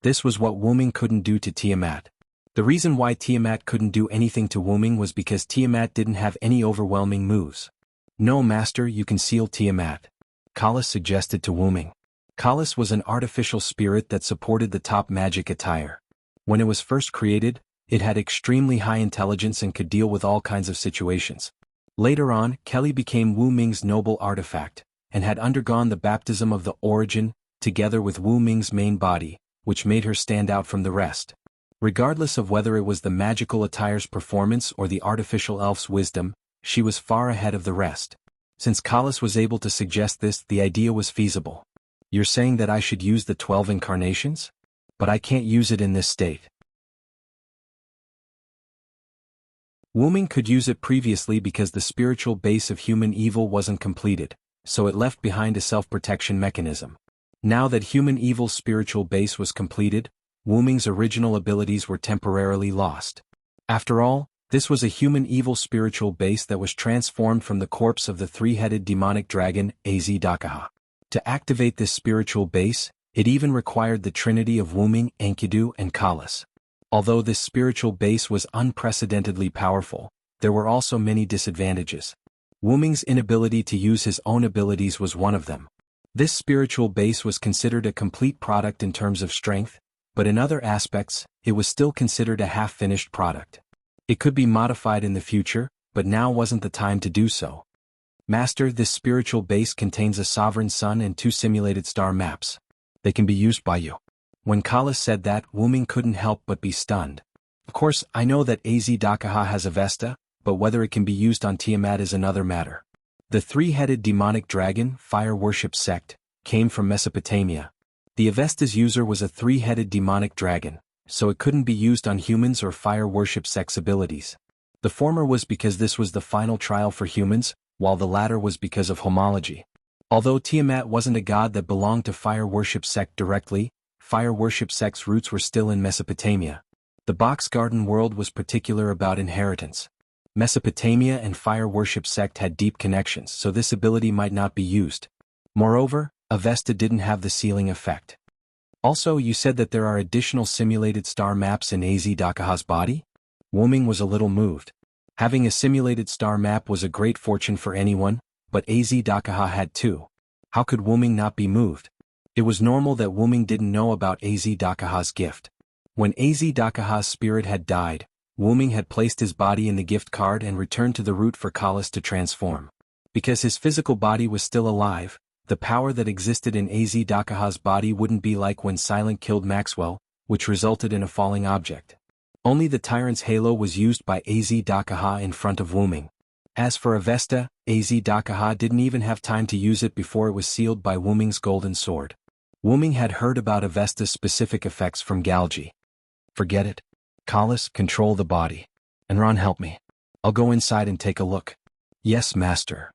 Speaker 1: This was what Wuming couldn't do to Tiamat. The reason why Tiamat couldn't do anything to Wuming was because Tiamat didn't have any overwhelming moves. No, Master, you can seal Tiamat, Kalis suggested to Wuming. Kalis was an artificial spirit that supported the top magic attire. When it was first created, it had extremely high intelligence and could deal with all kinds of situations. Later on, Kelly became Wuming's noble artifact, and had undergone the baptism of the origin, together with Wuming's main body, which made her stand out from the rest. Regardless of whether it was the magical attire's performance or the artificial elf's wisdom, she was far ahead of the rest. Since Kalis was able to suggest this, the idea was feasible. You're saying that I should use the 12 incarnations? But I can't use it in this state. Wuming could use it previously because the spiritual base of human evil wasn't completed, so it left behind a self-protection mechanism. Now that human evil's spiritual base was completed, Wuming's original abilities were temporarily lost. After all, this was a human evil spiritual base that was transformed from the corpse of the three-headed demonic dragon, Az-Dakaha. To activate this spiritual base, it even required the trinity of Wuming, Enkidu, and Kalis. Although this spiritual base was unprecedentedly powerful, there were also many disadvantages. Wuming's inability to use his own abilities was one of them. This spiritual base was considered a complete product in terms of strength, but in other aspects, it was still considered a half-finished product. It could be modified in the future, but now wasn't the time to do so. Master, this spiritual base contains a sovereign sun and 2 simulated star maps. They can be used by you. When Kalis said that, Wuming couldn't help but be stunned. Of course, I know that Az-Dakaha has Avesta, but whether it can be used on Tiamat is another matter. The three-headed demonic dragon, fire worship sect, came from Mesopotamia. The Avesta's user was a three-headed demonic dragon, so it couldn't be used on humans or fire worship sect's abilities. The former was because this was the final trial for humans, while the latter was because of homology. Although Tiamat wasn't a god that belonged to fire worship sect directly, fire worship sect's roots were still in Mesopotamia. The box garden world was particular about inheritance. Mesopotamia and fire worship sect had deep connections, so this ability might not be used. Moreover, Avesta didn't have the sealing effect. Also, you said that there are additional simulated star maps in Az-Dakaha's body? Wuming was a little moved. Having a simulated star map was a great fortune for anyone, but Az-Dakaha had 2. How could Wuming not be moved? It was normal that Wuming didn't know about Az-Dakaha's gift. When Azedakaha's spirit had died, Wuming had placed his body in the gift card and returned to the root for Kalas to transform. Because his physical body was still alive, the power that existed in Azedakaha's body wouldn't be like when Silent killed Maxwell, which resulted in a falling object. Only the tyrant's halo was used by Azedakaha in front of Wuming. As for Avesta, Azedakaha didn't even have time to use it before it was sealed by Wuming's golden sword. Wuming had heard about Avesta's specific effects from Galgi. Forget it. Kalas, control the body. Enron, help me. I'll go inside and take a look. Yes, Master.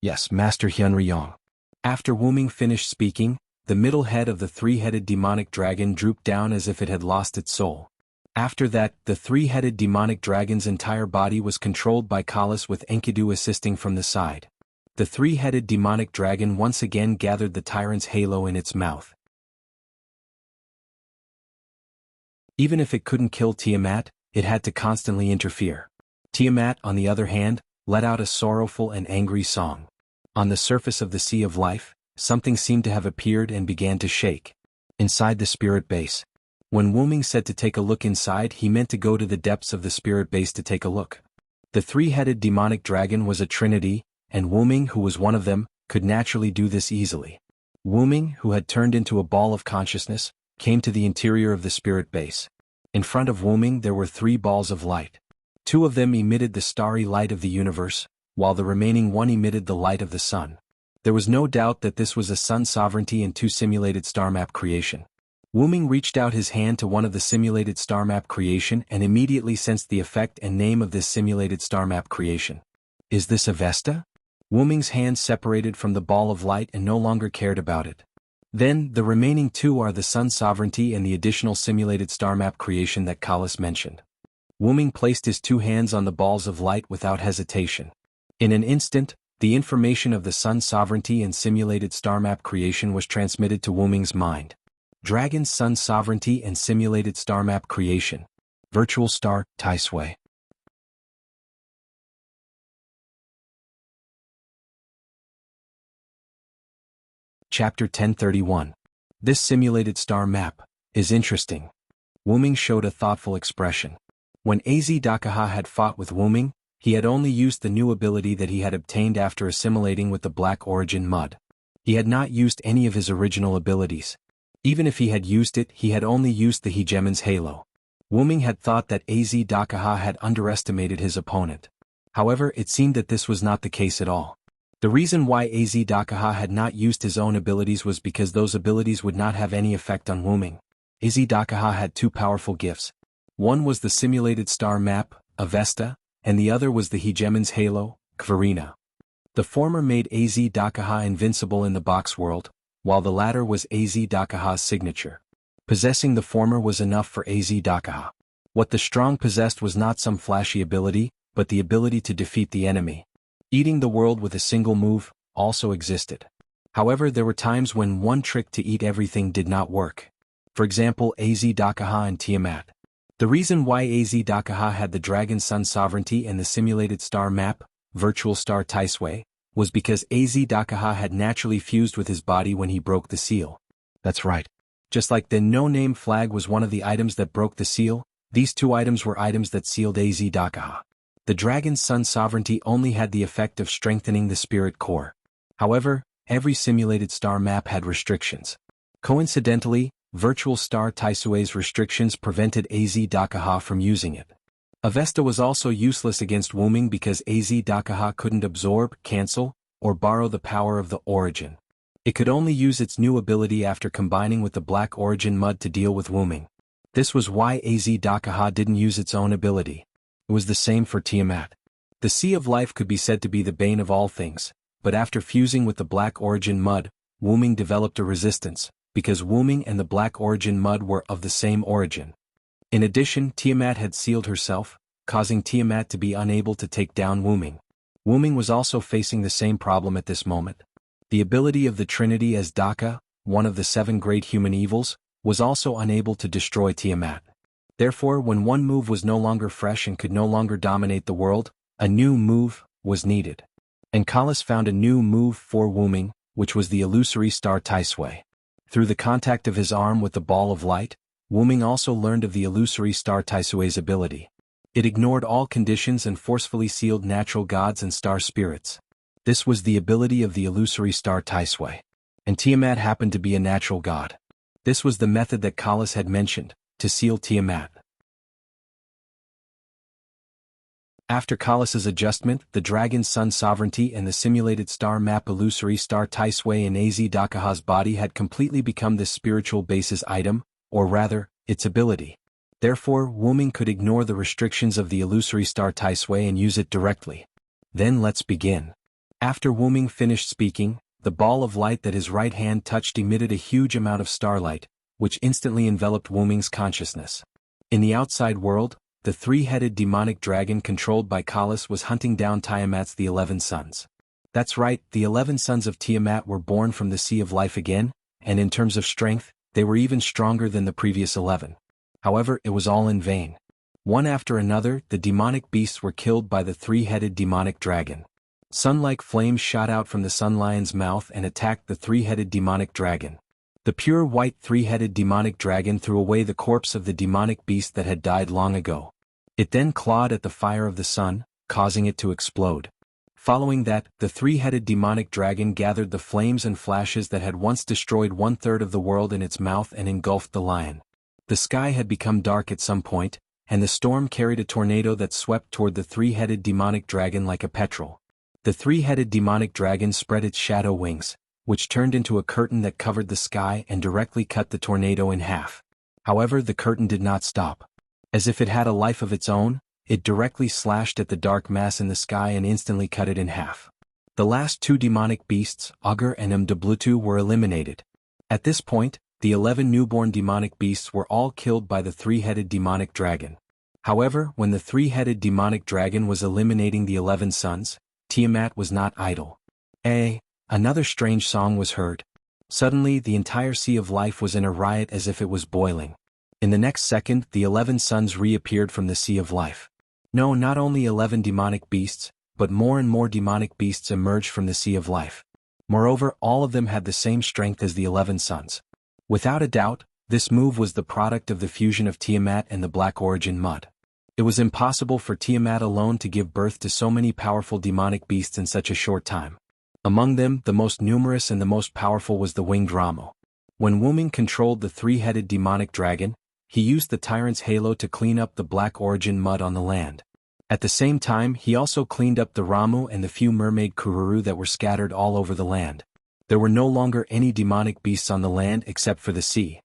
Speaker 1: Yes, Master Hyunryong. After Wuming finished speaking, the middle head of the three-headed demonic dragon drooped down as if it had lost its soul. After that, the three-headed demonic dragon's entire body was controlled by Kalas with Enkidu assisting from the side. The three-headed demonic dragon once again gathered the tyrant's halo in its mouth. Even if it couldn't kill Tiamat, it had to constantly interfere. Tiamat, on the other hand, let out a sorrowful and angry song. On the surface of the Sea of Life, something seemed to have appeared and began to shake. Inside the spirit base. When Wuming said to take a look inside, he meant to go to the depths of the spirit base to take a look. The three-headed demonic dragon was a trinity, and Wuming, who was one of them, could naturally do this easily. Wuming, who had turned into a ball of consciousness, came to the interior of the spirit base. In front of Wuming there were 3 balls of light. 2 of them emitted the starry light of the universe, while the remaining 1 emitted the light of the sun. There was no doubt that this was a sun sovereignty and 2 simulated star map creation. Wuming reached out his hand to one of the simulated star map creation and immediately sensed the effect and name of this simulated star map creation. Is this Avesta? Wuming's hand separated from the ball of light and no longer cared about it. Then, the remaining 2 are the sun sovereignty and the additional simulated star map creation that Kalas mentioned. Wuming placed his 2 hands on the balls of light without hesitation. In an instant, the information of the sun sovereignty and simulated star map creation was transmitted to Wuming's mind. Dragon's sun sovereignty and simulated star map creation. Virtual star, Taisui. Chapter 1031. This simulated star map is interesting. Wuming showed a thoughtful expression. When Azedakaha had fought with Wuming, he had only used the new ability that he had obtained after assimilating with the Black Origin Mud. He had not used any of his original abilities. Even if he had used it, he had only used the Hegemon's halo. Wuming had thought that Azedakaha had underestimated his opponent. However, it seemed that this was not the case at all. The reason why Azedakaha had not used his own abilities was because those abilities would not have any effect on Wuming. Azedakaha had 2 powerful gifts. One was the simulated star map, Avesta, and the other was the Hegemon's halo, Kvarina. The former made Azedakaha invincible in the box world, while the latter was Azedakaha's signature. Possessing the former was enough for Azedakaha. What the strong possessed was not some flashy ability, but the ability to defeat the enemy. Eating the world with a single move also existed. However, there were times when one trick to eat everything did not work. For example, Azedakaha and Tiamat. The reason why Azedakaha had the Dragon Sun sovereignty and the simulated star map, Virtual Star Taisui, was because Azedakaha had naturally fused with his body when he broke the seal. That's right. Just like the no-name flag was one of the items that broke the seal, these 2 items were items that sealed Azedakaha. The Dragon's Sun sovereignty only had the effect of strengthening the spirit core. However, every simulated star map had restrictions. Coincidentally, Virtual Star Taisui's restrictions prevented Azedakaha from using it. Avesta was also useless against Wuming because Azedakaha couldn't absorb, cancel, or borrow the power of the Origin. It could only use its new ability after combining with the Black Origin Mud to deal with Wuming. This was why Azedakaha didn't use its own ability. It was the same for Tiamat. The Sea of Life could be said to be the bane of all things, but after fusing with the Black Origin Mud, Wuming developed a resistance, because Wuming and the Black Origin Mud were of the same origin. In addition, Tiamat had sealed herself, causing Tiamat to be unable to take down Wuming. Wuming was also facing the same problem at this moment. The ability of the Trinity as Daka, one of the 7 great human evils, was also unable to destroy Tiamat. Therefore, when one move was no longer fresh and could no longer dominate the world, a new move was needed. And Kalas found a new move for Wuming, which was the illusory star Taisui. Through the contact of his arm with the ball of light, Wu-Ming also learned of the illusory star Taisue's ability. It ignored all conditions and forcefully sealed natural gods and star spirits. This was the ability of the illusory star Taisui. And Tiamat happened to be a natural god. This was the method that Kalas had mentioned, to seal Tiamat. After Kalas's adjustment, the dragon's sun sovereignty and the simulated star map illusory star Taisui in Az Dakaha's body had completely become this spiritual basis item, or rather, its ability. Therefore, Wu-Ming could ignore the restrictions of the illusory star Taisui and use it directly. Then let's begin. After Wu-Ming finished speaking, the ball of light that his right hand touched emitted a huge amount of starlight, which instantly enveloped Wu-Ming's consciousness. In the outside world, the three-headed demonic dragon controlled by Kalas was hunting down Tiamat's the 11 sons. That's right, the 11 sons of Tiamat were born from the Sea of Life again, and in terms of strength, they were even stronger than the previous 11. However, it was all in vain. One after another, the demonic beasts were killed by the three-headed demonic dragon. Sun-like flames shot out from the Sun Lion's mouth and attacked the three-headed demonic dragon. The pure white three-headed demonic dragon threw away the corpse of the demonic beast that had died long ago. It then clawed at the fire of the sun, causing it to explode. Following that, the three-headed demonic dragon gathered the flames and flashes that had once destroyed one-third of the world in its mouth and engulfed the lion. The sky had become dark at some point, and the storm carried a tornado that swept toward the three-headed demonic dragon like a petrel. The three-headed demonic dragon spread its shadow wings, which turned into a curtain that covered the sky and directly cut the tornado in half. However, the curtain did not stop. As if it had a life of its own, it directly slashed at the dark mass in the sky and instantly cut it in half. The last two demonic beasts, Augur and Mdblutu, were eliminated. At this point, the 11 newborn demonic beasts were all killed by the three-headed demonic dragon. However, when the three-headed demonic dragon was eliminating the 11 sons, Tiamat was not idle. Another strange song was heard. Suddenly, the entire Sea of Life was in a riot as if it was boiling. In the next second, the 11 sons reappeared from the Sea of Life. No, not only 11 demonic beasts, but more and more demonic beasts emerged from the Sea of Life. Moreover, all of them had the same strength as the 11 sons. Without a doubt, this move was the product of the fusion of Tiamat and the Black Origin mud. It was impossible for Tiamat alone to give birth to so many powerful demonic beasts in such a short time. Among them, the most numerous and the most powerful was the winged Ramu. When Wu-Ming controlled the three-headed demonic dragon, he used the tyrant's halo to clean up the Black Origin mud on the land. At the same time, he also cleaned up the Ramu and the few mermaid kururu that were scattered all over the land. There were no longer any demonic beasts on the land except for the sea.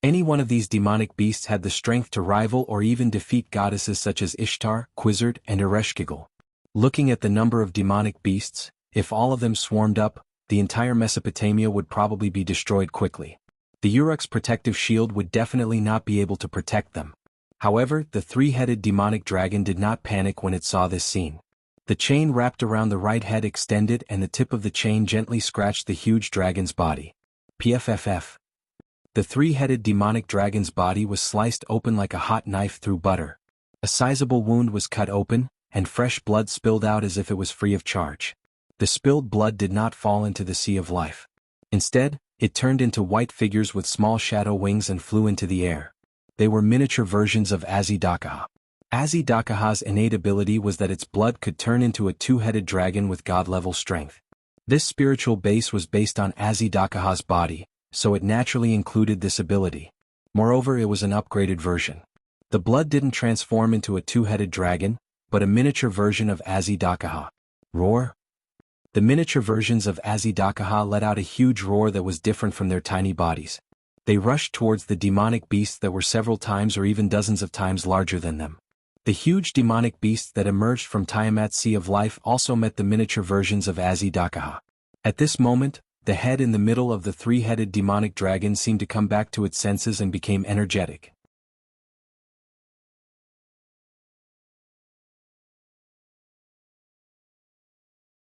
Speaker 1: Any one of these demonic beasts had the strength to rival or even defeat goddesses such as Ishtar, Quizzard, and Ereshkigal. Looking at the number of demonic beasts, if all of them swarmed up, the entire Mesopotamia would probably be destroyed quickly. The Uruk's protective shield would definitely not be able to protect them. However, the three-headed demonic dragon did not panic when it saw this scene. The chain wrapped around the right head extended and the tip of the chain gently scratched the huge dragon's body. PFFF. The three-headed demonic dragon's body was sliced open like a hot knife through butter. A sizable wound was cut open, and fresh blood spilled out as if it was free of charge. The spilled blood did not fall into the Sea of Life. Instead, it turned into white figures with small shadow wings and flew into the air. They were miniature versions of Az Dakaha. Az Dakaha's innate ability was that its blood could turn into a two-headed dragon with god-level strength. This spiritual base was based on Az Dakaha's body, so it naturally included this ability. Moreover, it was an upgraded version. The blood didn't transform into a two-headed dragon, but a miniature version of Az Dakaha. Roar? The miniature versions of Az Dakaha let out a huge roar that was different from their tiny bodies. They rushed towards the demonic beasts that were several times or even dozens of times larger than them. The huge demonic beasts that emerged from Tiamat's Sea of Life also met the miniature versions of Az Dakaha. At this moment, the head in the middle of the three-headed demonic dragon seemed to come back to its senses and became energetic.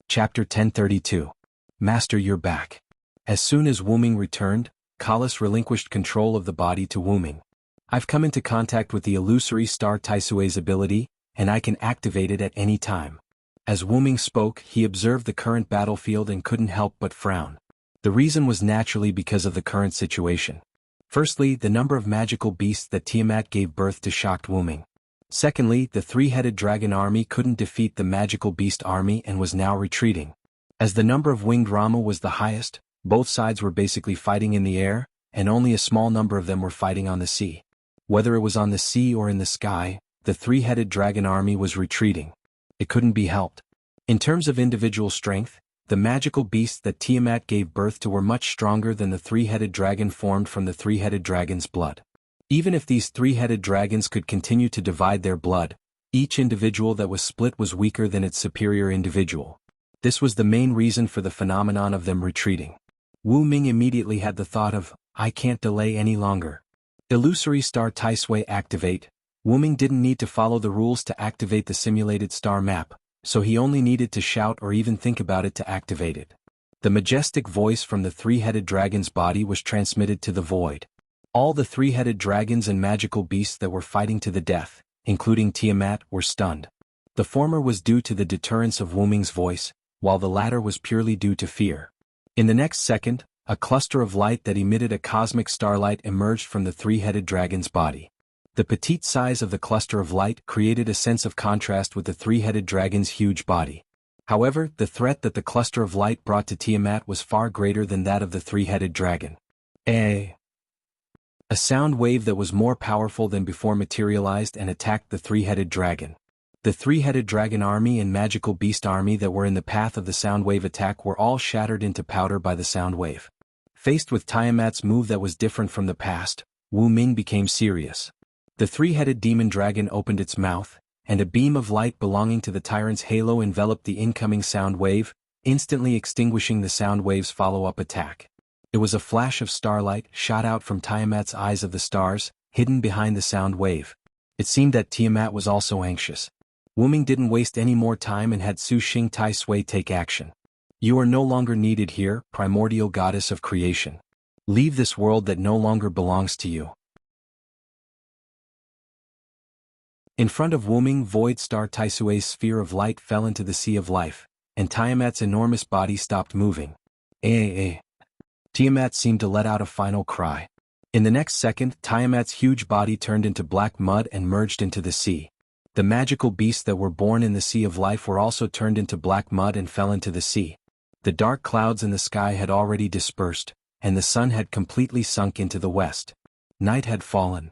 Speaker 1: Chapter 1032. Master, you're back. As soon as Wu-Ming returned, Kalas relinquished control of the body to Wu-Ming. I've come into contact with the illusory star Taisue's ability, and I can activate it at any time. As Wu-Ming spoke, he observed the current battlefield and couldn't help but frown. The reason was naturally because of the current situation. Firstly, the number of magical beasts that Tiamat gave birth to shocked Wu Ming. Secondly, the three-headed dragon army couldn't defeat the magical beast army and was now retreating. As the number of winged Rama was the highest, both sides were basically fighting in the air, and only a small number of them were fighting on the sea. Whether it was on the sea or in the sky, the three-headed dragon army was retreating. It couldn't be helped. In terms of individual strength, the magical beasts that Tiamat gave birth to were much stronger than the three-headed dragon formed from the three-headed dragon's blood. Even if these three-headed dragons could continue to divide their blood, each individual that was split was weaker than its superior individual. This was the main reason for the phenomenon of them retreating. Wu Ming immediately had the thought of, I can't delay any longer. Illusory Star Taisui activate. Wu Ming didn't need to follow the rules to activate the simulated star map, so he only needed to shout or even think about it to activate it. The majestic voice from the three-headed dragon's body was transmitted to the void. All the three-headed dragons and magical beasts that were fighting to the death, including Tiamat, were stunned. The former was due to the deterrence of Wu Ming's voice, while the latter was purely due to fear. In the next second, a cluster of light that emitted a cosmic starlight emerged from the three-headed dragon's body. The petite size of the cluster of light created a sense of contrast with the three-headed dragon's huge body. However, the threat that the cluster of light brought to Tiamat was far greater than that of the three-headed dragon. A sound wave that was more powerful than before materialized and attacked the three-headed dragon. The three-headed dragon army and magical beast army that were in the path of the sound wave attack were all shattered into powder by the sound wave. Faced with Tiamat's move that was different from the past, Wu Ming became serious. The three-headed demon dragon opened its mouth, and a beam of light belonging to the tyrant's halo enveloped the incoming sound wave, instantly extinguishing the sound wave's follow-up attack. It was a flash of starlight shot out from Tiamat's eyes of the stars, hidden behind the sound wave. It seemed that Tiamat was also anxious. Wu Ming didn't waste any more time and had Su Xing Tai Sui take action. You are no longer needed here, primordial goddess of creation. Leave this world that no longer belongs to you. In front of Wu Ming, Void Star Taisui's sphere of light fell into the sea of life, and Tiamat's enormous body stopped moving. Tiamat seemed to let out a final cry. In the next second, Tiamat's huge body turned into black mud and merged into the sea. The magical beasts that were born in the sea of life were also turned into black mud and fell into the sea. The dark clouds in the sky had already dispersed, and the sun had completely sunk into the west. Night had fallen.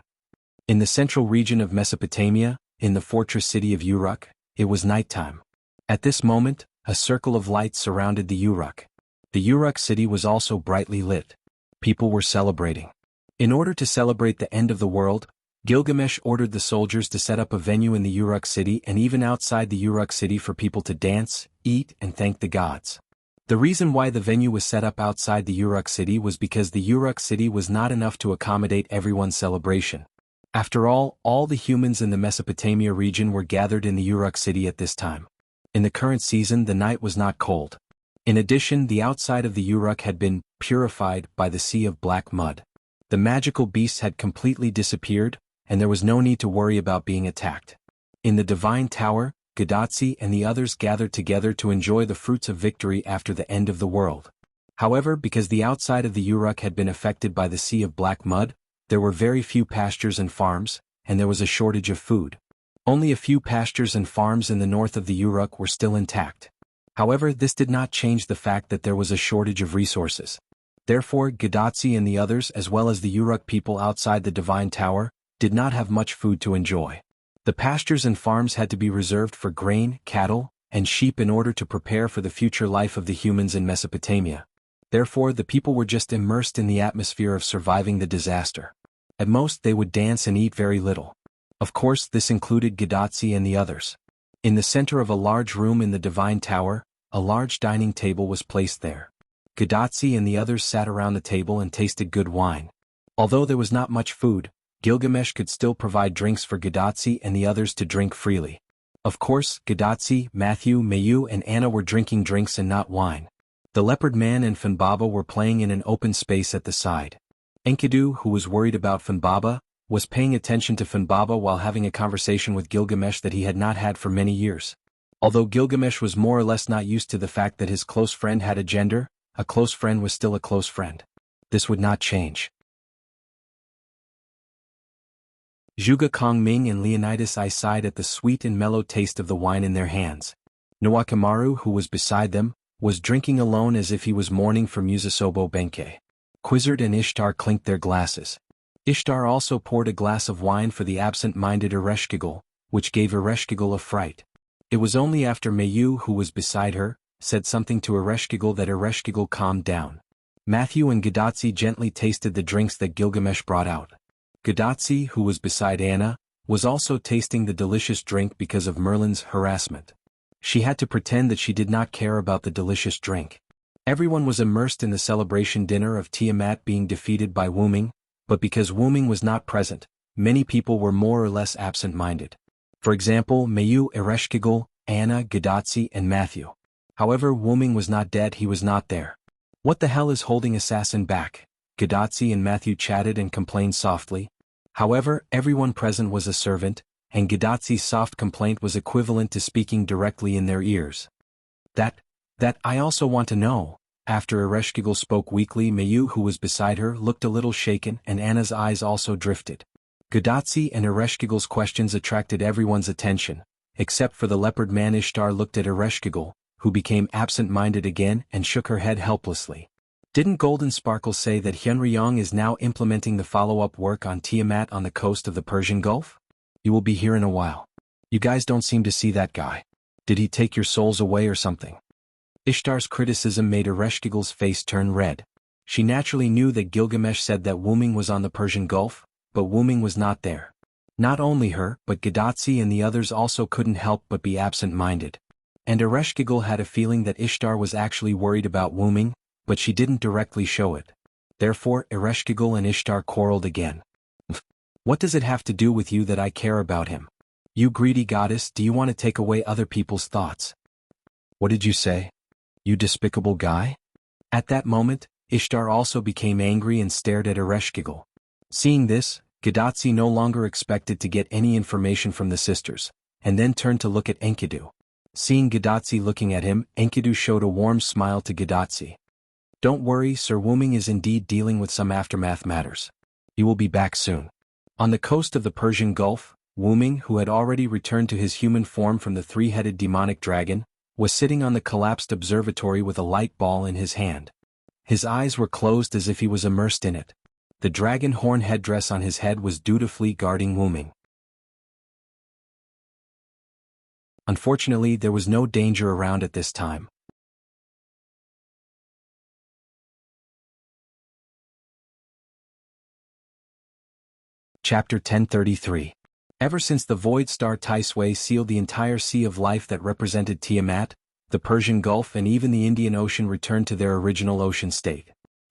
Speaker 1: In the central region of Mesopotamia, in the fortress city of Uruk, it was nighttime. At this moment, a circle of light surrounded the Uruk. The Uruk city was also brightly lit. People were celebrating. In order to celebrate the end of the world, Gilgamesh ordered the soldiers to set up a venue in the Uruk city and even outside the Uruk city for people to dance, eat, and thank the gods. The reason why the venue was set up outside the Uruk city was because the Uruk city was not enough to accommodate everyone's celebration. After all the humans in the Mesopotamia region were gathered in the Uruk city at this time. In the current season, the night was not cold. In addition, the outside of the Uruk had been purified by the sea of black mud. The magical beasts had completely disappeared, and there was no need to worry about being attacked. In the Divine Tower, Gadotsi and the others gathered together to enjoy the fruits of victory after the end of the world. However, because the outside of the Uruk had been affected by the sea of black mud, there were very few pastures and farms, and there was a shortage of food. Only a few pastures and farms in the north of the Uruk were still intact. However, this did not change the fact that there was a shortage of resources. Therefore, Gadotsi and the others, as well as the Uruk people outside the Divine Tower, did not have much food to enjoy. The pastures and farms had to be reserved for grain, cattle, and sheep in order to prepare for the future life of the humans in Mesopotamia. Therefore, the people were just immersed in the atmosphere of surviving the disaster. At most, they would dance and eat very little. Of course, this included Gadotsi and the others. In the center of a large room in the Divine Tower, a large dining table was placed there. Gadotsi and the others sat around the table and tasted good wine. Although there was not much food, Gilgamesh could still provide drinks for Gadotsi and the others to drink freely. Of course, Gadotsi, Matthew, Mayu and Anna were drinking drinks and not wine. The leopard man and Funbaba were playing in an open space at the side. Enkidu, who was worried about Funbaba, was paying attention to Funbaba while having a conversation with Gilgamesh that he had not had for many years. Although Gilgamesh was more or less not used to the fact that his close friend had a gender, a close friend was still a close friend. This would not change. Zhuge Kongming and Leonidas I sighed at the sweet and mellow taste of the wine in their hands. Nawakamaru, who was beside them, was drinking alone as if he was mourning for Musasobo Benkei. Quizzard and Ishtar clinked their glasses. Ishtar also poured a glass of wine for the absent-minded Ereshkigal, which gave Ereshkigal a fright. It was only after Mayu, who was beside her, said something to Ereshkigal that Ereshkigal calmed down. Matthew and Gadotsi gently tasted the drinks that Gilgamesh brought out. Gadotsi, who was beside Anna, was also tasting the delicious drink because of Merlin's harassment. She had to pretend that she did not care about the delicious drink. Everyone was immersed in the celebration dinner of Tiamat being defeated by Wuming, but because Wuming was not present, many people were more or less absent-minded. For example, Mayu, Ereshkigal, Anna, Gadotsi, and Matthew. However, Wuming was not dead, he was not there. What the hell is holding Assassin back? Gadotsi and Matthew chatted and complained softly. However, everyone present was a servant, and Gadotsi's soft complaint was equivalent to speaking directly in their ears. That I also want to know. After Ereshkigal spoke weakly, Mayu, who was beside her, looked a little shaken, and Anna's eyes also drifted. Gadotsi and Ereshkigal's questions attracted everyone's attention, except for the leopard man. Ishtar looked at Ereshkigal, who became absent-minded again and shook her head helplessly. Didn't Golden Sparkle say that Hyunryong is now implementing the follow-up work on Tiamat on the coast of the Persian Gulf? You will be here in a while. You guys don't seem to see that guy. Did he take your souls away or something? Ishtar's criticism made Ereshkigal's face turn red. She naturally knew that Gilgamesh said that Wuming was on the Persian Gulf, but Wuming was not there. Not only her, but Gadotsi and the others also couldn't help but be absent-minded. And Ereshkigal had a feeling that Ishtar was actually worried about Wuming, but she didn't directly show it. Therefore, Ereshkigal and Ishtar quarreled again. What does it have to do with you that I care about him? You greedy goddess, do you want to take away other people's thoughts? What did you say? You despicable guy? At that moment, Ishtar also became angry and stared at Ereshkigal. Seeing this, Gadotsi no longer expected to get any information from the sisters, and then turned to look at Enkidu. Seeing Gadotsi looking at him, Enkidu showed a warm smile to Gadotsi. Don't worry, Sir Wuming is indeed dealing with some aftermath matters. He will be back soon. On the coast of the Persian Gulf, Wuming, who had already returned to his human form from the three-headed demonic dragon, was sitting on the collapsed observatory with a light ball in his hand. His eyes were closed as if he was immersed in it. The dragon horn headdress on his head was dutifully guarding Wuming. Unfortunately, there was no danger around at this time. Chapter 1033. Ever since the Void Star Taisui sealed the entire sea of life that represented Tiamat, the Persian Gulf and even the Indian Ocean returned to their original ocean state.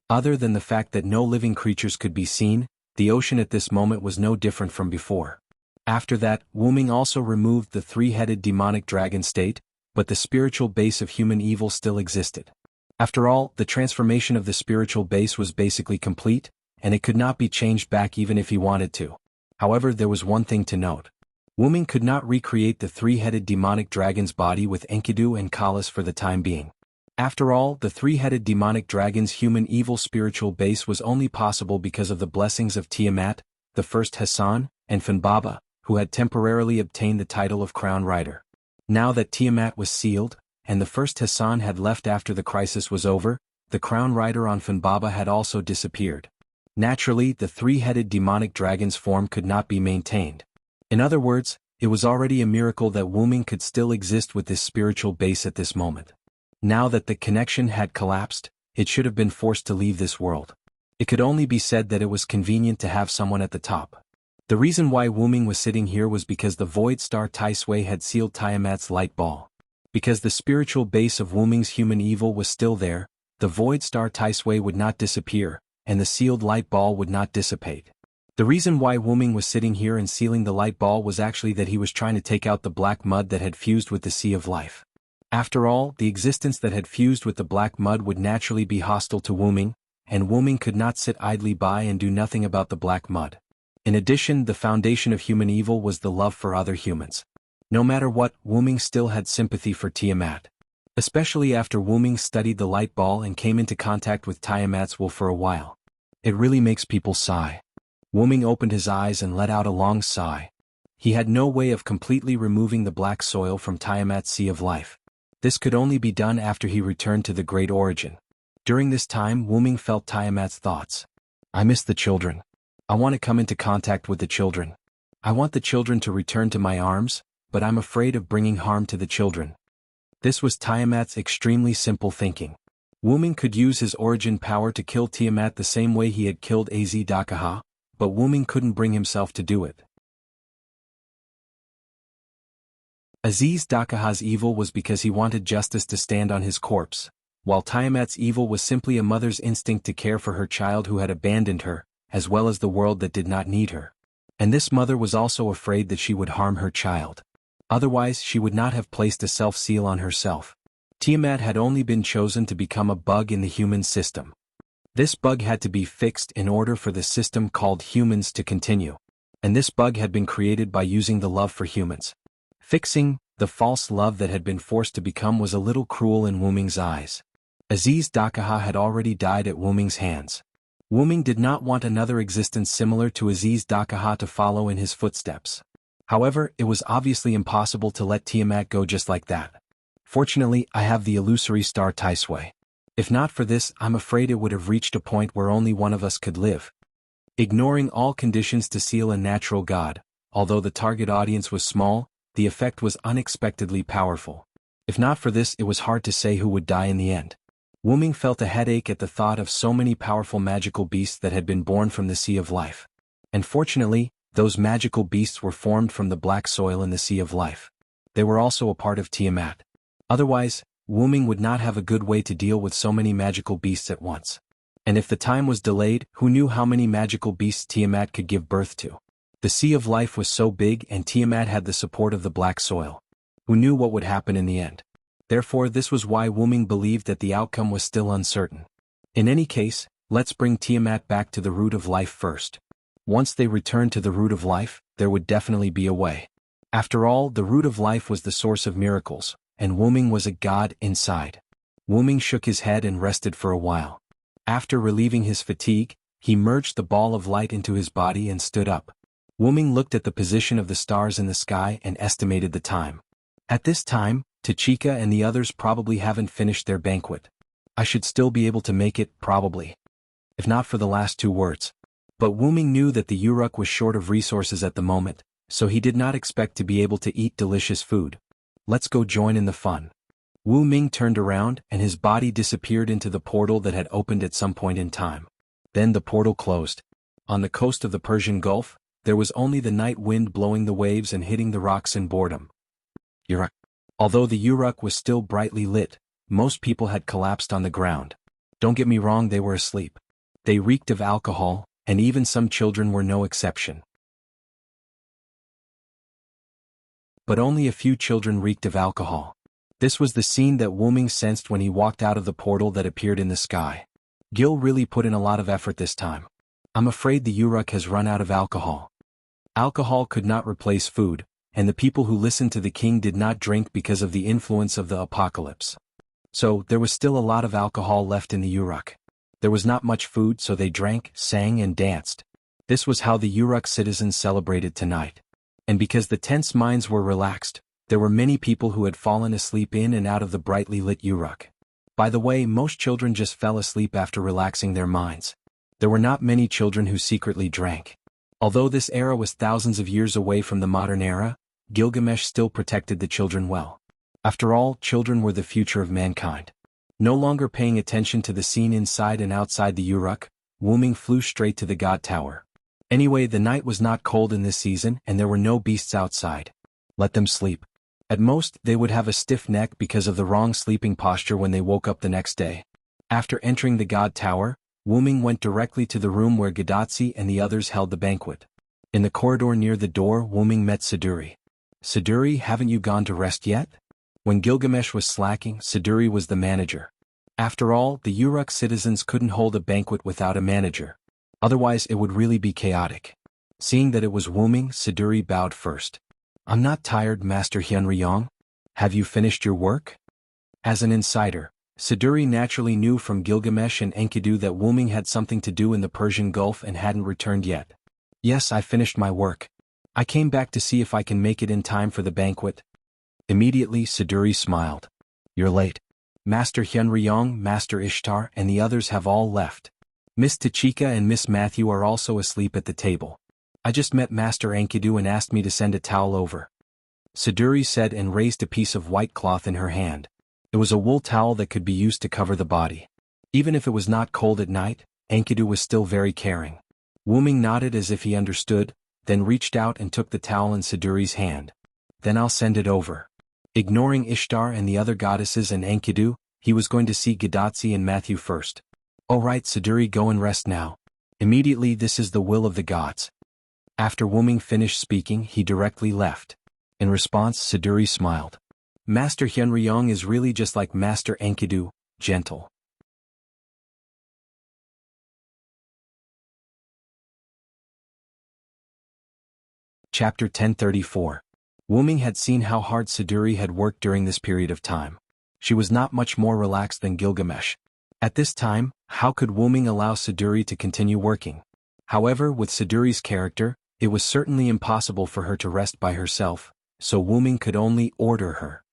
Speaker 1: Other than the fact that no living creatures could be seen, the ocean at this moment was no different from before. After that, Wuming also removed the three-headed demonic dragon state, but the spiritual base of human evil still existed. After all, the transformation of the spiritual base was basically complete, and it could not be changed back even if he wanted to. However, there was one thing to note. Wuming could not recreate the three-headed demonic dragon's body with Enkidu and Kalas for the time being. After all, the three-headed demonic dragon's human evil spiritual base was only possible because of the blessings of Tiamat, the first Hassan, and Fanbaba, who had temporarily obtained the title of Crown Rider. Now that Tiamat was sealed, and the first Hassan had left after the crisis was over, the Crown Rider on Fanbaba had also disappeared. Naturally, the three-headed demonic dragon's form could not be maintained. In other words, it was already a miracle that Wuming could still exist with this spiritual base at this moment. Now that the connection had collapsed, it should have been forced to leave this world. It could only be said that it was convenient to have someone at the top. The reason why Wuming was sitting here was because the Void Star Taisui had sealed Tiamat's light ball. Because the spiritual base of Wuming's human evil was still there, the Void Star Taisui would not disappear, and the sealed light ball would not dissipate. The reason why Wuming was sitting here and sealing the light ball was actually that he was trying to take out the black mud that had fused with the Sea of Life. After all, the existence that had fused with the black mud would naturally be hostile to Wuming, and Wuming could not sit idly by and do nothing about the black mud. In addition, the foundation of human evil was the love for other humans. No matter what, Wuming still had sympathy for Tiamat. especially after Wu-Ming studied the light ball and came into contact with Tiamat's will for a while. It really makes people sigh. Wu-Ming opened his eyes and let out a long sigh. He had no way of completely removing the black soil from Tiamat's Sea of Life. This could only be done after he returned to the Great Origin. During this time, Wu-Ming felt Tiamat's thoughts. I miss the children. I want to come into contact with the children. I want the children to return to my arms, but I'm afraid of bringing harm to the children. This was Tiamat's extremely simple thinking. Wu-Ming could use his origin power to kill Tiamat the same way he had killed Az Dakaha, but Wu-Ming couldn't bring himself to do it. Aziz Dakaha's evil was because he wanted justice to stand on his corpse, while Tiamat's evil was simply a mother's instinct to care for her child who had abandoned her, as well as the world that did not need her. And this mother was also afraid that she would harm her child. Otherwise she would not have placed a self-seal on herself. Tiamat had only been chosen to become a bug in the human system. This bug had to be fixed in order for the system called humans to continue. And this bug had been created by using the love for humans. Fixing the false love that had been forced to become was a little cruel in Wu-Ming's eyes. Aziz Dakaha had already died at Wu-Ming's hands. Wu-Ming did not want another existence similar to Aziz Dakaha to follow in his footsteps. However, it was obviously impossible to let Tiamat go just like that. Fortunately, I have the illusory star Taisui. If not for this, I'm afraid it would have reached a point where only one of us could live. Ignoring all conditions to seal a natural god, although the target audience was small, the effect was unexpectedly powerful. If not for this, it was hard to say who would die in the end. Wu-Ming felt a headache at the thought of so many powerful magical beasts that had been born from the Sea of Life. And fortunately, those magical beasts were formed from the black soil in the Sea of Life. They were also a part of Tiamat. Otherwise, Wu-Ming would not have a good way to deal with so many magical beasts at once. And if the time was delayed, who knew how many magical beasts Tiamat could give birth to? The Sea of Life was so big and Tiamat had the support of the black soil. Who knew what would happen in the end? Therefore, this was why Wu-Ming believed that the outcome was still uncertain. In any case, let's bring Tiamat back to the root of life first. Once they returned to the root of life, there would definitely be a way. After all, the root of life was the source of miracles, and Wu-Ming was a god inside. Wu-Ming shook his head and rested for a while. After relieving his fatigue, he merged the ball of light into his body and stood up. Wu-Ming looked at the position of the stars in the sky and estimated the time. At this time, Tachika and the others probably haven't finished their banquet. I should still be able to make it, probably. If not for the last two words. But Wu-Ming knew that the Uruk was short of resources at the moment, so he did not expect to be able to eat delicious food. Let's go join in the fun. Wu-Ming turned around and his body disappeared into the portal that had opened at some point in time. Then the portal closed. On the coast of the Persian Gulf, there was only the night wind blowing the waves and hitting the rocks in boredom. Uruk. Although the Uruk was still brightly lit, most people had collapsed on the ground. Don't get me wrong, they were asleep. They reeked of alcohol, and even some children were no exception. But only a few children reeked of alcohol. This was the scene that Wu-Ming sensed when he walked out of the portal that appeared in the sky. Gil really put in a lot of effort this time. I'm afraid the Uruk has run out of alcohol. Alcohol could not replace food, and the people who listened to the king did not drink because of the influence of the apocalypse. So, there was still a lot of alcohol left in the Uruk. There was not much food, so they drank, sang and danced. This was how the Uruk citizens celebrated tonight. And because the tense minds were relaxed, there were many people who had fallen asleep in and out of the brightly lit Uruk. By the way, most children just fell asleep after relaxing their minds. There were not many children who secretly drank. Although this era was thousands of years away from the modern era, Gilgamesh still protected the children well. After all, children were the future of mankind. No longer paying attention to the scene inside and outside the Uruk, Wu-Ming flew straight to the God Tower. Anyway, the night was not cold in this season and there were no beasts outside. Let them sleep. At most, they would have a stiff neck because of the wrong sleeping posture when they woke up the next day. After entering the God Tower, Wu-Ming went directly to the room where Gadotsi and the others held the banquet. In the corridor near the door, Wu-Ming met Siduri. Siduri, haven't you gone to rest yet? When Gilgamesh was slacking, Siduri was the manager. After all, the Uruk citizens couldn't hold a banquet without a manager. Otherwise it would really be chaotic. Seeing that it was Wu-Ming, Siduri bowed first. I'm not tired, Master Hyunryong. Have you finished your work? As an insider, Siduri naturally knew from Gilgamesh and Enkidu that Wu-Ming had something to do in the Persian Gulf and hadn't returned yet. Yes, I finished my work. I came back to see if I can make it in time for the banquet. Immediately Siduri smiled. You're late. Master Hyunryong, Master Ishtar, and the others have all left. Miss Tachika and Miss Matthew are also asleep at the table. I just met Master Enkidu and asked me to send a towel over. Siduri said and raised a piece of white cloth in her hand. It was a wool towel that could be used to cover the body. Even if it was not cold at night, Enkidu was still very caring. Wu-Ming nodded as if he understood, then reached out and took the towel in Siduri's hand. Then I'll send it over. Ignoring Ishtar and the other goddesses and Enkidu, he was going to see Gadatsi and Matthew first. All right, Siduri, go and rest now. Immediately, this is the will of the gods. After Wu-Ming finished speaking, he directly left. In response, Siduri smiled. Master Hyunryong is really just like Master Enkidu, gentle. Chapter 1034. Wu-Ming had seen how hard Siduri had worked during this period of time. She was not much more relaxed than Gilgamesh. At this time, how could Wu-Ming allow Siduri to continue working? However, with Siduri's character, it was certainly impossible for her to rest by herself, so Wu-Ming could only order her.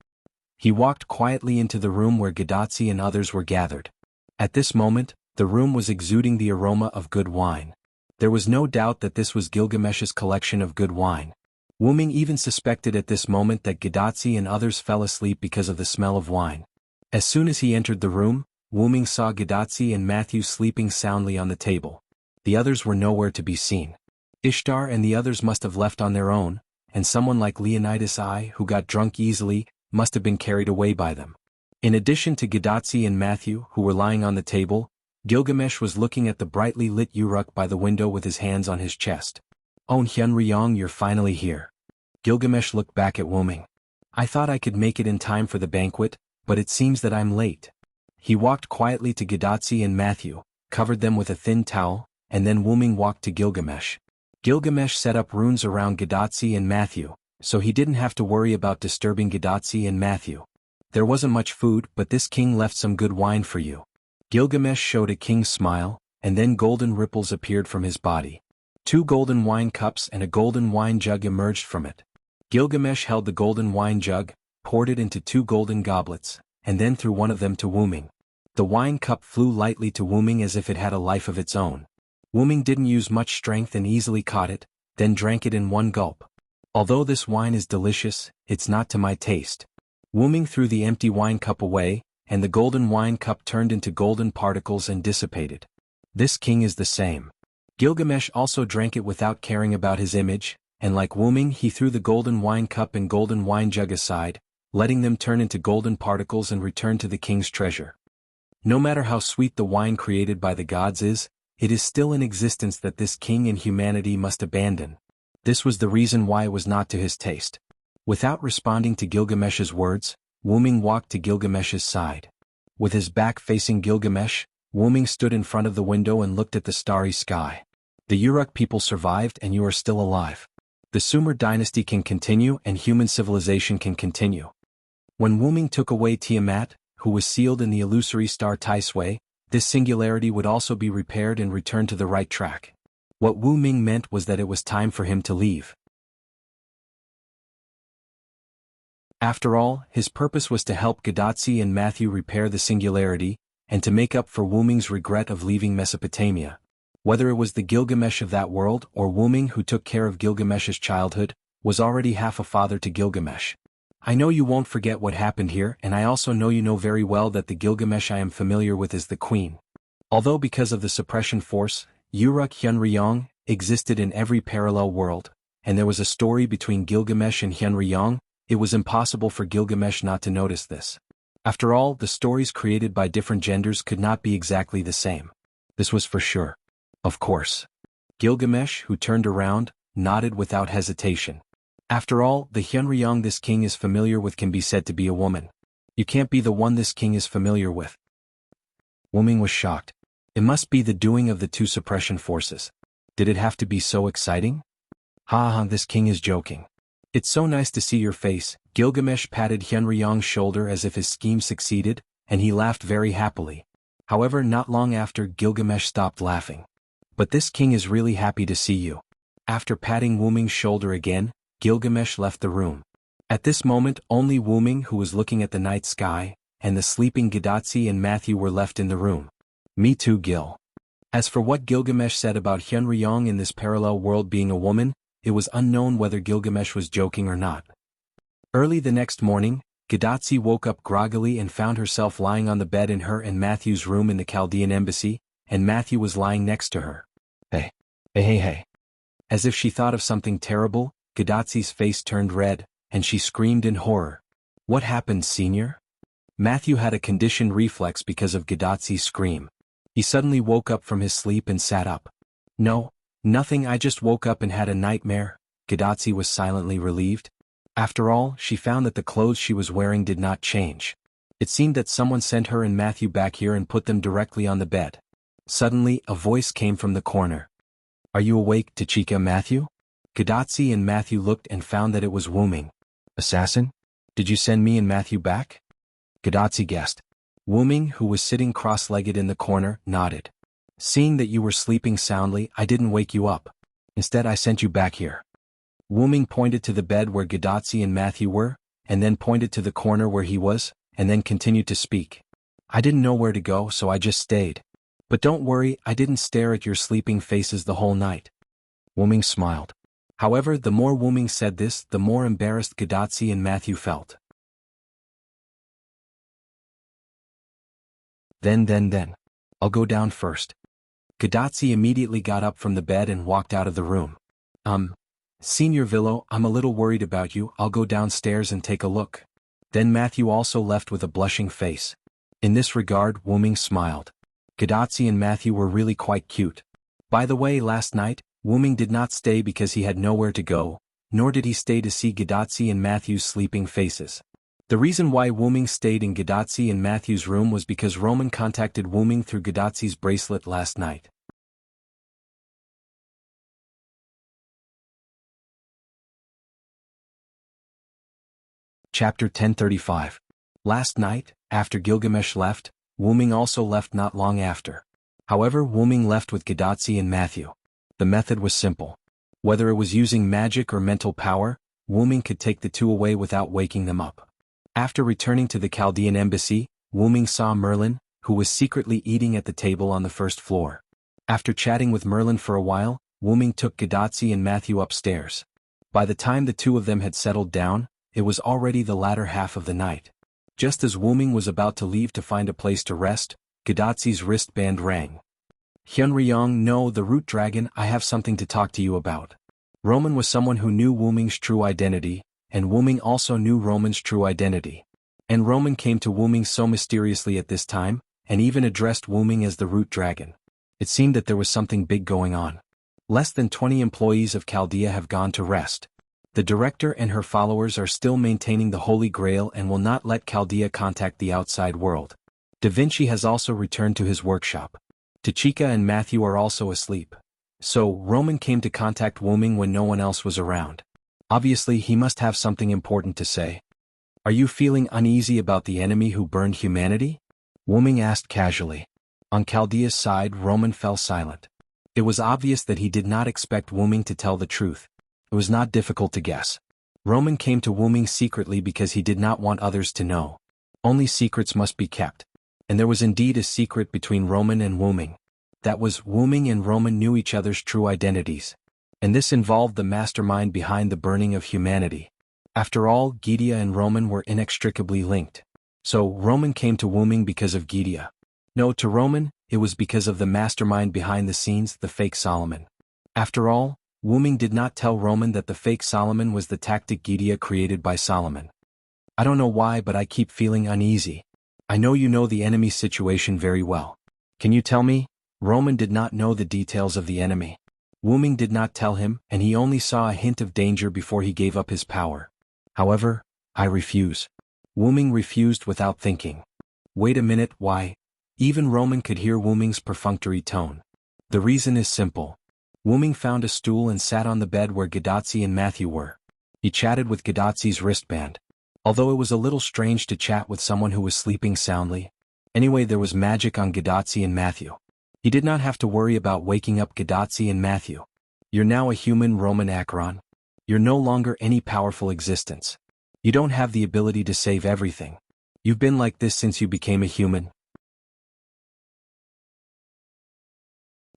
Speaker 1: He walked quietly into the room where Gadatsi and others were gathered. At this moment, the room was exuding the aroma of good wine. There was no doubt that this was Gilgamesh's collection of good wine. Wu-Ming even suspected at this moment that Gadatsi and others fell asleep because of the smell of wine. As soon as he entered the room, Wu-Ming saw Gadatsi and Matthew sleeping soundly on the table. The others were nowhere to be seen. Ishtar and the others must have left on their own, and someone like Leonidas I, who got drunk easily, must have been carried away by them. In addition to Gadatsi and Matthew, who were lying on the table, Gilgamesh was looking at the brightly lit Uruk by the window with his hands on his chest. Oh Hyunryong, you're finally here. Gilgamesh looked back at Wu-Ming. I thought I could make it in time for the banquet, but it seems that I'm late. He walked quietly to Gadatsi and Matthew, covered them with a thin towel, and then Wu-Ming walked to Gilgamesh. Gilgamesh set up runes around Gadatsi and Matthew, so he didn't have to worry about disturbing Gadatsi and Matthew. There wasn't much food, but this king left some good wine for you. Gilgamesh showed a king's smile, and then golden ripples appeared from his body. 2 golden wine cups and a golden wine jug emerged from it. Gilgamesh held the golden wine jug, poured it into 2 golden goblets, and then threw one of them to Wu-Ming. The wine cup flew lightly to Wu-Ming as if it had a life of its own. Wu-Ming didn't use much strength and easily caught it, then drank it in one gulp. Although this wine is delicious, it's not to my taste. Wu-Ming threw the empty wine cup away, and the golden wine cup turned into golden particles and dissipated. This king is the same. Gilgamesh also drank it without caring about his image, and like Wu-Ming he threw the golden wine cup and golden wine jug aside, letting them turn into golden particles and return to the king's treasure. No matter how sweet the wine created by the gods is, it is still in existence that this king and humanity must abandon. This was the reason why it was not to his taste. Without responding to Gilgamesh's words, Wu-Ming walked to Gilgamesh's side. With his back facing Gilgamesh, Wu-Ming stood in front of the window and looked at the starry sky. The Uruk people survived and you are still alive. The Sumer dynasty can continue and human civilization can continue. When Wu-Ming took away Tiamat, who was sealed in the illusory star Taisui, this singularity would also be repaired and returned to the right track. What Wu-Ming meant was that it was time for him to leave. After all, his purpose was to help Gadatsi and Matthew repair the singularity, and to make up for Wu-Ming's regret of leaving Mesopotamia. Whether it was the Gilgamesh of that world or Wu-Ming who took care of Gilgamesh's childhood, was already half a father to Gilgamesh. I know you won't forget what happened here, and I also know you know very well that the Gilgamesh I am familiar with is the queen. Although because of the suppression force, Uruk Hyunryong existed in every parallel world, and there was a story between Gilgamesh and Hyunryong, it was impossible for Gilgamesh not to notice this. After all, the stories created by different genders could not be exactly the same. This was for sure. Of course. Gilgamesh, who turned around, nodded without hesitation. After all, the Hyunryong this king is familiar with can be said to be a woman. You can't be the one this king is familiar with. Wu-Ming was shocked. It must be the doing of the 2 suppression forces. Did it have to be so exciting? Ha ha, this king is joking. It's so nice to see your face. Gilgamesh patted Hyunryong's shoulder as if his scheme succeeded, and he laughed very happily. However, not long after, Gilgamesh stopped laughing. But this king is really happy to see you. After patting Wuming's shoulder again, Gilgamesh left the room. At this moment, only Wuming, who was looking at the night sky, and the sleeping Gidatsi and Matthew were left in the room. Me too, Gil. As for what Gilgamesh said about Hyunryong in this parallel world being a woman, it was unknown whether Gilgamesh was joking or not. Early the next morning, Gidatsi woke up groggily and found herself lying on the bed in her and Matthew's room in the Chaldean embassy, and Matthew was lying next to her. Hey. As if she thought of something terrible, Gidatsi's face turned red, and she screamed in horror. What happened, Senior? Matthew had a conditioned reflex because of Gidatsi's scream. He suddenly woke up from his sleep and sat up. No, nothing, I just woke up and had a nightmare. Gidatsi was silently relieved. After all, she found that the clothes she was wearing did not change. It seemed that someone sent her and Matthew back here and put them directly on the bed. Suddenly, a voice came from the corner. Are you awake, Tachika, Matthew? Gidatsi and Matthew looked and found that it was Wuming. Assassin? Did you send me and Matthew back? Gidatsi guessed. Wuming, who was sitting cross-legged in the corner, nodded. Seeing that you were sleeping soundly, I didn't wake you up. Instead, I sent you back here. Wuming pointed to the bed where Gidatsi and Matthew were, and then pointed to the corner where he was, and then continued to speak. I didn't know where to go, so I just stayed. But don't worry, I didn't stare at your sleeping faces the whole night. Wuming smiled. However, the more Wuming said this, the more embarrassed Gidatsi and Matthew felt. Then. I'll go down first. Gidatsi immediately got up from the bed and walked out of the room. Senior Villo, I'm a little worried about you, I'll go downstairs and take a look. Then Matthew also left with a blushing face. In this regard, Wuming smiled. Gidatsi and Matthew were really quite cute. By the way, last night, Wuming did not stay because he had nowhere to go, nor did he stay to see Gidatsi and Matthew's sleeping faces. The reason why Wuming stayed in Gidatsi and Matthew's room was because Roman contacted Wuming through Gidatsi's bracelet last night. Chapter 1035. Last night, after Gilgamesh left, Wuming also left not long after. However, Wuming left with Gidatsi and Matthew. The method was simple. Whether it was using magic or mental power, Wuming could take the two away without waking them up. After returning to the Chaldean embassy, Wuming saw Merlin, who was secretly eating at the table on the first floor. After chatting with Merlin for a while, Wuming took Gidatsi and Matthew upstairs. By the time the two of them had settled down, it was already the latter half of the night. Just as Wuming was about to leave to find a place to rest, Gidatsi's wristband rang. Hyunryong, no, the root dragon, I have something to talk to you about. Roman was someone who knew Wuming's true identity, and Wuming also knew Roman's true identity. And Roman came to Wuming so mysteriously at this time, and even addressed Wuming as the root dragon. It seemed that there was something big going on. Less than 20 employees of Chaldea have gone to rest. The director and her followers are still maintaining the Holy Grail and will not let Chaldea contact the outside world. Da Vinci has also returned to his workshop. Tachika and Matthew are also asleep. So, Roman came to contact Wuming when no one else was around. Obviously, he must have something important to say. Are you feeling uneasy about the enemy who burned humanity? Wuming asked casually. On Chaldea's side, Roman fell silent. It was obvious that he did not expect Wuming to tell the truth. It was not difficult to guess. Roman came to Wuming secretly because he did not want others to know. Only secrets must be kept. And there was indeed a secret between Roman and Wuming. That was, Wuming and Roman knew each other's true identities. And this involved the mastermind behind the burning of humanity. After all, Gydia and Roman were inextricably linked. So, Roman came to Wuming because of Gydia. No, to Roman, it was because of the mastermind behind the scenes, the fake Solomon. After all, Wuming did not tell Roman that the fake Solomon was the tactic Gydia created by Solomon. I don't know why, but I keep feeling uneasy. I know you know the enemy's situation very well. Can you tell me? Roman did not know the details of the enemy. Wuming did not tell him, and he only saw a hint of danger before he gave up his power. However, I refuse. Wuming refused without thinking. Wait a minute, why? Even Roman could hear Wuming's perfunctory tone. The reason is simple. Wuming found a stool and sat on the bed where Gidatsi and Matthew were. He chatted with Gadotzi's wristband. Although it was a little strange to chat with someone who was sleeping soundly. Anyway, there was magic on Gadotzi and Matthew. He did not have to worry about waking up Gadotzi and Matthew. You're now a human, Roman Acheron. You're no longer any powerful existence. You don't have the ability to save everything. You've been like this since you became a human.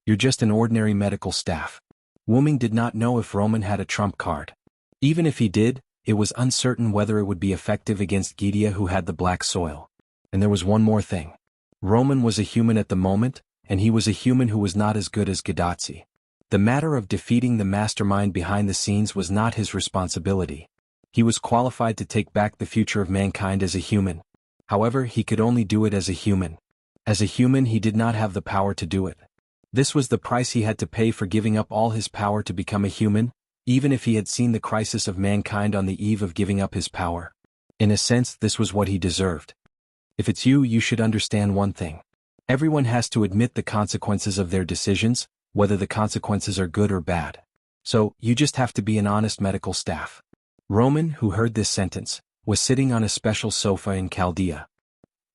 Speaker 1: You're just an ordinary medical staff. Wu-Ming did not know if Roman had a trump card. Even if he did, it was uncertain whether it would be effective against Gydia, who had the black soil. And there was one more thing. Roman was a human at the moment, and he was a human who was not as good as Gadotzi. The matter of defeating the mastermind behind the scenes was not his responsibility. He was qualified to take back the future of mankind as a human. However, he could only do it as a human. As a human, he did not have the power to do it. This was the price he had to pay for giving up all his power to become a human, even if he had seen the crisis of mankind on the eve of giving up his power. In a sense, this was what he deserved. If it's you, you should understand one thing. Everyone has to admit the consequences of their decisions, whether the consequences are good or bad. So, you just have to be an honest medical staff. Roman, who heard this sentence, was sitting on a special sofa in Chaldea.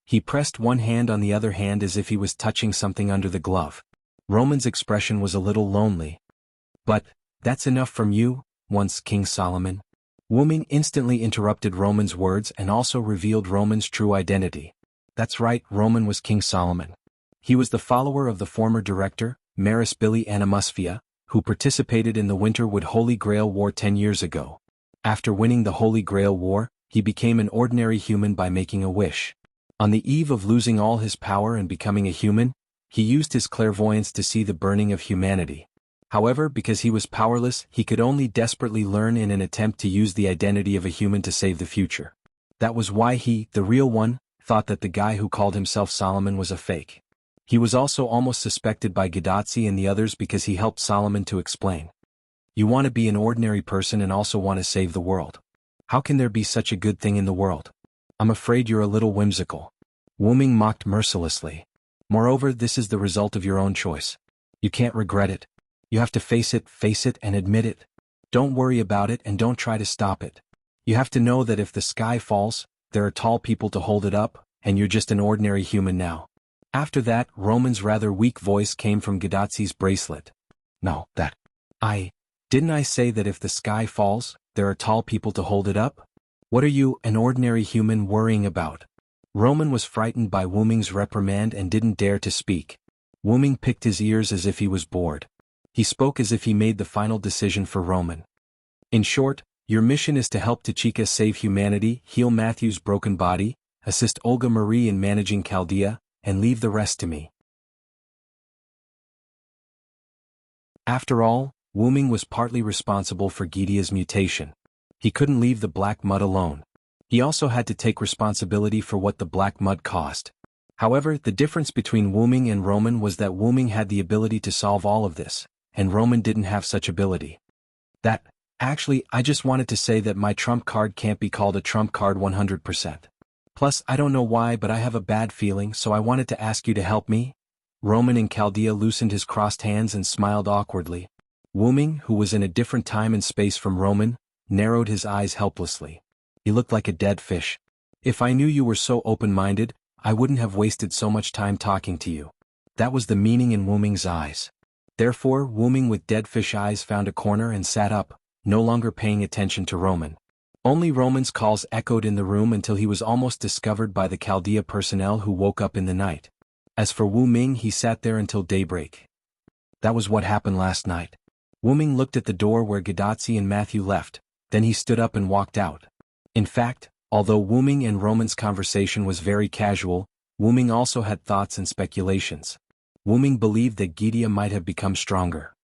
Speaker 1: He pressed one hand on the other hand as if he was touching something under the glove. Roman's expression was a little lonely. But, that's enough from you, once King Solomon. Wu-Ming instantly interrupted Roman's words and also revealed Roman's true identity. That's right, Roman was King Solomon. He was the follower of the former director, Maris Billy Animusphia, who participated in the Winterwood Holy Grail War 10 years ago. After winning the Holy Grail War, he became an ordinary human by making a wish. On the eve of losing all his power and becoming a human, he used his clairvoyance to see the burning of humanity. However, because he was powerless, he could only desperately learn in an attempt to use the identity of a human to save the future. That was why he, the real one, thought that the guy who called himself Solomon was a fake. He was also almost suspected by Gadotzi and the others because he helped Solomon to explain. You want to be an ordinary person and also want to save the world. How can there be such a good thing in the world? I'm afraid you're a little whimsical. Wu-Ming mocked mercilessly. Moreover, this is the result of your own choice. You can't regret it. You have to face it and admit it. Don't worry about it and don't try to stop it. You have to know that if the sky falls, there are tall people to hold it up, and you're just an ordinary human now. After that, Roman's rather weak voice came from Gadotzi's bracelet. No, didn't I say that if the sky falls, there are tall people to hold it up? What are you, an ordinary human, worrying about? Roman was frightened by Wu-Ming's reprimand and didn't dare to speak. Wu-Ming picked his ears as if he was bored. He spoke as if he made the final decision for Roman. In short, your mission is to help Tachika save humanity, heal Matthew's broken body, assist Olga Marie in managing Chaldea, and leave the rest to me. After all, Wu-Ming was partly responsible for Gydia's mutation. He couldn't leave the black mud alone. He also had to take responsibility for what the black mud caused. However, the difference between Wu-Ming and Roman was that Wu-Ming had the ability to solve all of this, and Roman didn't have such ability. Actually, I just wanted to say that my trump card can't be called a trump card 100%. Plus, I don't know why, but I have a bad feeling, so I wanted to ask you to help me. Roman in Chaldea loosened his crossed hands and smiled awkwardly. Wu-Ming, who was in a different time and space from Roman, narrowed his eyes helplessly. He looked like a dead fish. If I knew you were so open-minded, I wouldn't have wasted so much time talking to you. That was the meaning in Wu-Ming's eyes. Therefore, Wu-Ming with dead fish eyes found a corner and sat up, no longer paying attention to Roman. Only Roman's calls echoed in the room until he was almost discovered by the Chaldea personnel who woke up in the night. As for Wu-Ming, he sat there until daybreak. That was what happened last night. Wu-Ming looked at the door where Gadotzi and Matthew left, then he stood up and walked out. In fact, although Wu-Ming and Roman's conversation was very casual, Wu-Ming also had thoughts and speculations. Wu-Ming believed that Gydia might have become stronger.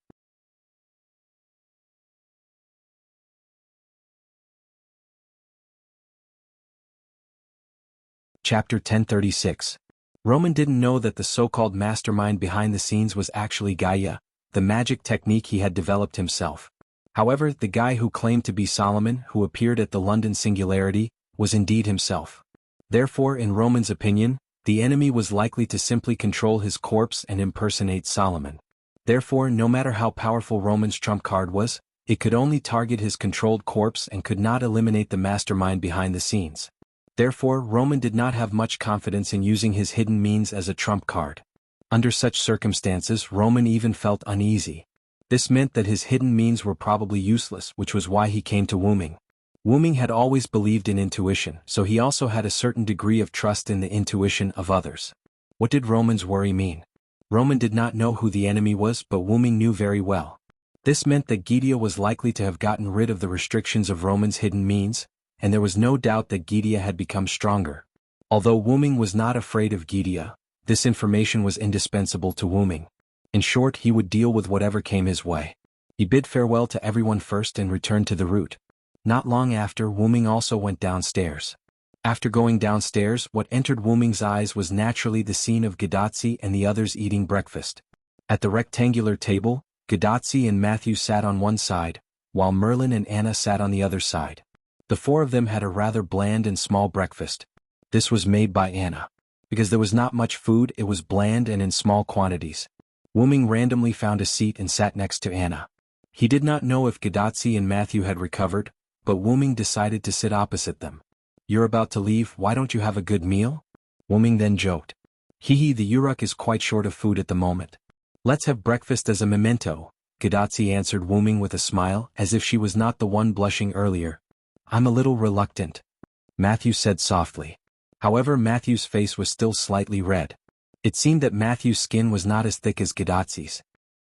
Speaker 1: Chapter 1036. Roman didn't know that the so-called mastermind behind the scenes was actually Gaia, the magic technique he had developed himself. However, the guy who claimed to be Solomon, who appeared at the London Singularity, was indeed himself. Therefore, in Roman's opinion, the enemy was likely to simply control his corpse and impersonate Solomon. Therefore, no matter how powerful Roman's trump card was, It could only target his controlled corpse and could not eliminate the mastermind behind the scenes. Therefore, Roman did not have much confidence in using his hidden means as a trump card. Under such circumstances, Roman even felt uneasy. This meant that his hidden means were probably useless, which was why he came to Wu Ming. Wu Ming had always believed in intuition, so he also had a certain degree of trust in the intuition of others. What did Roman's worry mean? Roman did not know who the enemy was, but Wu Ming knew very well. This meant that Gydia was likely to have gotten rid of the restrictions of Roman's hidden means, and there was no doubt that Gydia had become stronger. Although Wu Ming was not afraid of Gydia, this information was indispensable to Wu Ming. In short, he would deal with whatever came his way. He bid farewell to everyone first and returned to the route. Not long after, Wu Ming also went downstairs. After going downstairs, what entered Wu Ming's eyes was naturally the scene of Gidatsi and the others eating breakfast. At the rectangular table, Gidatsi and Matthew sat on one side, while Merlin and Anna sat on the other side. The four of them had a rather bland and small breakfast. This was made by Anna. Because there was not much food, it was bland and in small quantities. Wu Ming randomly found a seat and sat next to Anna. He did not know if Gidatsi and Matthew had recovered, but Wu Ming decided to sit opposite them. "You're about to leave, why don't you have a good meal?" Wu Ming then joked. "Hehe, the Uruk is quite short of food at the moment. Let's have breakfast as a memento," Gidatsi answered Wu Ming with a smile, as if she was not the one blushing earlier. "I'm a little reluctant," Matthew said softly. However, Matthew's face was still slightly red. It seemed that Matthew's skin was not as thick as Gidatsi's.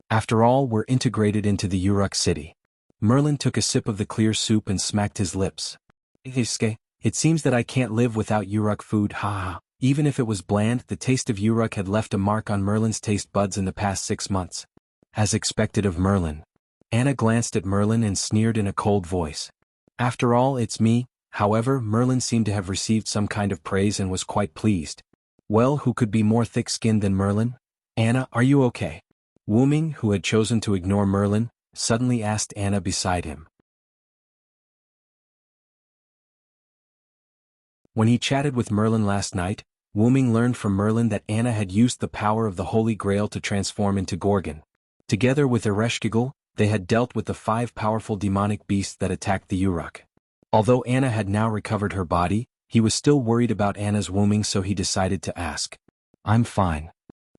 Speaker 1: After all, we're integrated into the Uruk city. Merlin took a sip of the clear soup and smacked his lips. "It seems that I can't live without Uruk food, ha. Even if it was bland, the taste of Uruk had left a mark on Merlin's taste buds in the past 6 months. As expected of Merlin. Anna glanced at Merlin and sneered in a cold voice. "After all, it's me." However, Merlin seemed to have received some kind of praise and was quite pleased. Well, who could be more thick-skinned than Merlin? "Anna, are you okay?" Wu Ming, who had chosen to ignore Merlin, suddenly asked Anna beside him. When he chatted with Merlin last night, Wu Ming learned from Merlin that Anna had used the power of the Holy Grail to transform into Gorgon. Together with Ereshkigal, they had dealt with the 5 powerful demonic beasts that attacked the Uruk. Although Anna had now recovered her body, he was still worried about Anna's Wu Ming, so he decided to ask. "I'm fine."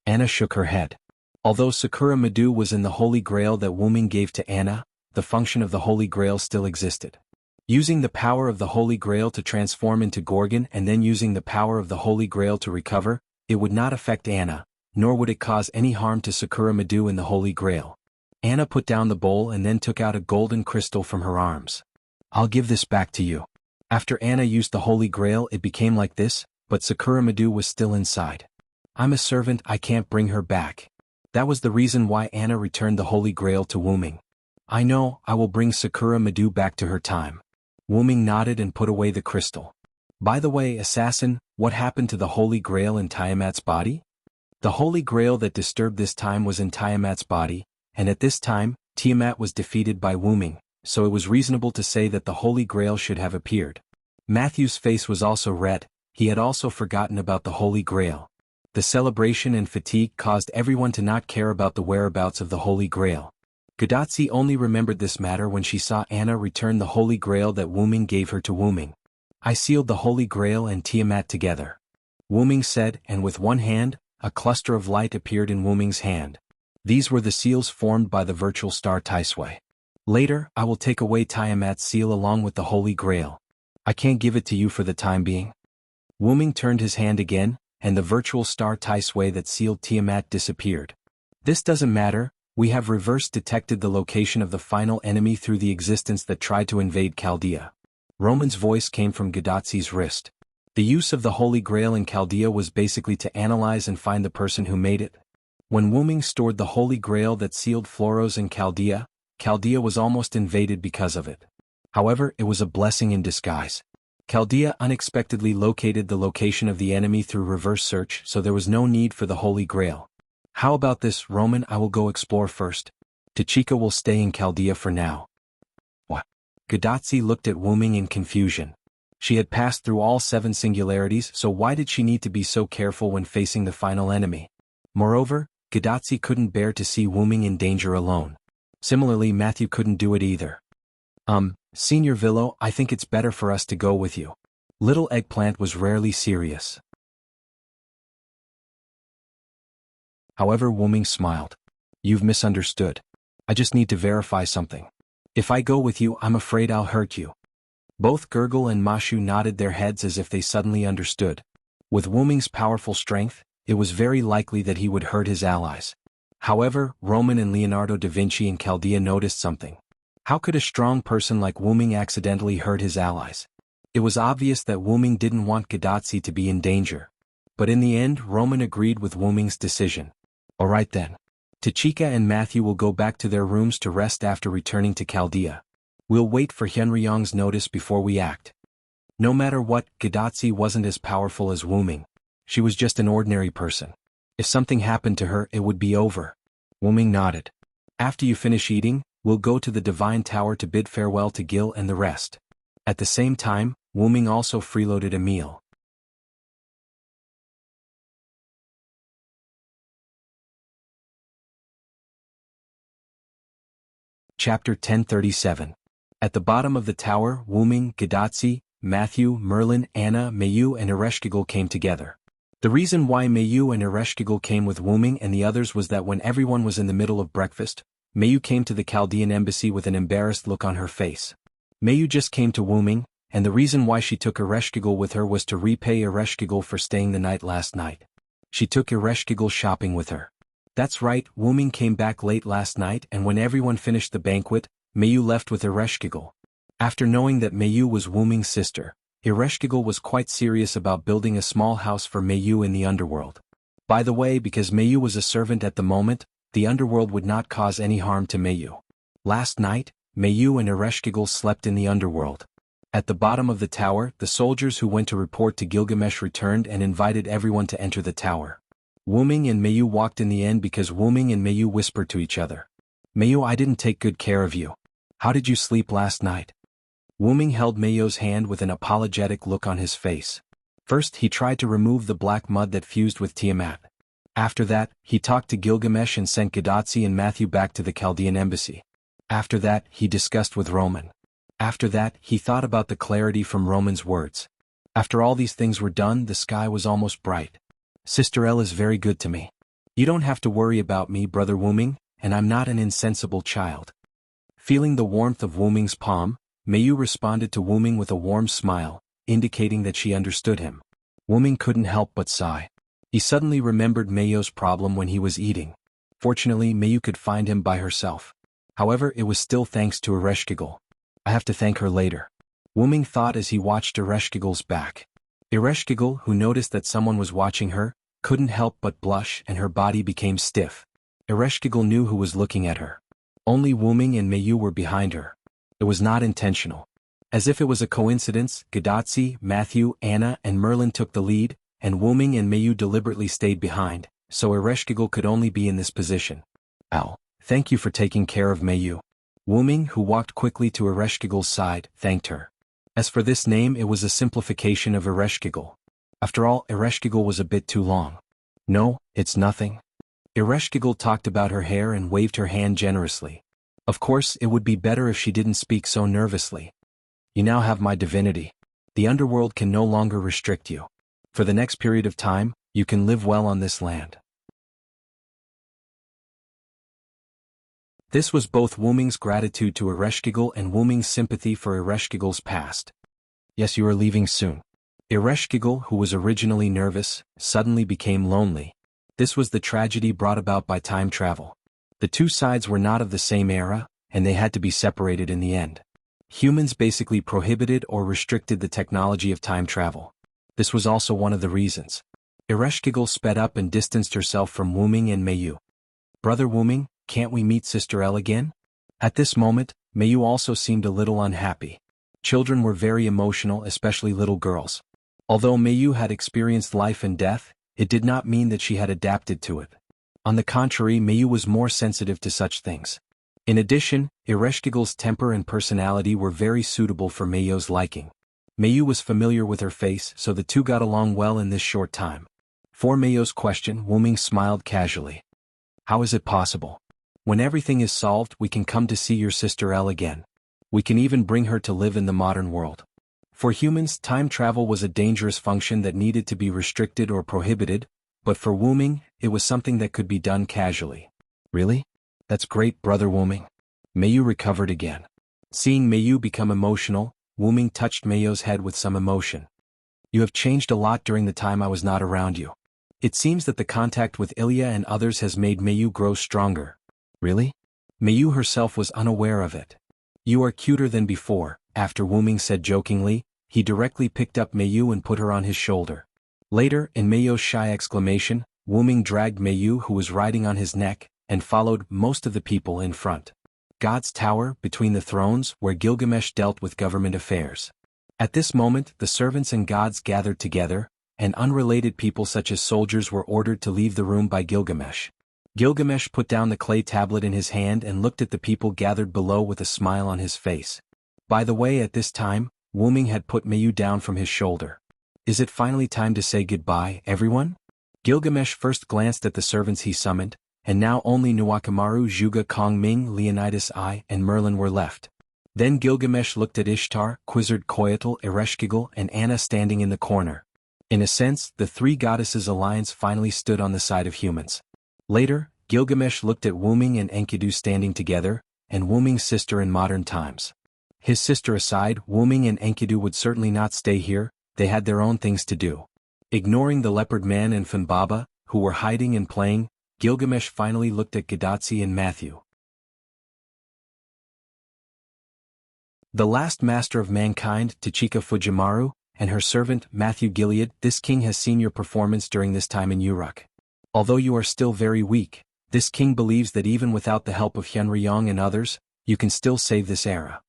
Speaker 1: Anna shook her head. Although Sakura Madu was in the Holy Grail that Wu Ming gave to Anna, the function of the Holy Grail still existed. Using the power of the Holy Grail to transform into Gorgon and then using the power of the Holy Grail to recover, it would not affect Anna, nor would it cause any harm to Sakura Madu in the Holy Grail. Anna put down the bowl and then took out a golden crystal from her arms. "I'll give this back to you." After Anna used the Holy Grail, it became like this, but Sakura Madu was still inside. "I'm a servant, I can't bring her back." That was the reason why Anna returned the Holy Grail to Wu Ming. "I know, I will bring Sakura Madu back to her time." Wu Ming nodded and put away the crystal. "By the way, assassin, what happened to the Holy Grail in Tiamat's body?" The Holy Grail that disturbed this time was in Tiamat's body, and at this time, Tiamat was defeated by Wu Ming, so it was reasonable to say that the Holy Grail should have appeared. Matthew's face was also red, he had also forgotten about the Holy Grail. The celebration and fatigue caused everyone to not care about the whereabouts of the Holy Grail. Gidatsi only remembered this matter when she saw Anna return the Holy Grail that Wu Ming gave her to Wu Ming. "I sealed the Holy Grail and Tiamat together," Wu Ming said, and with one hand, a cluster of light appeared in Wu Ming's hand. These were the seals formed by the virtual star Taisui. "Later, I will take away Tiamat's seal along with the Holy Grail. I can't give it to you for the time being." Wu Ming turned his hand again, and the virtual star Taisui that sealed Tiamat disappeared. "This doesn't matter. We have reverse detected the location of the final enemy through the existence that tried to invade Chaldea." Roman's voice came from Gidatsi's wrist. The use of the Holy Grail in Chaldea was basically to analyze and find the person who made it. When Wu Ming stored the Holy Grail that sealed Floros in Chaldea, Chaldea was almost invaded because of it. However, it was a blessing in disguise. Chaldea unexpectedly located the location of the enemy through reverse search, so there was no need for the Holy Grail. "How about this, Roman? I will go explore first. Tachika will stay in Chaldea for now." What? Gidatsi looked at Wu Ming in confusion. She had passed through all 7 singularities, so why did she need to be so careful when facing the final enemy? Moreover, Gidatsi couldn't bear to see Wu Ming in danger alone. Similarly, Matthew couldn't do it either. Senior Villo, I think it's better for us to go with you. Little Eggplant was rarely serious. However, Wu Ming smiled. You've misunderstood. I just need to verify something. If I go with you, I'm afraid I'll hurt you. Both Gurgle and Mashu nodded their heads as if they suddenly understood. With Wu Ming's powerful strength, it was very likely that he would hurt his allies. However, Roman and Leonardo da Vinci and Chaldea noticed something. How could a strong person like Wu Ming accidentally hurt his allies? It was obvious that Wu Ming didn't want Gadotsi to be in danger. But in the end, Roman agreed with Wu Ming's decision. Alright then. Tachika and Matthew will go back to their rooms to rest after returning to Chaldea. We'll wait for Hyunryong's notice before we act. No matter what, Gadotsi wasn't as powerful as Wu Ming. She was just an ordinary person. If something happened to her, it would be over. Wu Ming nodded. After you finish eating, we'll go to the Divine Tower to bid farewell to Gil and the rest. At the same time, Wu Ming also freeloaded a meal. Chapter 1037. At the bottom of the tower, Wu Ming, Gadotsi, Matthew, Merlin, Anna, Mayu and Ereshkigal came together. The reason why Mayu and Ereshkigal came with Wu Ming and the others was that when everyone was in the middle of breakfast, Mayu came to the Chaldean embassy with an embarrassed look on her face. Mayu just came to Wu Ming, and the reason why she took Ereshkigal with her was to repay Ereshkigal for staying the night last night. She took Ereshkigal shopping with her. That's right, Wu Ming came back late last night and when everyone finished the banquet, Mayu left with Ereshkigal. After knowing that Mayu was Wu Ming's sister, Ereshkigal was quite serious about building a small house for Mayu in the underworld. By the way, because Mayu was a servant at the moment, the underworld would not cause any harm to Mayu. Last night, Mayu and Ereshkigal slept in the underworld. At the bottom of the tower, the soldiers who went to report to Gilgamesh returned and invited everyone to enter the tower. Wu Ming and Mayu walked in the end because Wu Ming and Mayu whispered to each other. Mayu, I didn't take good care of you. How did you sleep last night? Wu Ming held Mayu's hand with an apologetic look on his face. First, he tried to remove the black mud that fused with Tiamat. After that, he talked to Gilgamesh and sent Gadotsi and Matthew back to the Chaldean embassy. After that, he discussed with Roman. After that, he thought about the clarity from Roman's words. After all these things were done, the sky was almost bright. Sister El is very good to me. You don't have to worry about me, Brother Wu Ming, and I'm not an insensible child. Feeling the warmth of Wu Ming's palm, Mayu responded to Wu Ming with a warm smile, indicating that she understood him. Wu Ming couldn't help but sigh. He suddenly remembered Mayu's problem when he was eating. Fortunately, Mayu could find him by herself. However, it was still thanks to Ereshkigal. I have to thank her later. Wu Ming thought as he watched Ereshkigal's back. Ereshkigal, who noticed that someone was watching her, couldn't help but blush and her body became stiff. Ereshkigal knew who was looking at her. Only Wu Ming and Mayu were behind her. It was not intentional. As if it was a coincidence, Gadotsi, Matthew, Anna and Merlin took the lead, and Wu Ming and Mayu deliberately stayed behind, so Ereshkigal could only be in this position. Ow, thank you for taking care of Mayu. Wu Ming, who walked quickly to Ereshkigal's side, thanked her. As for this name, it was a simplification of Ereshkigal. After all, Ereshkigal was a bit too long. No, it's nothing. Ereshkigal talked about her hair and waved her hand generously. Of course, it would be better if she didn't speak so nervously. You now have my divinity. The underworld can no longer restrict you. For the next period of time, you can live well on this land. This was both Wu Ming's gratitude to Ereshkigal and Wu Ming's sympathy for Ereshkigal's past. Yes, you are leaving soon. Ereshkigal, who was originally nervous, suddenly became lonely. This was the tragedy brought about by time travel. The two sides were not of the same era, and they had to be separated in the end. Humans basically prohibited or restricted the technology of time travel. This was also one of the reasons. Ereshkigal sped up and distanced herself from Wu Ming and Mayu. Brother Wu Ming, can't we meet Sister El again? At this moment, Mayu also seemed a little unhappy. Children were very emotional, especially little girls. Although Mayu had experienced life and death, it did not mean that she had adapted to it. On the contrary, Mayu was more sensitive to such things. In addition, Ereshkigal's temper and personality were very suitable for Mayu's liking. Mayu was familiar with her face, so the two got along well in this short time. For Mayu's question, Wu Ming smiled casually. How is it possible? When everything is solved, we can come to see your sister Elle again. We can even bring her to live in the modern world. For humans, time travel was a dangerous function that needed to be restricted or prohibited, but for Wu Ming, it was something that could be done casually. Really? That's great, Brother Wu Ming. Meiyu recovered again. Seeing Meiyu become emotional, Wu Ming touched Meiyu's head with some emotion. You have changed a lot during the time I was not around you. It seems that the contact with Ilya and others has made Meiyu grow stronger. Really? Meiyu herself was unaware of it. You are cuter than before, after Wu Ming said jokingly. He directly picked up Meiyu and put her on his shoulder. Later, in Meiyu's shy exclamation, Wu Ming dragged Meiyu, who was riding on his neck, and followed most of the people in front. God's Tower, between the thrones, where Gilgamesh dealt with government affairs. At this moment, the servants and gods gathered together, and unrelated people such as soldiers were ordered to leave the room by Gilgamesh. Gilgamesh put down the clay tablet in his hand and looked at the people gathered below with a smile on his face. By the way, at this time, Wu Ming had put Meiyu down from his shoulder. Is it finally time to say goodbye, everyone? Gilgamesh first glanced at the servants he summoned, and now only Nuwakamaru, Zhuge Kongming, Leonidas I, and Merlin were left. Then Gilgamesh looked at Ishtar, Quizard-Coyotl, Ereshkigal, and Anna standing in the corner. In a sense, the three goddesses' alliance finally stood on the side of humans. Later, Gilgamesh looked at Wu Ming and Enkidu standing together, and Wu Ming's sister in modern times. His sister aside, Wu Ming and Enkidu would certainly not stay here, they had their own things to do. Ignoring the leopard man and Funbaba, who were hiding and playing, Gilgamesh finally looked at Gadotsi and Matthew. The last master of mankind, Tachika Fujimaru, and her servant, Matthew Gilead, this king has seen your performance during this time in Uruk. Although you are still very weak, this king believes that even without the help of Hyunryong and others, you can still save this era.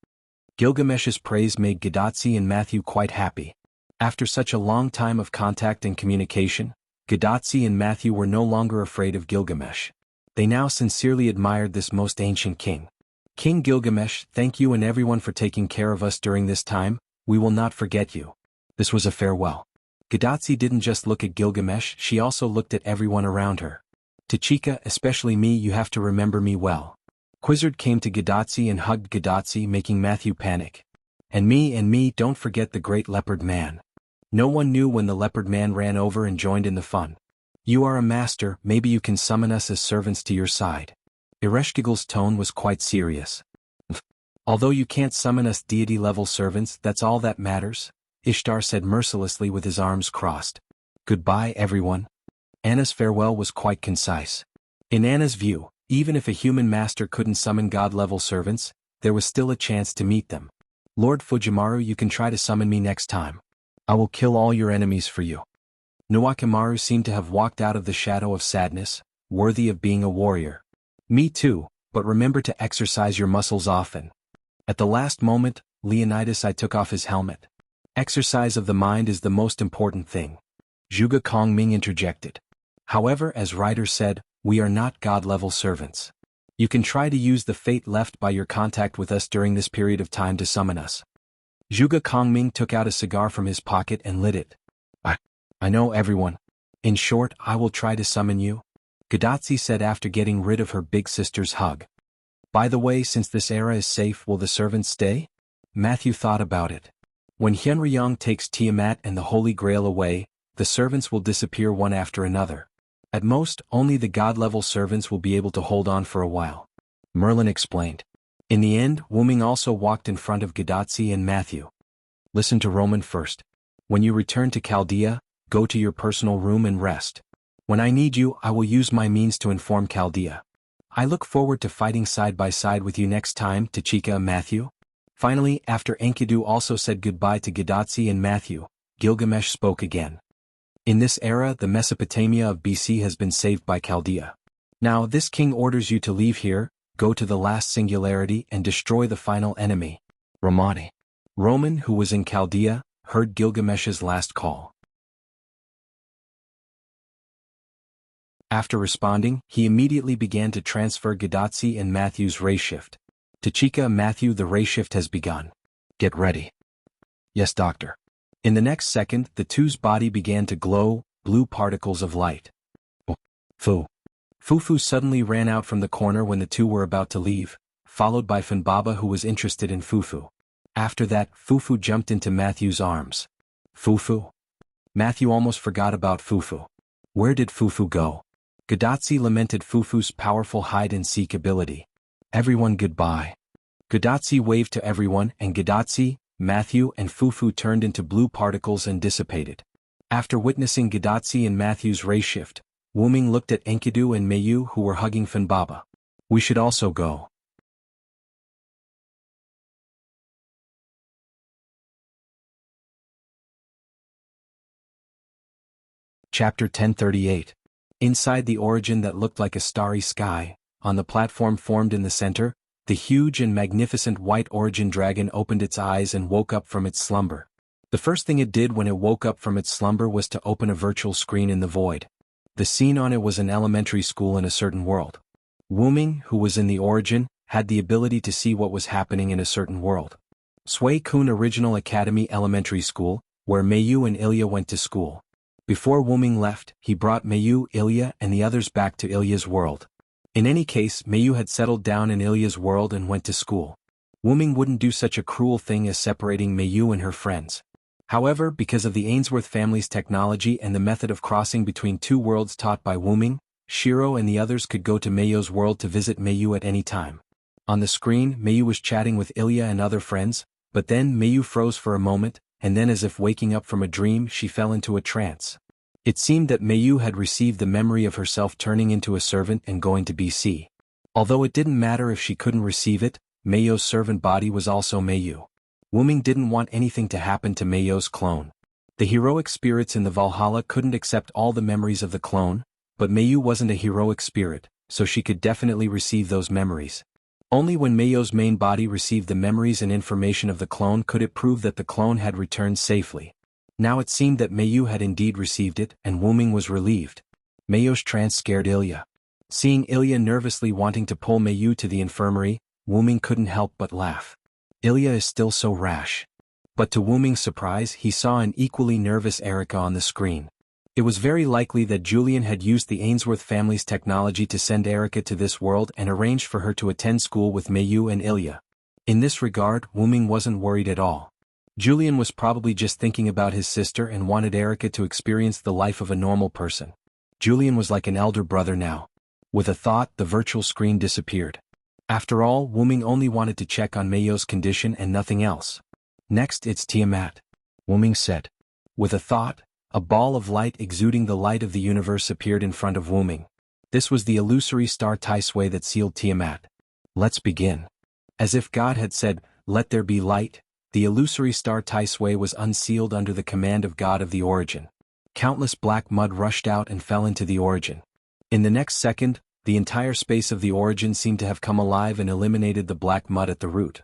Speaker 1: Gilgamesh's praise made Gadotsi and Matthew quite happy. After such a long time of contact and communication, Gadotsi and Matthew were no longer afraid of Gilgamesh. They now sincerely admired this most ancient king. King Gilgamesh, thank you and everyone for taking care of us during this time, we will not forget you. This was a farewell. Gadotsi didn't just look at Gilgamesh, she also looked at everyone around her. Tachika, especially me, you have to remember me well. Quizard came to Gadotsi and hugged Gadotsi, making Matthew panic. And me, don't forget the great leopard man. No one knew when the leopard man ran over and joined in the fun. You are a master, maybe you can summon us as servants to your side. Ereshkigal's tone was quite serious. Although you can't summon us deity-level servants, that's all that matters, Ishtar said mercilessly with his arms crossed. Goodbye, everyone. Anna's farewell was quite concise. In Anna's view, even if a human master couldn't summon god-level servants, there was still a chance to meet them. Lord Fujimaru, you can try to summon me next time. I will kill all your enemies for you. Nuwakamaru seemed to have walked out of the shadow of sadness, worthy of being a warrior. Me too, but remember to exercise your muscles often. At the last moment, Leonidas I took off his helmet. Exercise of the mind is the most important thing. Zhuge Kongming interjected. However, as Ryder said, we are not god-level servants. You can try to use the fate left by your contact with us during this period of time to summon us. Zhuge Kongming took out a cigar from his pocket and lit it. I know everyone. In short, I will try to summon you, Gadotsi said after getting rid of her big sister's hug. By the way, since this era is safe, will the servants stay? Matthew thought about it. When Hyunryong takes Tiamat and the Holy Grail away, the servants will disappear one after another. At most, only the god-level servants will be able to hold on for a while. Merlin explained. In the end, Wu Ming also walked in front of Gadotsi and Matthew. Listen to Roman first. When you return to Chaldea, go to your personal room and rest. When I need you, I will use my means to inform Chaldea. I look forward to fighting side by side with you next time, Tachika and Matthew. Finally, after Enkidu also said goodbye to Gadotsi and Matthew, Gilgamesh spoke again. In this era, the Mesopotamia of BC has been saved by Chaldea. Now this king orders you to leave here, go to the last singularity and destroy the final enemy, Ramadi. Roman, who was in Chaldea, heard Gilgamesh's last call. After responding, he immediately began to transfer Gadotsi and Matthew's ray shift. Tachika, Matthew, the ray shift has begun. Get ready. Yes, doctor. In the next second, the two's body began to glow, blue particles of light. Fufu suddenly ran out from the corner when the two were about to leave, followed by Fanbaba, who was interested in Fufu. After that, Fufu jumped into Matthew's arms. Fufu? Matthew almost forgot about Fufu. Where did Fufu go? Gadotsi lamented Fufu's powerful hide-and-seek ability. Everyone goodbye. Gadotsi waved to everyone, and Gadotsi, Matthew and Fufu turned into blue particles and dissipated. After witnessing Gadotsi and Matthew's ray shift, Wuming looked at Enkidu and Mayu, who were hugging Fanbaba. We should also go. Chapter 1038. Inside the origin that looked like a starry sky, on the platform formed in the center, the huge and magnificent white origin dragon opened its eyes and woke up from its slumber. The first thing it did when it woke up from its slumber was to open a virtual screen in the void. The scene on it was an elementary school in a certain world. Wuming, who was in the origin, had the ability to see what was happening in a certain world. Sui Kun Original Academy Elementary School, where Mayu and Ilya went to school. Before Wuming left, he brought Mayu, Ilya, and the others back to Ilya's world. In any case, Mayu had settled down in Ilya's world and went to school. Wuming wouldn't do such a cruel thing as separating Mayu and her friends. However, because of the Ainsworth family's technology and the method of crossing between two worlds taught by Wuming, Shiro and the others could go to Mayu's world to visit Mayu at any time. On the screen, Mayu was chatting with Ilya and other friends, but then Mayu froze for a moment, and then as if waking up from a dream, she fell into a trance. It seemed that Mayu had received the memory of herself turning into a servant and going to BC. Although it didn't matter if she couldn't receive it, Mayu's servant body was also Mayu. Wuming didn't want anything to happen to Mayu's clone. The heroic spirits in the Valhalla couldn't accept all the memories of the clone, but Mayu wasn't a heroic spirit, so she could definitely receive those memories. Only when Mayu's main body received the memories and information of the clone could it prove that the clone had returned safely. Now it seemed that Mayu had indeed received it, and Wuming was relieved. Mayu's trance scared Ilya. Seeing Ilya nervously wanting to pull Mayu to the infirmary, Wuming couldn't help but laugh. Ilya is still so rash. But to Wuming's surprise, he saw an equally nervous Erica on the screen. It was very likely that Julian had used the Ainsworth family's technology to send Erica to this world and arranged for her to attend school with Mayu and Ilya. In this regard, Wuming wasn't worried at all. Julian was probably just thinking about his sister and wanted Erica to experience the life of a normal person. Julian was like an elder brother now. With a thought, the virtual screen disappeared. After all, Wuming only wanted to check on Mayu's condition and nothing else. Next, it's Tiamat, Wuming said. With a thought, a ball of light exuding the light of the universe appeared in front of Wuming. This was the illusory star Taisui that sealed Tiamat. Let's begin. As if God had said, "Let there be light," the illusory star Taisui was unsealed under the command of God of the origin. Countless black mud rushed out and fell into the origin. In the next second, the entire space of the origin seemed to have come alive and eliminated the black mud at the root.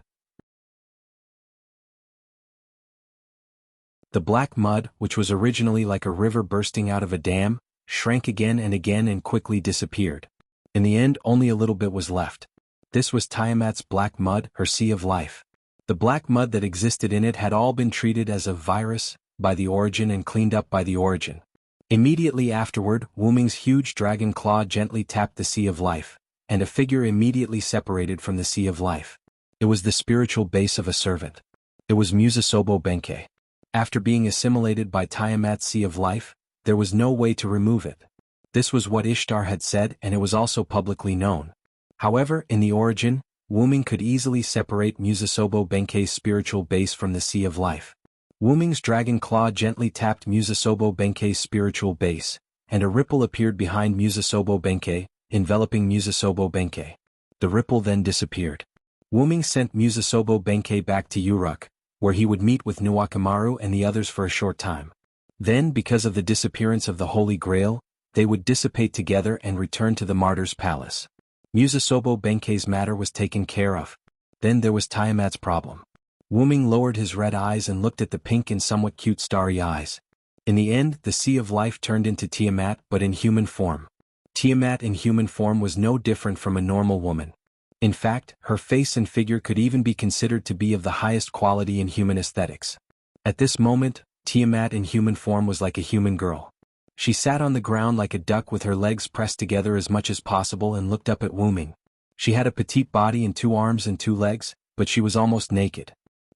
Speaker 1: The black mud, which was originally like a river bursting out of a dam, shrank again and quickly disappeared. In the end, only a little bit was left. This was Tiamat's black mud, her sea of life. The black mud that existed in it had all been treated as a virus by the origin and cleaned up by the origin. Immediately afterward, Wuming's huge dragon claw gently tapped the sea of life, and a figure immediately separated from the sea of life. It was the spiritual base of a servant. It was Musasobo Benkei. After being assimilated by Tiamat's sea of life, there was no way to remove it. This was what Ishtar had said, and it was also publicly known. However, in the origin, Wuming could easily separate Musasobo Benkei's spiritual base from the sea of life. Wuming's dragon claw gently tapped Musasobo Benkei's spiritual base, and a ripple appeared behind Musasobo Benkei, enveloping Musasobo Benkei. The ripple then disappeared. Wuming sent Musasobo Benkei back to Uruk, where he would meet with Nuwakamaru and the others for a short time. Then, because of the disappearance of the Holy Grail, they would dissipate together and return to the Martyr's Palace. Musasobo Benkei's matter was taken care of. Then there was Tiamat's problem. Wuming lowered his red eyes and looked at the pink and somewhat cute starry eyes. In the end, the sea of life turned into Tiamat, but in human form. Tiamat in human form was no different from a normal woman. In fact, her face and figure could even be considered to be of the highest quality in human aesthetics. At this moment, Tiamat in human form was like a human girl. She sat on the ground like a duck with her legs pressed together as much as possible and looked up at Wu Ming. She had a petite body and 2 arms and 2 legs, but she was almost naked.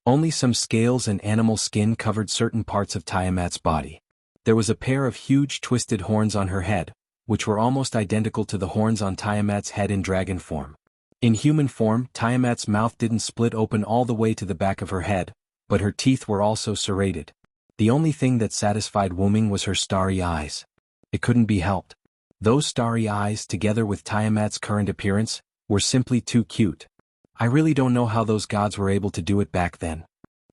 Speaker 1: Only some scales and animal skin covered certain parts of Tiamat's body. There was a pair of huge twisted horns on her head, which were almost identical to the horns on Tiamat's head in dragon form. In human form, Tiamat's mouth didn't split open all the way to the back of her head, but her teeth were also serrated. The only thing that satisfied Wu Ming was her starry eyes. It couldn't be helped. Those starry eyes, together with Tiamat's current appearance, were simply too cute. I really don't know how those gods were able to do it back then.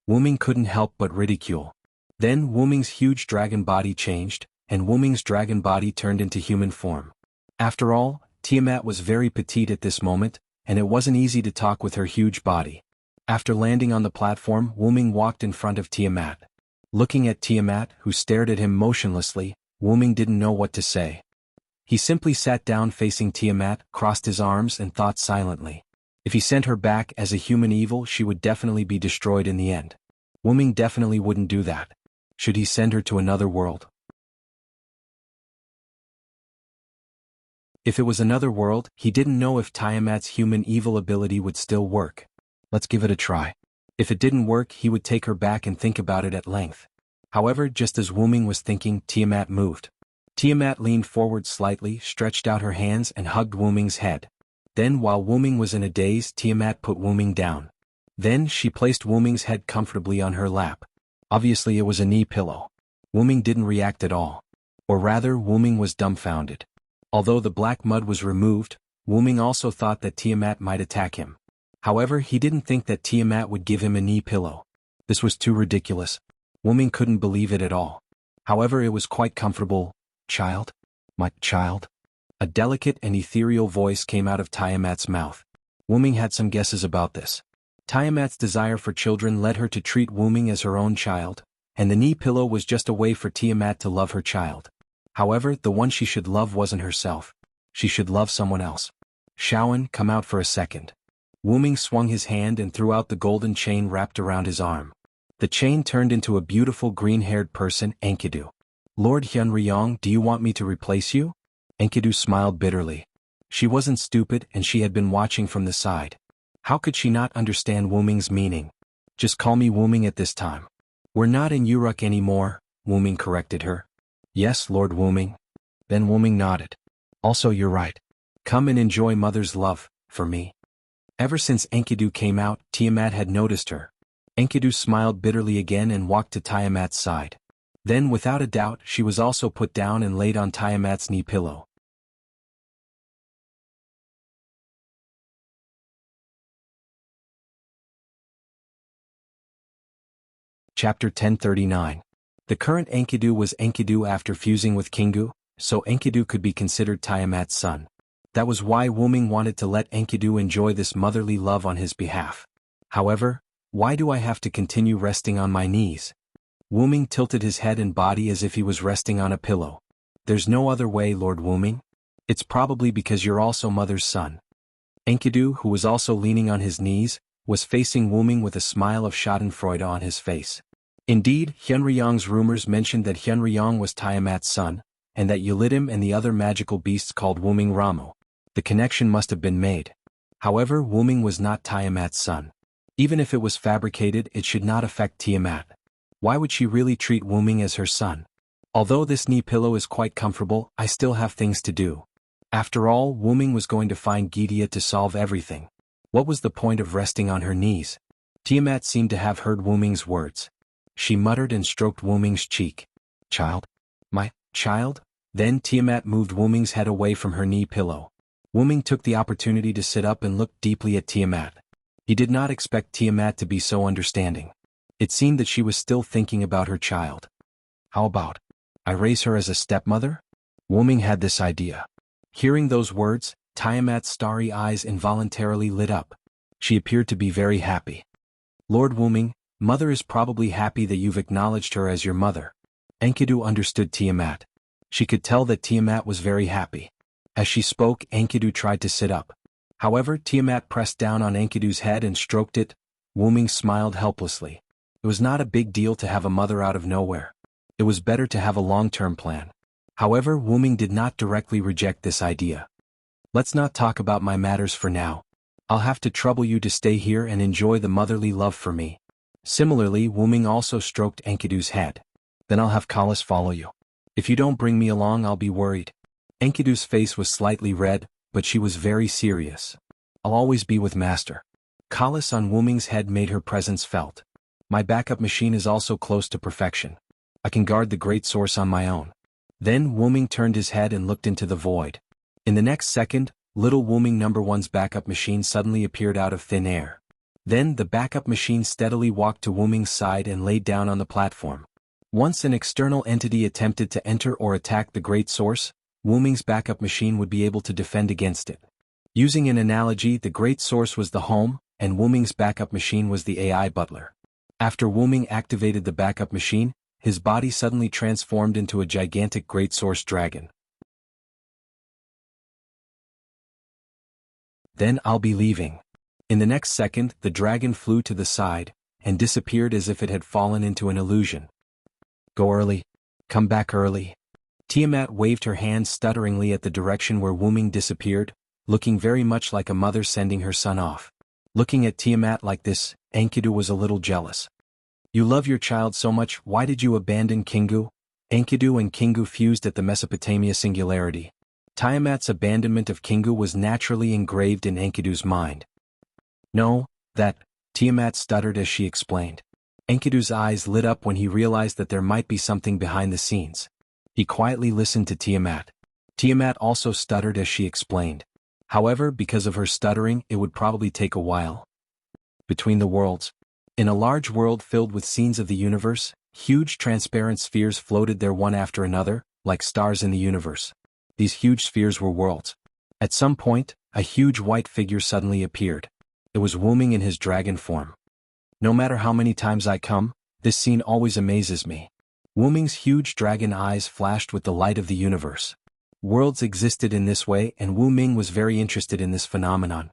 Speaker 1: Wu Ming couldn't help but ridicule. Then Wu Ming's huge dragon body changed, and Wu Ming's dragon body turned into human form. After all, Tiamat was very petite at this moment, and it wasn't easy to talk with her huge body. After landing on the platform, Wu Ming walked in front of Tiamat. Looking at Tiamat, who stared at him motionlessly, Wu Ming didn't know what to say. He simply sat down facing Tiamat, crossed his arms and thought silently. If he sent her back as a human evil, she would definitely be destroyed in the end. Wu Ming definitely wouldn't do that. Should he send her to another world? If it was another world, he didn't know if Tiamat's human evil ability would still work. Let's give it a try. If it didn't work, he would take her back and think about it at length. However, just as Wu Ming was thinking, Tiamat moved. Tiamat leaned forward slightly, stretched out her hands and hugged Wu Ming's head. Then, while Wu Ming was in a daze, Tiamat put Wu Ming down. Then, she placed Wu Ming's head comfortably on her lap. Obviously it was a knee pillow. Wu Ming didn't react at all. Or rather, Wu Ming was dumbfounded. Although the black mud was removed, Wu Ming also thought that Tiamat might attack him. However, he didn't think that Tiamat would give him a knee pillow. This was too ridiculous. Wu Ming couldn't believe it at all. However, it was quite comfortable. Child? My child? A delicate and ethereal voice came out of Tiamat's mouth. Wu Ming had some guesses about this. Tiamat's desire for children led her to treat Wu Ming as her own child, and the knee pillow was just a way for Tiamat to love her child. However, the one she should love wasn't herself. She should love someone else. Shaoan, come out for a second. Wu Ming swung his hand and threw out the golden chain wrapped around his arm. The chain turned into a beautiful green-haired person, Enkidu. Lord Hyunryong, do you want me to replace you? Enkidu smiled bitterly. She wasn't stupid and she had been watching from the side. How could she not understand Wu Ming's meaning? Just call me Wu Ming at this time. We're not in Uruk anymore, Wu Ming corrected her. Yes, Lord Wu Ming. Then Wu Ming nodded. Also, you're right. Come and enjoy mother's love, for me. Ever since Enkidu came out, Tiamat had noticed her. Enkidu smiled bitterly again and walked to Tiamat's side. Then, without a doubt, she was also put down and laid on Tiamat's knee pillow. Chapter 1039. The current Enkidu was Enkidu after fusing with Kingu, so Enkidu could be considered Tiamat's son. That was why Wu Ming wanted to let Enkidu enjoy this motherly love on his behalf. However, why do I have to continue resting on my knees? Wu Ming tilted his head and body as if he was resting on a pillow. There's no other way, Lord Wu Ming. It's probably because you're also mother's son. Enkidu, who was also leaning on his knees, was facing Wu Ming with a smile of schadenfreude on his face. Indeed, Hyunryong's rumors mentioned that Hyunryong was Tiamat's son, and that Yulidim and the other magical beasts called Wu Ming Ramu. The connection must have been made. However, Wu Ming was not Tiamat's son. Even if it was fabricated, it should not affect Tiamat. Why would she really treat Wu Ming as her son? Although this knee pillow is quite comfortable, I still have things to do. After all, Wu Ming was going to find Gydia to solve everything. What was the point of resting on her knees? Tiamat seemed to have heard Wu Ming's words. She muttered and stroked Wu Ming's cheek. Child? My child? Then Tiamat moved Wu Ming's head away from her knee pillow. Wu Ming took the opportunity to sit up and look deeply at Tiamat. He did not expect Tiamat to be so understanding. It seemed that she was still thinking about her child. How about I raise her as a stepmother? Wu Ming had this idea. Hearing those words, Tiamat's starry eyes involuntarily lit up. She appeared to be very happy. Lord Wu Ming, mother is probably happy that you've acknowledged her as your mother. Enkidu understood Tiamat. She could tell that Tiamat was very happy. As she spoke, Enkidu tried to sit up. However, Tiamat pressed down on Enkidu's head and stroked it. Wu Ming smiled helplessly. It was not a big deal to have a mother out of nowhere. It was better to have a long-term plan. However, Wu Ming did not directly reject this idea. Let's not talk about my matters for now. I'll have to trouble you to stay here and enjoy the motherly love for me. Similarly, Wu Ming also stroked Enkidu's head. Then I'll have Kalis follow you. If you don't bring me along, I'll be worried. Enkidu's face was slightly red, but she was very serious. I'll always be with Master. Kalis on Wu Ming's head made her presence felt. My backup machine is also close to perfection. I can guard the great source on my own. Then Wu Ming turned his head and looked into the void. In the next second, little Wu Ming No. 1's backup machine suddenly appeared out of thin air. Then the backup machine steadily walked to Wu Ming's side and laid down on the platform. Once an external entity attempted to enter or attack the great source, Wu Ming's backup machine would be able to defend against it. Using an analogy, the great source was the home, and Wu Ming's backup machine was the AI butler. After Wu Ming activated the backup machine, his body suddenly transformed into a gigantic great source dragon. Then I'll be leaving. In the next second, the dragon flew to the side, and disappeared as if it had fallen into an illusion. Go early. Come back early. Tiamat waved her hand stutteringly at the direction where Wu Ming disappeared, looking very much like a mother sending her son off. Looking at Tiamat like this, Enkidu was a little jealous. You love your child so much, why did you abandon Kingu? Enkidu and Kingu fused at the Mesopotamia singularity. Tiamat's abandonment of Kingu was naturally engraved in Enkidu's mind. No, Tiamat stuttered as she explained. Enkidu's eyes lit up when he realized that there might be something behind the scenes. He quietly listened to Tiamat. Tiamat also stuttered as she explained. However, because of her stuttering, it would probably take a while. Between the worlds. In a large world filled with scenes of the universe, huge transparent spheres floated there one after another, like stars in the universe. These huge spheres were worlds. At some point, a huge white figure suddenly appeared. It was Wu Ming in his dragon form. No matter how many times I come, this scene always amazes me. Wu Ming's huge dragon eyes flashed with the light of the universe. Worlds existed in this way, and Wu Ming was very interested in this phenomenon.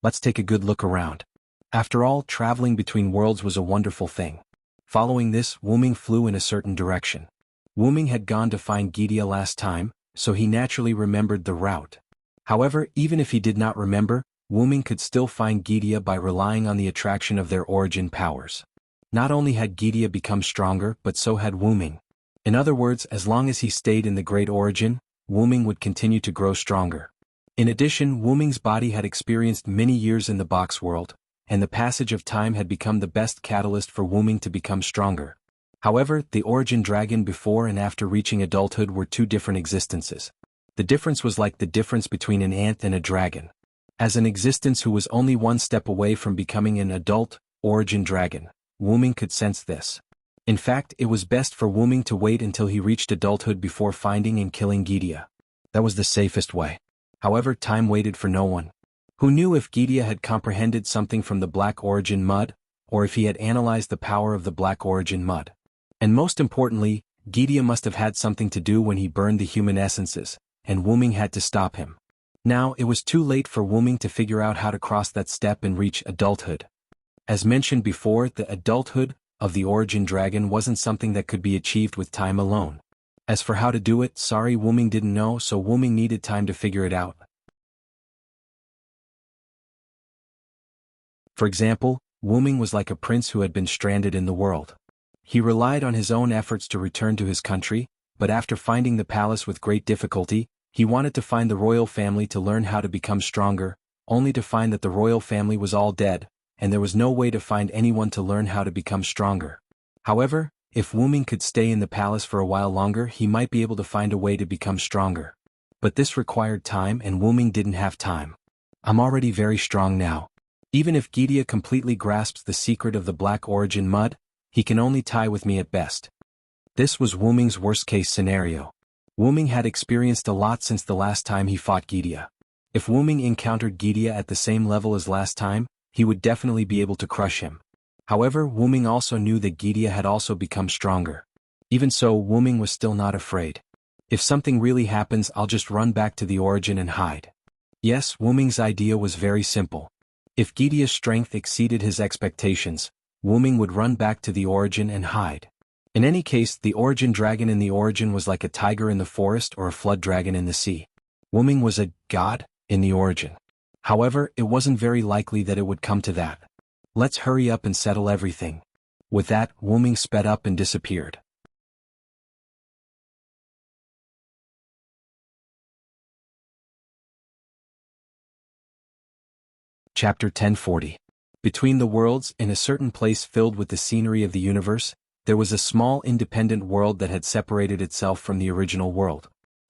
Speaker 1: Let's take a good look around. After all, traveling between worlds was a wonderful thing. Following this, Wu Ming flew in a certain direction. Wu Ming had gone to find Gidia last time, so he naturally remembered the route. However, even if he did not remember, Wu Ming could still find Gidia by relying on the attraction of their origin powers. Not only had Gidia become stronger, but so had Wu Ming. In other words, as long as he stayed in the Great Origin, Wu Ming would continue to grow stronger. In addition, Wu Ming's body had experienced many years in the box world, and the passage of time had become the best catalyst for Wu Ming to become stronger. However, the origin dragon before and after reaching adulthood were two different existences. The difference was like the difference between an ant and a dragon. As an existence who was only one step away from becoming an adult, origin dragon, Wu Ming could sense this. In fact, it was best for Wu Ming to wait until he reached adulthood before finding and killing Gidia. That was the safest way. However, time waited for no one. Who knew if Gidia had comprehended something from the Black Origin mud, or if he had analyzed the power of the Black Origin mud? And most importantly, Gidia must have had something to do when he burned the human essences, and Wu Ming had to stop him. Now, it was too late for Wu Ming to figure out how to cross that step and reach adulthood. As mentioned before, the adulthood of the origin dragon wasn't something that could be achieved with time alone. As for how to do it, sorry, Wu Ming didn't know, so Wu Ming needed time to figure it out. For example, Wu Ming was like a prince who had been stranded in the world. He relied on his own efforts to return to his country, but after finding the palace with great difficulty, he wanted to find the royal family to learn how to become stronger, only to find that the royal family was all dead, and there was no way to find anyone to learn how to become stronger. However, if Wu Ming could stay in the palace for a while longer, he might be able to find a way to become stronger. But this required time, and Wu Ming didn't have time. I'm already very strong now. Even if Gidia completely grasps the secret of the Black Origin mud, he can only tie with me at best. This was Wu Ming's worst-case scenario. Wu Ming had experienced a lot since the last time he fought Gidia. If Wu Ming encountered Gidia at the same level as last time, he would definitely be able to crush him. However, Wu Ming also knew that Gidia had also become stronger. Even so, Wu Ming was still not afraid. If something really happens, I'll just run back to the origin and hide. Yes, Wu Ming's idea was very simple. If Gidia's strength exceeded his expectations, Wu Ming would run back to the origin and hide. In any case, the origin dragon in the origin was like a tiger in the forest or a flood dragon in the sea. Wuming was a god in the origin. However, it wasn't very likely that it would come to that. Let's hurry up and settle everything. With that, Wuming sped up and disappeared. Chapter 1040. Between the worlds, in a certain place filled with the scenery of the universe, there was a small independent world that had separated itself from the original world.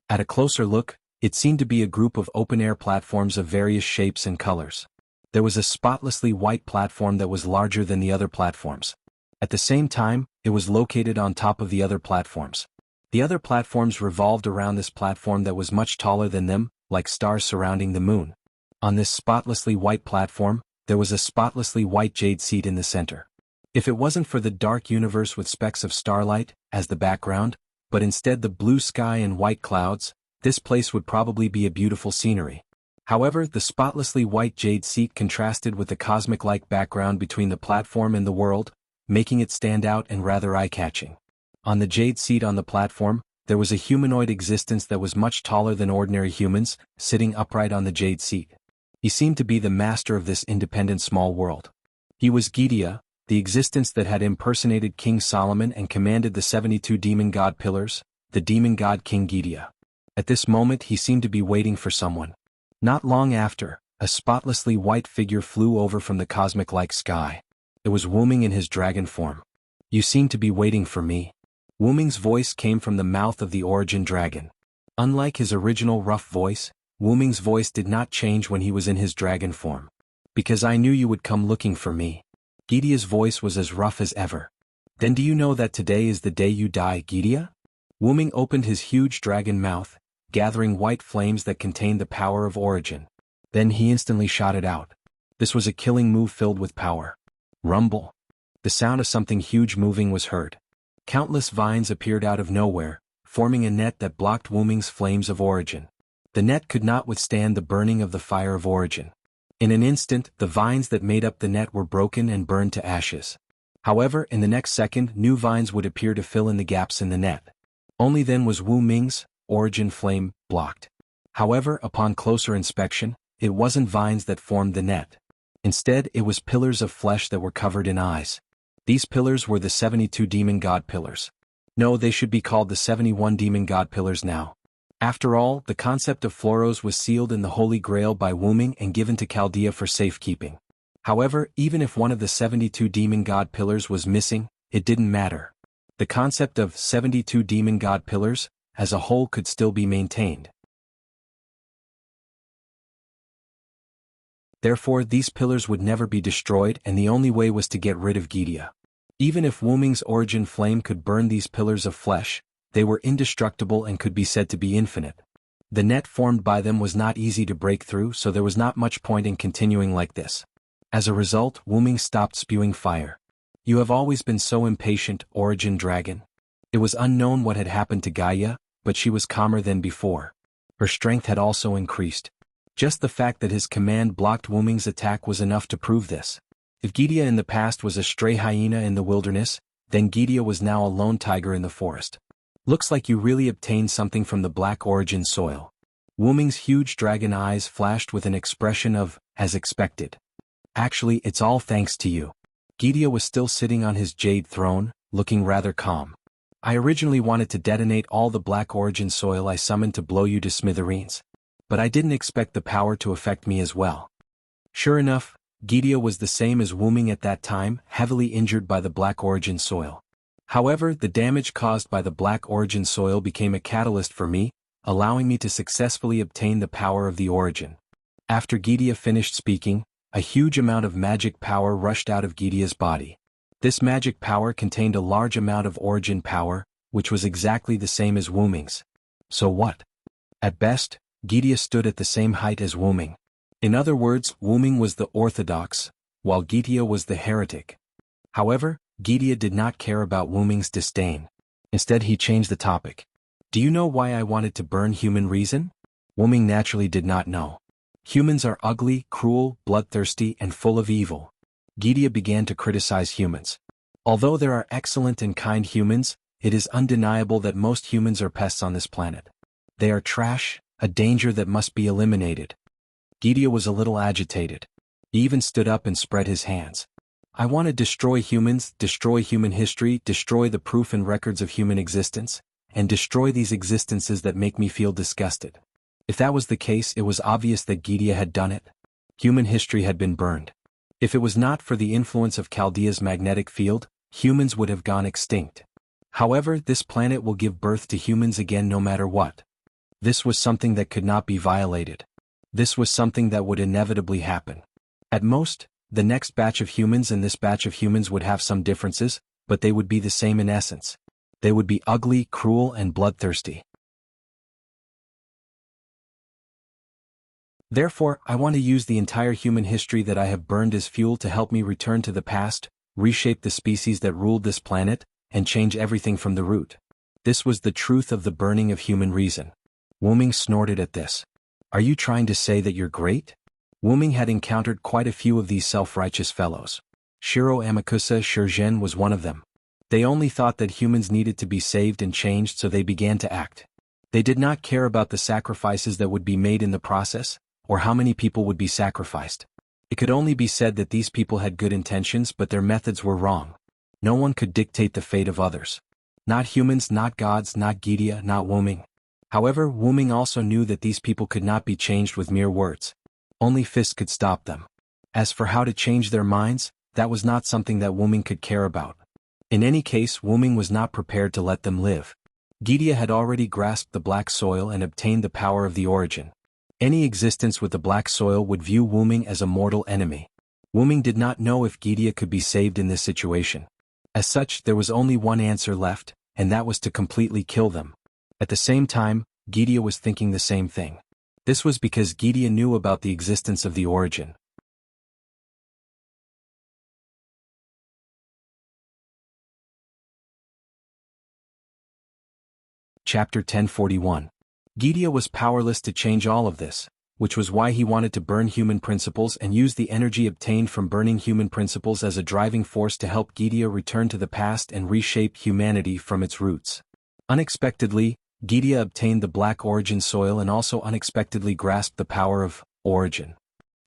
Speaker 1: At a closer look, it seemed to be a group of open-air platforms of various shapes and colors. There was a spotlessly white platform that was larger than the other platforms. At the same time, it was located on top of the other platforms. The other platforms revolved around this platform that was much taller than them, like stars surrounding the moon. On this spotlessly white platform, there was a spotlessly white jade seat in the center. If it wasn't for the dark universe with specks of starlight as the background, but instead the blue sky and white clouds, this place would probably be a beautiful scenery. However, the spotlessly white jade seat contrasted with the cosmic-like background between the platform and the world, making it stand out and rather eye-catching. On the jade seat on the platform, there was a humanoid existence that was much taller than ordinary humans, sitting upright on the jade seat. He seemed to be the master of this independent small world. He was Gidia, the existence that had impersonated King Solomon and commanded the 72 demon god pillars, the demon god King Gidia. At this moment he seemed to be waiting for someone. Not long after, a spotlessly white figure flew over from the cosmic-like sky. It was Wuming in his dragon form. "You seem to be waiting for me." Wuming's voice came from the mouth of the origin dragon. Unlike his original rough voice, Wuming's voice did not change when he was in his dragon form. "Because I knew you would come looking for me." Gidia's voice was as rough as ever. "Then do you know that today is the day you die, Gidia?" Wuming opened his huge dragon mouth, gathering white flames that contained the power of origin. Then he instantly shot it out. This was a killing move filled with power. Rumble. The sound of something huge moving was heard. Countless vines appeared out of nowhere, forming a net that blocked Wuming's flames of origin. The net could not withstand the burning of the fire of origin. In an instant, the vines that made up the net were broken and burned to ashes. However, in the next second, new vines would appear to fill in the gaps in the net. Only then was Wuming's origin flame blocked. However, upon closer inspection, it wasn't vines that formed the net. Instead, it was pillars of flesh that were covered in eyes. These pillars were the 72 demon god pillars. No, they should be called the 71 demon god pillars now. After all, the concept of Floros was sealed in the Holy Grail by Wuming and given to Chaldea for safekeeping. However, even if one of the 72 demon god pillars was missing, it didn't matter. The concept of 72 demon god pillars, as a whole, could still be maintained. Therefore, these pillars would never be destroyed, and the only way was to get rid of Gidia. Even if Wuming's origin flame could burn these pillars of flesh, they were indestructible and could be said to be infinite. The net formed by them was not easy to break through, so there was not much point in continuing like this. As a result, Wuming stopped spewing fire. "You have always been so impatient, origin dragon." It was unknown what had happened to Gaia, but she was calmer than before. Her strength had also increased. Just the fact that his command blocked Wuming's attack was enough to prove this. If Gidia in the past was a stray hyena in the wilderness, then Gidia was now a lone tiger in the forest. "Looks like you really obtained something from the black origin soil." Wuming's huge dragon eyes flashed with an expression of, "as expected." "Actually, it's all thanks to you." Gidia was still sitting on his jade throne, looking rather calm. "I originally wanted to detonate all the black origin soil I summoned to blow you to smithereens. But I didn't expect the power to affect me as well." Sure enough, Gidia was the same as Wuming at that time, heavily injured by the black origin soil. However, the damage caused by the black origin soil became a catalyst for me, allowing me to successfully obtain the power of the origin. After Gidia finished speaking, a huge amount of magic power rushed out of Gidia's body. This magic power contained a large amount of origin power, which was exactly the same as Wuming's. So what? At best, Gidia stood at the same height as Wuming. In other words, Wuming was the orthodox, while Gidia was the heretic. However, Gidia did not care about Wuming's disdain. Instead, he changed the topic. "Do you know why I wanted to burn human reason?" Wuming naturally did not know. "Humans are ugly, cruel, bloodthirsty, and full of evil." Gidia began to criticize humans. Although there are excellent and kind humans, it is undeniable that most humans are pests on this planet. They are trash, a danger that must be eliminated. Gideon was a little agitated. He even stood up and spread his hands. I want to destroy humans, destroy human history, destroy the proof and records of human existence, and destroy these existences that make me feel disgusted. If that was the case, it was obvious that Gideon had done it. Human history had been burned. If it was not for the influence of Chaldea's magnetic field, humans would have gone extinct. However, this planet will give birth to humans again no matter what. This was something that could not be violated. This was something that would inevitably happen. At most, the next batch of humans and this batch of humans would have some differences, but they would be the same in essence. They would be ugly, cruel, and bloodthirsty. Therefore, I want to use the entire human history that I have burned as fuel to help me return to the past, reshape the species that ruled this planet, and change everything from the root. This was the truth of the burning of human reason. Wuming snorted at this. Are you trying to say that you're great? Wuming had encountered quite a few of these self-righteous fellows. Shiro Amakusa Shurgen was one of them. They only thought that humans needed to be saved and changed, so they began to act. They did not care about the sacrifices that would be made in the process, or how many people would be sacrificed. It could only be said that these people had good intentions, but their methods were wrong. No one could dictate the fate of others. Not humans, not gods, not Gideon, not Wuming. However, Wuming also knew that these people could not be changed with mere words. Only fists could stop them. As for how to change their minds, that was not something that Wuming could care about. In any case, Wuming was not prepared to let them live. Gideon had already grasped the black soil and obtained the power of the origin. Any existence with the black soil would view Wuming as a mortal enemy. Wuming did not know if Gideon could be saved in this situation. As such, there was only one answer left, and that was to completely kill them. At the same time, Gideon was thinking the same thing. This was because Gideon knew about the existence of the origin. Chapter 1041. Gideon was powerless to change all of this, which was why he wanted to burn human principles and use the energy obtained from burning human principles as a driving force to help Gideon return to the past and reshape humanity from its roots. Unexpectedly, Gideon obtained the black origin soil and also unexpectedly grasped the power of origin.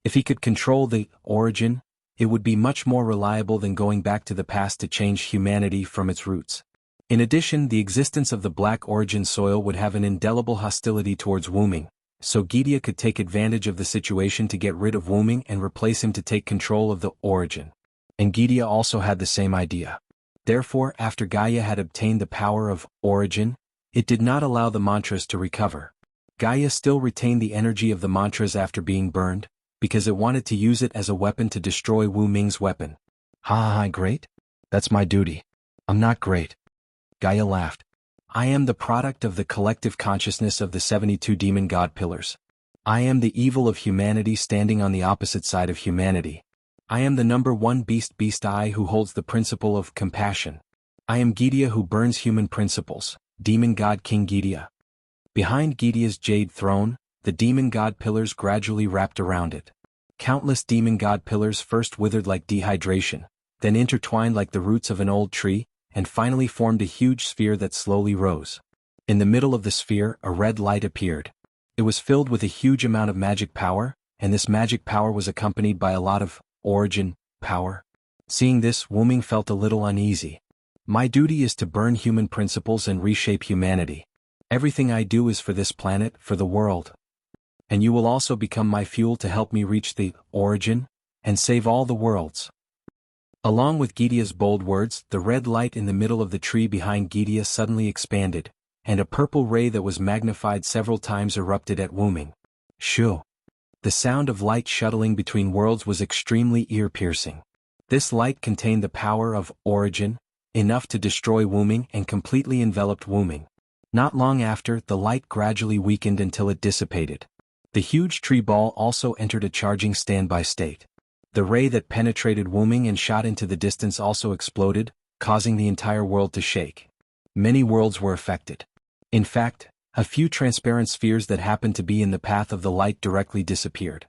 Speaker 1: If he could control the origin, it would be much more reliable than going back to the past to change humanity from its roots. In addition, the existence of the black origin soil would have an indelible hostility towards Wuming, so Gideon could take advantage of the situation to get rid of Wuming and replace him to take control of the origin. And Gideon also had the same idea. Therefore, after Gaia had obtained the power of origin, it did not allow the mantras to recover. Gaia still retained the energy of the mantras after being burned, because it wanted to use it as a weapon to destroy Wuming's weapon. Ha, great? That's my duty. I'm not great. Gaia laughed. I am the product of the collective consciousness of the 72 demon god pillars. I am the evil of humanity standing on the opposite side of humanity. I am the number one beast I who holds the principle of compassion. I am Gideon who burns human principles, demon god King Gideon. Behind Gideon's jade throne, the demon god pillars gradually wrapped around it. Countless demon god pillars first withered like dehydration, then intertwined like the roots of an old tree, and finally formed a huge sphere that slowly rose. In the middle of the sphere, a red light appeared. It was filled with a huge amount of magic power, and this magic power was accompanied by a lot of origin power. Seeing this, Wuming felt a little uneasy. My duty is to burn human principles and reshape humanity. Everything I do is for this planet, for the world. And you will also become my fuel to help me reach the origin and save all the worlds. Along with Gideon's bold words, the red light in the middle of the tree behind Gideon suddenly expanded, and a purple ray that was magnified several times erupted at Wuming. Shoo! The sound of light shuttling between worlds was extremely ear-piercing. This light contained the power of origin, enough to destroy Wuming and completely enveloped Wuming. Not long after, the light gradually weakened until it dissipated. The huge tree ball also entered a charging standby state. The ray that penetrated Wuming and shot into the distance also exploded, causing the entire world to shake. Many worlds were affected. In fact, a few transparent spheres that happened to be in the path of the light directly disappeared.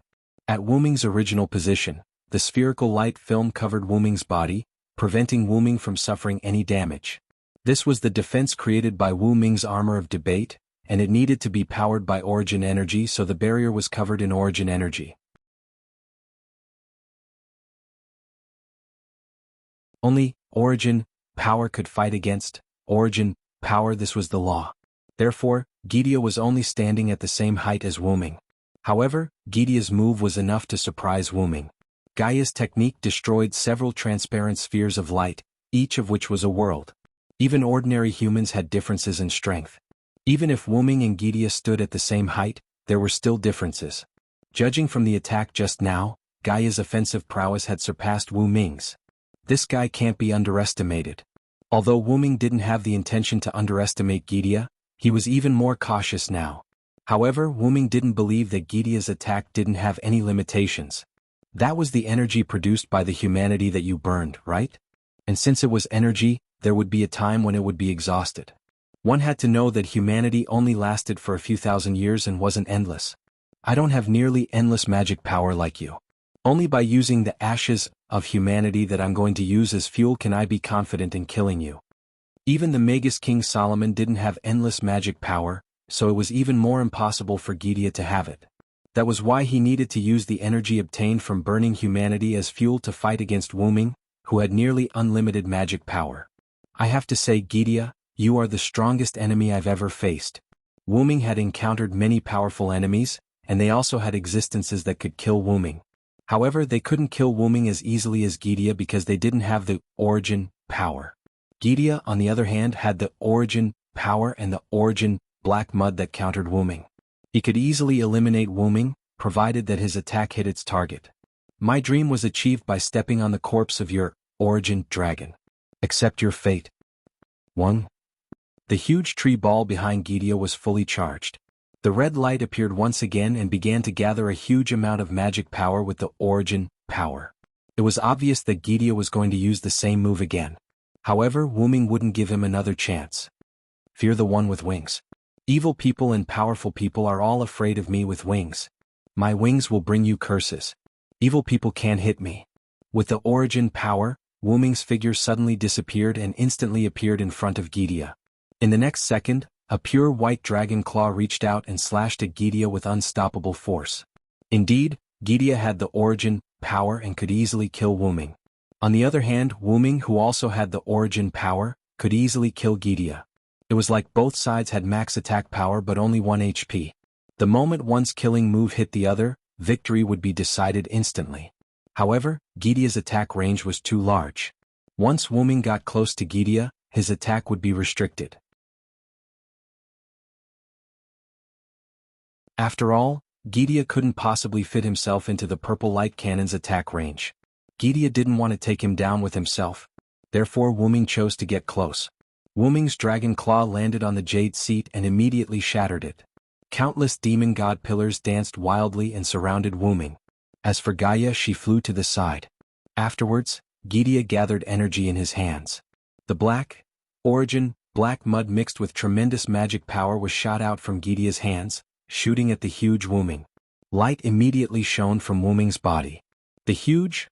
Speaker 1: At Wuming's original position, the spherical light film covered Wuming's body, preventing Wu Ming from suffering any damage. This was the defense created by Wu Ming's armor of debate, and it needed to be powered by origin energy, so the barrier was covered in origin energy. Only origin power could fight against origin power. This was the law. Therefore, Gidia was only standing at the same height as Wu Ming. However, Gidia's move was enough to surprise Wu Ming. Gaia's technique destroyed several transparent spheres of light, each of which was a world. Even ordinary humans had differences in strength. Even if Wu Ming and Gidia stood at the same height, there were still differences. Judging from the attack just now, Gaia's offensive prowess had surpassed Wu Ming's. This guy can't be underestimated. Although Wu Ming didn't have the intention to underestimate Gidia, he was even more cautious now. However, Wu Ming didn't believe that Gidia's attack didn't have any limitations. That was the energy produced by the humanity that you burned, right? And since it was energy, there would be a time when it would be exhausted. One had to know that humanity only lasted for a few thousand years and wasn't endless. I don't have nearly endless magic power like you. Only by using the ashes of humanity that I'm going to use as fuel can I be confident in killing you. Even the Magus King Solomon didn't have endless magic power, so it was even more impossible for Gidia to have it. That was why he needed to use the energy obtained from burning humanity as fuel to fight against Wu Ming, who had nearly unlimited magic power. I have to say, Gidia, you are the strongest enemy I've ever faced. Wu Ming had encountered many powerful enemies, and they also had existences that could kill Wu Ming. However, they couldn't kill Wu Ming as easily as Gidia because they didn't have the origin power. Gidia, on the other hand, had the origin power and the origin black mud that countered Wu Ming. He could easily eliminate Wu Ming, provided that his attack hit its target. My dream was achieved by stepping on the corpse of your origin dragon. Accept your fate. 1. The huge tree ball behind Gidia was fully charged. The red light appeared once again and began to gather a huge amount of magic power with the origin power. It was obvious that Gidia was going to use the same move again. However, Wu Ming wouldn't give him another chance. Fear the one with wings. Evil people and powerful people are all afraid of me with wings. My wings will bring you curses. Evil people can't hit me. With the origin power, Wu Ming's figure suddenly disappeared and instantly appeared in front of Gidia. In the next second, a pure white dragon claw reached out and slashed at Gidia with unstoppable force. Indeed, Gidia had the origin power and could easily kill Wu Ming. On the other hand, Wu Ming, who also had the origin power, could easily kill Gidia. It was like both sides had max attack power but only 1 HP. The moment one's killing move hit the other, victory would be decided instantly. However, Gidia's attack range was too large. Once Wu Ming got close to Gidia, his attack would be restricted. After all, Gidia couldn't possibly fit himself into the purple light cannon's attack range. Gidia didn't want to take him down with himself. Therefore Wu Ming chose to get close. Wu Ming's dragon claw landed on the jade seat and immediately shattered it. Countless demon god pillars danced wildly and surrounded Wu Ming. As for Gaia, she flew to the side. Afterwards, Gidia gathered energy in his hands. The black mud mixed with tremendous magic power was shot out from Gidia's hands, shooting at the huge Wu Ming. Light immediately shone from Wu Ming's body. The huge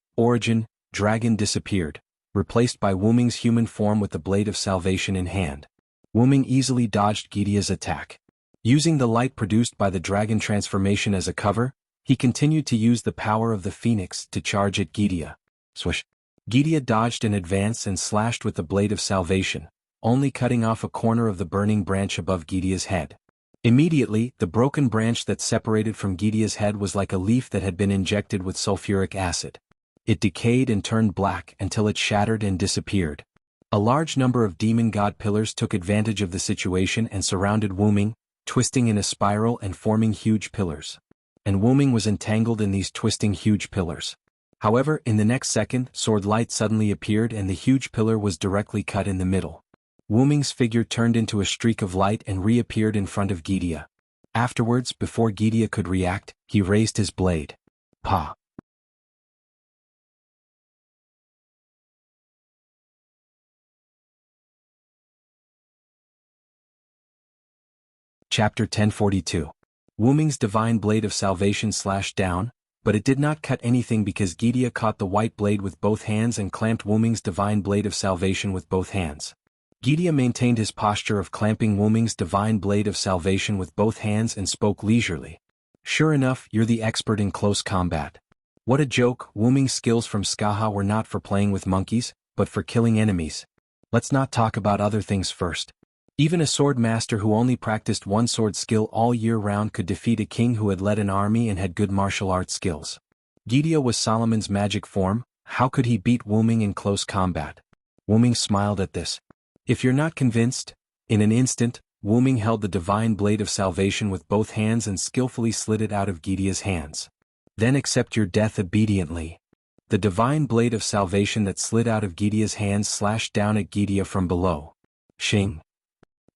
Speaker 1: dragon disappeared, replaced by Wu Ming's human form with the blade of salvation in hand. Wu Ming easily dodged Gidia's attack. Using the light produced by the dragon transformation as a cover, he continued to use the power of the phoenix to charge at Gidia. Swish! Gidia dodged in advance and slashed with the blade of salvation, only cutting off a corner of the burning branch above Gidia's head. Immediately, the broken branch that separated from Gidia's head was like a leaf that had been injected with sulfuric acid. It decayed and turned black until it shattered and disappeared. A large number of demon god pillars took advantage of the situation and surrounded Wu Ming, twisting in a spiral and forming huge pillars. And Wu Ming was entangled in these twisting huge pillars. However, in the next second, sword light suddenly appeared and the huge pillar was directly cut in the middle. Wu Ming's figure turned into a streak of light and reappeared in front of Gidia. Afterwards, before Gidia could react, he raised his blade. Pa! Chapter 1042. Wu Ming's divine blade of salvation slashed down, But it did not cut anything because Gidia caught the white blade with both hands and clamped Wuming's divine blade of salvation with both hands. Gidia maintained his posture of clamping Wuming's divine blade of salvation with both hands and spoke leisurely. Sure enough, you're the expert in close combat. What a joke. Wuming's skills from Skaha were not for playing with monkeys, but for killing enemies. Let's not talk about other things first. Even a sword master who only practiced one sword skill all year round could defeat a king who had led an army and had good martial arts skills. Gidia was Solomon's magic form. How could he beat Wuming in close combat? Wuming smiled at this. If you're not convinced, in an instant, Wuming held the divine blade of salvation with both hands and skillfully slid it out of Gidia's hands. Then accept your death obediently. The divine blade of salvation that slid out of Gidia's hands slashed down at Gidia from below. Shing.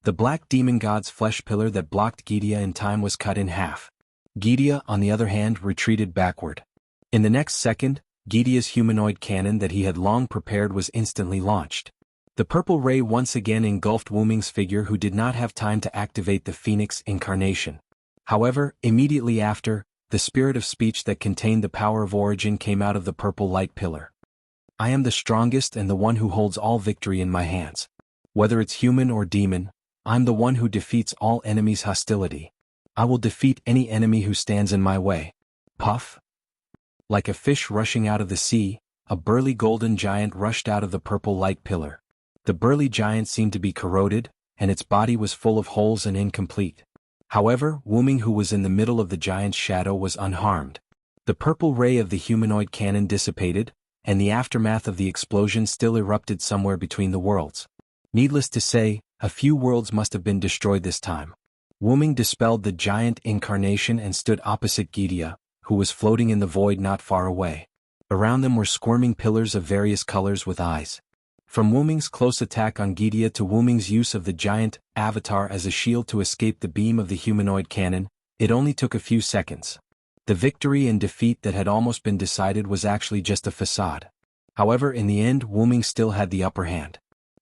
Speaker 1: The black demon god's flesh pillar that blocked Gidia in time was cut in half. Gidia, on the other hand, retreated backward. In the next second, Gidia's humanoid cannon that he had long prepared was instantly launched. The purple ray once again engulfed Wuming's figure, who did not have time to activate the phoenix incarnation. However, immediately after, the spirit of speech that contained the power of origin came out of the purple light pillar. I am the strongest and the one who holds all victory in my hands. Whether it's human or demon, I'm the one who defeats all enemies' hostility. I will defeat any enemy who stands in my way. Puff. Like a fish rushing out of the sea, a burly golden giant rushed out of the purple light pillar. The burly giant seemed to be corroded, and its body was full of holes and incomplete. However, Wuming, who was in the middle of the giant's shadow, was unharmed. The purple ray of the humanoid cannon dissipated, and the aftermath of the explosion still erupted somewhere between the worlds. Needless to say, a few worlds must have been destroyed this time. Wuming dispelled the giant incarnation and stood opposite Gidia, who was floating in the void not far away. Around them were squirming pillars of various colors with eyes. From Wuming's close attack on Gidia to Wuming's use of the giant avatar as a shield to escape the beam of the humanoid cannon, it only took a few seconds. The victory and defeat that had almost been decided was actually just a facade. However, in the end, Wuming still had the upper hand.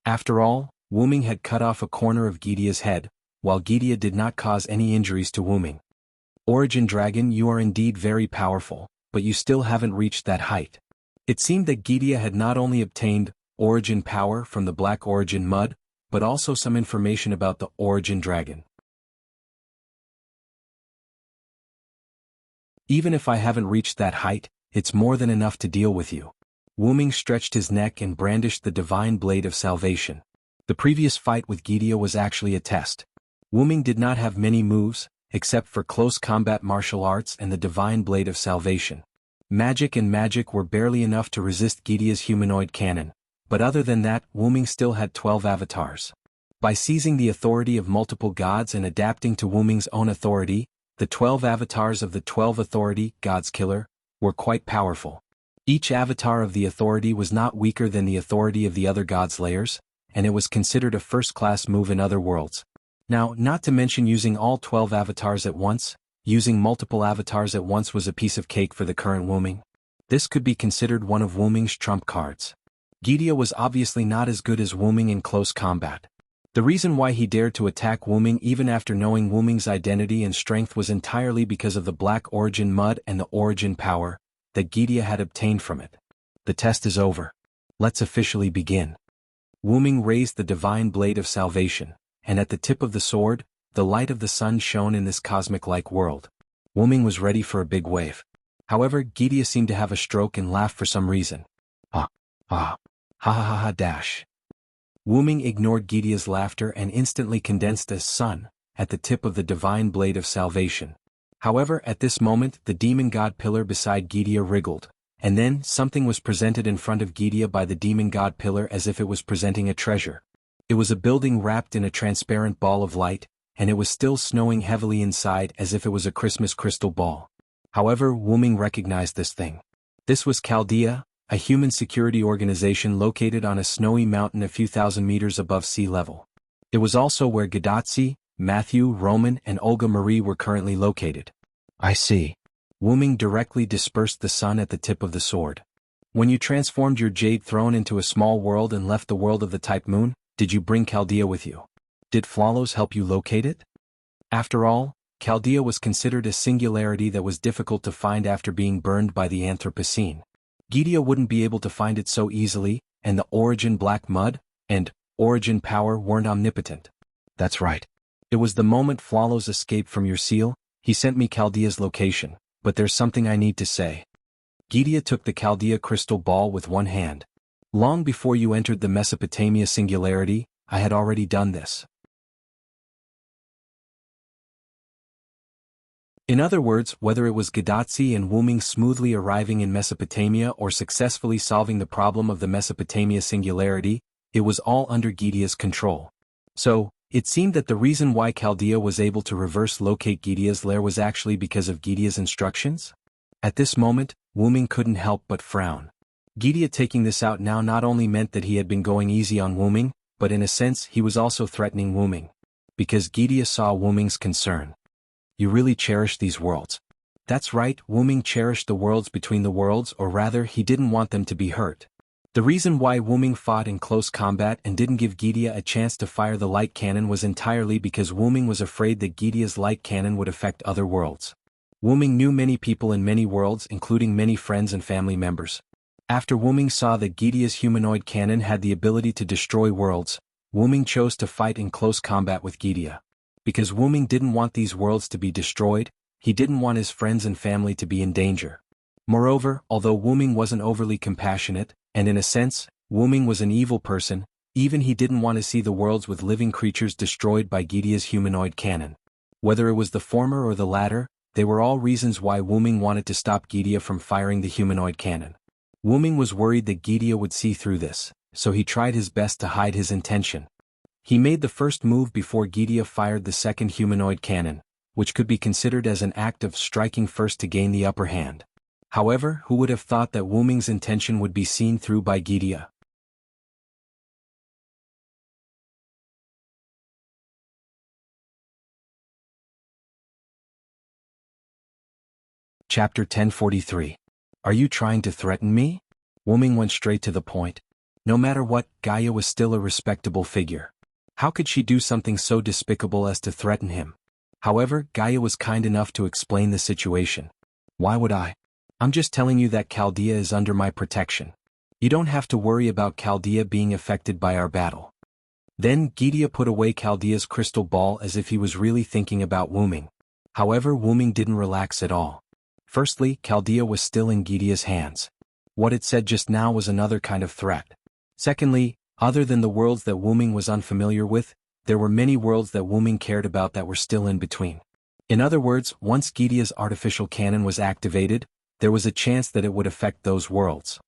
Speaker 1: After all, Wuming had cut off a corner of Gidia's head, while Gidia did not cause any injuries to Wuming. Origin Dragon, you are indeed very powerful, but you still haven't reached that height. It seemed that Gidia had not only obtained origin power from the black origin mud, but also some information about the origin dragon. Even if I haven't reached that height, it's more than enough to deal with you. Wuming stretched his neck and brandished the divine blade of salvation. The previous fight with Gidia was actually a test. Wuming did not have many moves, except for close combat martial arts and the divine blade of salvation. Magic and magic were barely enough to resist Gidia's humanoid cannon, but other than that, Wuming still had 12 avatars. By seizing the authority of multiple gods and adapting to Wuming's own authority, the 12 avatars of the 12 authority, God's Killer, were quite powerful. Each avatar of the authority was not weaker than the authority of the other gods' layers, and it was considered a first-class move in other worlds. Now, not to mention using all 12 avatars at once, using multiple avatars at once was a piece of cake for the current Wuming. This could be considered one of Wuming's trump cards. Gidia was obviously not as good as Wuming in close combat. The reason why he dared to attack Wuming even after knowing Wuming's identity and strength was entirely because of the black origin mud and the origin power that Gidia had obtained from it. The test is over. Let's officially begin. Wuming raised the divine blade of salvation, and at the tip of the sword, the light of the sun shone in this cosmic-like world. Wuming was ready for a big wave. However, Gidia seemed to have a stroke and laughed for some reason. Ha ha ha dash. Wuming ignored Gidia's laughter and instantly condensed as sun, at the tip of the divine blade of salvation. However, at this moment, the demon god pillar beside Gidia wriggled, and then something was presented in front of Gidia by the demon god pillar as if it was presenting a treasure. It was a building wrapped in a transparent ball of light, and it was still snowing heavily inside as if it was a Christmas crystal ball. However, Wuming recognized this thing. This was Chaldea, a human security organization located on a snowy mountain a few thousand meters above sea level. It was also where Gadotsi, Matthew, Roman, and Olga Marie were currently located. I see. Wuming directly dispersed the sun at the tip of the sword. When you transformed your jade throne into a small world and left the world of the type moon, did you bring Chaldea with you? Did Flawless help you locate it? After all, Chaldea was considered a singularity that was difficult to find after being burned by the Anthropocene. Gidia wouldn't be able to find it so easily, and the Origin Black Mud and Origin Power weren't omnipotent. That's right. It was the moment Flawless escaped from your seal, he sent me Chaldea's location, but there's something I need to say. Gidia took the Chaldea crystal ball with one hand. Long before you entered the Mesopotamia singularity, I had already done this. In other words, whether it was Gadatsi and Wuming smoothly arriving in Mesopotamia or successfully solving the problem of the Mesopotamia singularity, it was all under Gidia's control. So, it seemed that the reason why Chaldea was able to reverse locate Gidia's lair was actually because of Gidia's instructions? At this moment, Wuming couldn't help but frown. Gidia taking this out now not only meant that he had been going easy on Wuming, but in a sense he was also threatening Wuming. Because Gidia saw Wuming's concern. You really cherish these worlds. That's right, Wuming cherished the worlds between the worlds, or rather he didn't want them to be hurt. The reason why Wuming fought in close combat and didn't give Gidia a chance to fire the light cannon was entirely because Wuming was afraid that Gidia's light cannon would affect other worlds. Wuming knew many people in many worlds, including many friends and family members. After Wuming saw that Gidia's humanoid cannon had the ability to destroy worlds, Wuming chose to fight in close combat with Gidia. Because Wuming didn't want these worlds to be destroyed, he didn't want his friends and family to be in danger. Moreover, although Wuming wasn't overly compassionate, and in a sense, Wuming was an evil person, even he didn't want to see the worlds with living creatures destroyed by Gidia's humanoid cannon. Whether it was the former or the latter, they were all reasons why Wuming wanted to stop Gidia from firing the humanoid cannon. Wuming was worried that Gidia would see through this, so he tried his best to hide his intention. He made the first move before Gidia fired the second humanoid cannon, which could be considered as an act of striking first to gain the upper hand. However, who would have thought that Wuming's intention would be seen through by Gidia? Chapter 1043. Are you trying to threaten me? Wuming went straight to the point. No matter what, Gaia was still a respectable figure. How could she do something so despicable as to threaten him? However, Gaia was kind enough to explain the situation. Why would I? I'm just telling you that Chaldea is under my protection. You don't have to worry about Chaldea being affected by our battle. Then Gidia put away Chaldea's crystal ball as if he was really thinking about Wuming. However, Wuming didn't relax at all. Firstly, Chaldea was still in Gidia's hands. What it said just now was another kind of threat. Secondly, other than the worlds that Wuming was unfamiliar with, there were many worlds that Wuming cared about that were still in between. In other words, once Gidia's artificial cannon was activated, there was a chance that it would affect those worlds.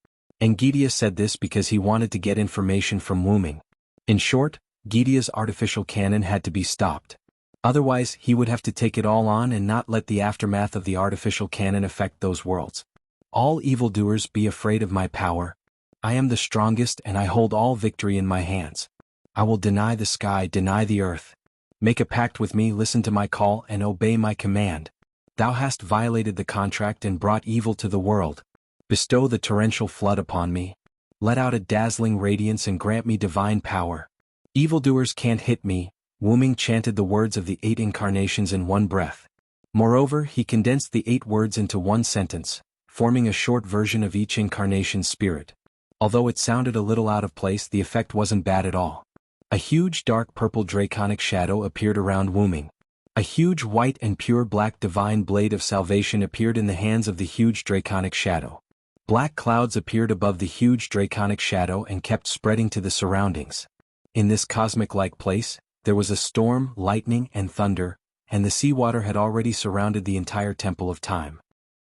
Speaker 1: And Gidia said this because he wanted to get information from Wuming. In short, Gidia's artificial cannon had to be stopped. Otherwise, he would have to take it all on and not let the aftermath of the artificial cannon affect those worlds. All evildoers be afraid of my power. I am the strongest and I hold all victory in my hands. I will deny the sky, deny the earth. Make a pact with me, listen to my call and obey my command. Thou hast violated the contract and brought evil to the world. Bestow the torrential flood upon me. Let out a dazzling radiance and grant me divine power. Evildoers can't hit me. Wuming chanted the words of the 8 incarnations in one breath. Moreover, he condensed the 8 words into one sentence, forming a short version of each incarnation's spirit. Although it sounded a little out of place, the effect wasn't bad at all. A huge dark purple draconic shadow appeared around Wuming. A huge white and pure black divine blade of salvation appeared in the hands of the huge draconic shadow. Black clouds appeared above the huge draconic shadow and kept spreading to the surroundings. In this cosmic-like place, there was a storm, lightning, and thunder, and the seawater had already surrounded the entire Temple of Time.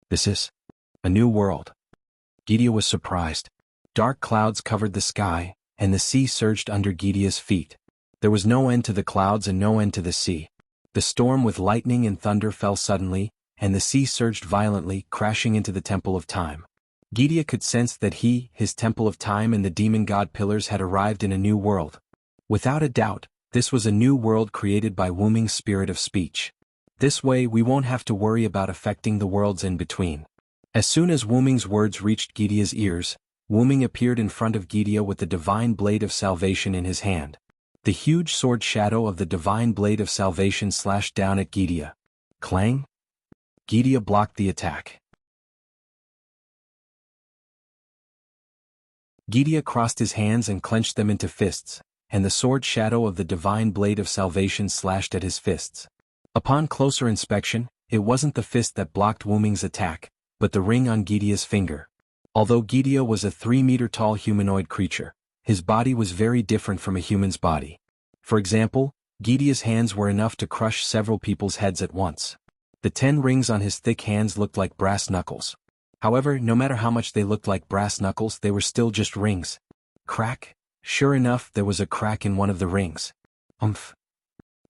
Speaker 1: This is a new world. Gidia was surprised. Dark clouds covered the sky, and the sea surged under Gidia's feet. There was no end to the clouds and no end to the sea. The storm with lightning and thunder fell suddenly, and the sea surged violently, crashing into the Temple of Time. Gidia could sense that his Temple of Time and the demon god pillars had arrived in a new world. Without a doubt, this was a new world created by Wuming's spirit of speech. This way we won't have to worry about affecting the worlds in between. As soon as Wuming's words reached Gidia's ears, Wuming appeared in front of Gidia with the divine blade of salvation in his hand. The huge sword shadow of the divine blade of salvation slashed down at Gidia. Clang! Gidia blocked the attack. Gidia crossed his hands and clenched them into fists, and the sword shadow of the divine blade of salvation slashed at his fists. Upon closer inspection, it wasn't the fist that blocked Wu Ming's attack, but the ring on Gidia's finger. Although Gidia was a 3-meter-tall humanoid creature, his body was very different from a human's body. For example, Gidia's hands were enough to crush several people's heads at once. The 10 rings on his thick hands looked like brass knuckles. However, no matter how much they looked like brass knuckles, they were still just rings. Crack! Sure enough, there was a crack in one of the rings. Umph!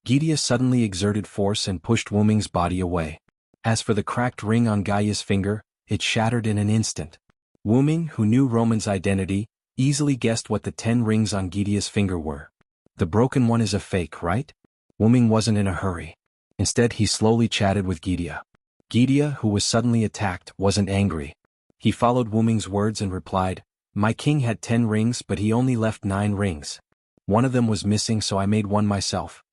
Speaker 1: Gidia suddenly exerted force and pushed Wu Ming's body away. As for the cracked ring on Gaia's finger, it shattered in an instant. Wu Ming, who knew Roman's identity, easily guessed what the 10 rings on Gidia's finger were. The broken one is a fake, right? Wu Ming wasn't in a hurry. Instead, he slowly chatted with Gidia. Gidia, who was suddenly attacked, wasn't angry. He followed Wu Ming's words and replied, "My king had 10 rings, but he only left 9 rings. One of them was missing, so I made one myself."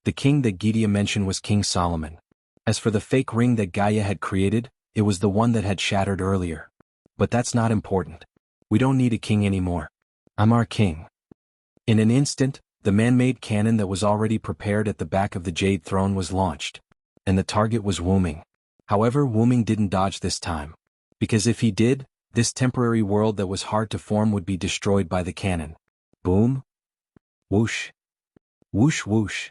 Speaker 1: The king that Gidia mentioned was King Solomon. As for the fake ring that Gaia had created, it was the one that had shattered earlier. But that's not important. We don't need a king anymore. I'm our king. In an instant, the man-made cannon that was already prepared at the back of the Jade Throne was launched. And the target was Wu Ming. However, Wu Ming didn't dodge this time. Because if he did, this temporary world that was hard to form would be destroyed by the cannon. Boom! Whoosh! Whoosh whoosh!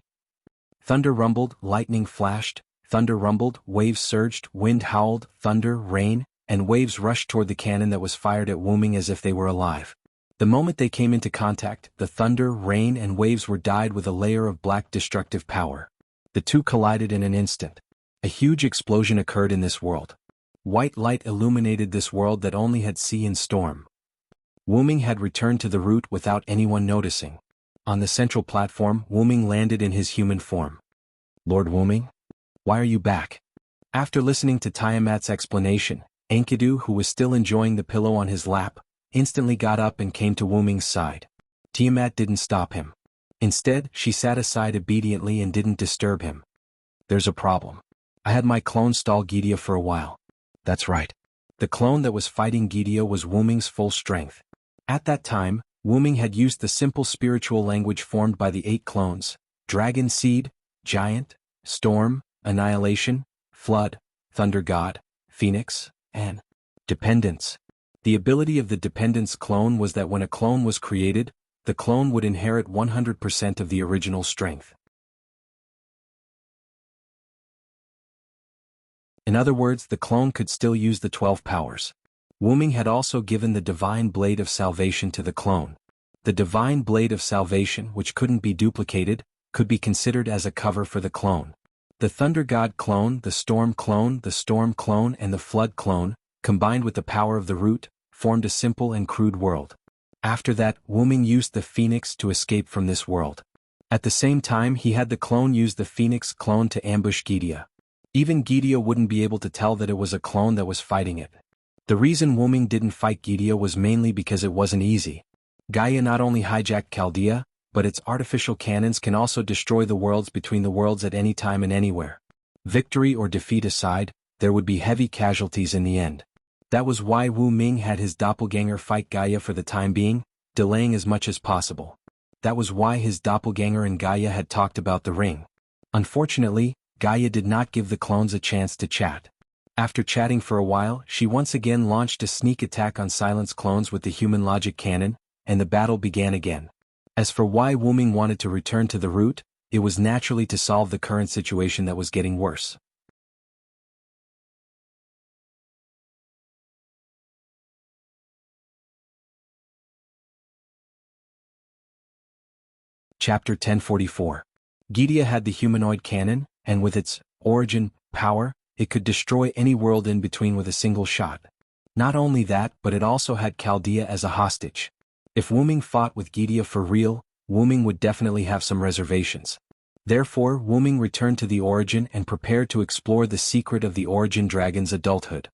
Speaker 1: Thunder rumbled, lightning flashed, thunder rumbled, waves surged, wind howled, thunder, rain, and waves rushed toward the cannon that was fired at Wu Ming as if they were alive. The moment they came into contact, the thunder, rain, and waves were dyed with a layer of black destructive power. The two collided in an instant. A huge explosion occurred in this world. White light illuminated this world that only had sea and storm. Wu Ming had returned to the route without anyone noticing. On the central platform, Wu Ming landed in his human form. "Lord Wu Ming? Why are you back?" After listening to Tiamat's explanation, Enkidu, who was still enjoying the pillow on his lap, instantly got up and came to Wu Ming's side. Tiamat didn't stop him. Instead, she sat aside obediently and didn't disturb him. "There's a problem. I had my clone stall Gidia for a while." "That's right." The clone that was fighting Gidia was Wu Ming's full strength. At that time, Wu Ming had used the simple spiritual language formed by the 8 clones: Dragon Seed, Giant, Storm, Annihilation, Flood, Thunder God, Phoenix, and Dependence. The ability of the Dependence clone was that when a clone was created, the clone would inherit 100% of the original strength. In other words, the clone could still use the 12 powers. Wu Ming had also given the Divine Blade of Salvation to the clone. The Divine Blade of Salvation, which couldn't be duplicated, could be considered as a cover for the clone. The Thunder God clone, the Storm clone, and the Flood clone, combined with the power of the root, formed a simple and crude world. After that, Wu Ming used the Phoenix to escape from this world. At the same time, he had the clone use the Phoenix clone to ambush Gidia. Even Gidia wouldn't be able to tell that it was a clone that was fighting it. The reason Wu Ming didn't fight Gidia was mainly because it wasn't easy. Gaia not only hijacked Chaldea, but its artificial cannons can also destroy the worlds between the worlds at any time and anywhere. Victory or defeat aside, there would be heavy casualties in the end. That was why Wu Ming had his doppelganger fight Gaia for the time being, delaying as much as possible. That was why his doppelganger and Gaia had talked about the ring. Unfortunately, Gaia did not give the clones a chance to chat. After chatting for a while, she once again launched a sneak attack on Silence clones with the human logic cannon, and the battle began again. As for why Wu Ming wanted to return to the root, it was naturally to solve the current situation that was getting worse. Chapter 1044. Gidia had the humanoid cannon, and with its origin power, it could destroy any world in between with a single shot. Not only that, but it also had Chaldea as a hostage. If Wu Ming fought with Gidia for real, Wu Ming would definitely have some reservations. Therefore, Wu Ming returned to the origin and prepared to explore the secret of the origin dragon's adulthood.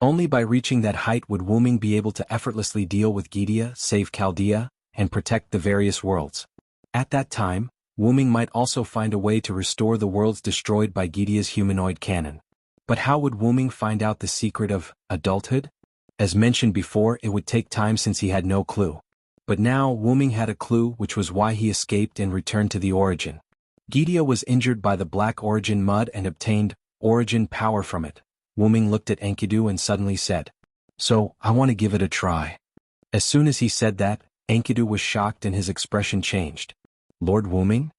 Speaker 1: Only by reaching that height would Wu Ming be able to effortlessly deal with Gidia, save Chaldea, and protect the various worlds. At that time, Wu-Ming might also find a way to restore the worlds destroyed by Gidea's humanoid cannon. But how would Wu-Ming find out the secret of adulthood? As mentioned before, it would take time since he had no clue. But now Wu-Ming had a clue, which was why he escaped and returned to the origin. Gidea was injured by the black origin mud and obtained origin power from it. Wu-Ming looked at Enkidu and suddenly said, "So, I want to give it a try." As soon as he said that, Enkidu was shocked and his expression changed. Lord Wu-Ming?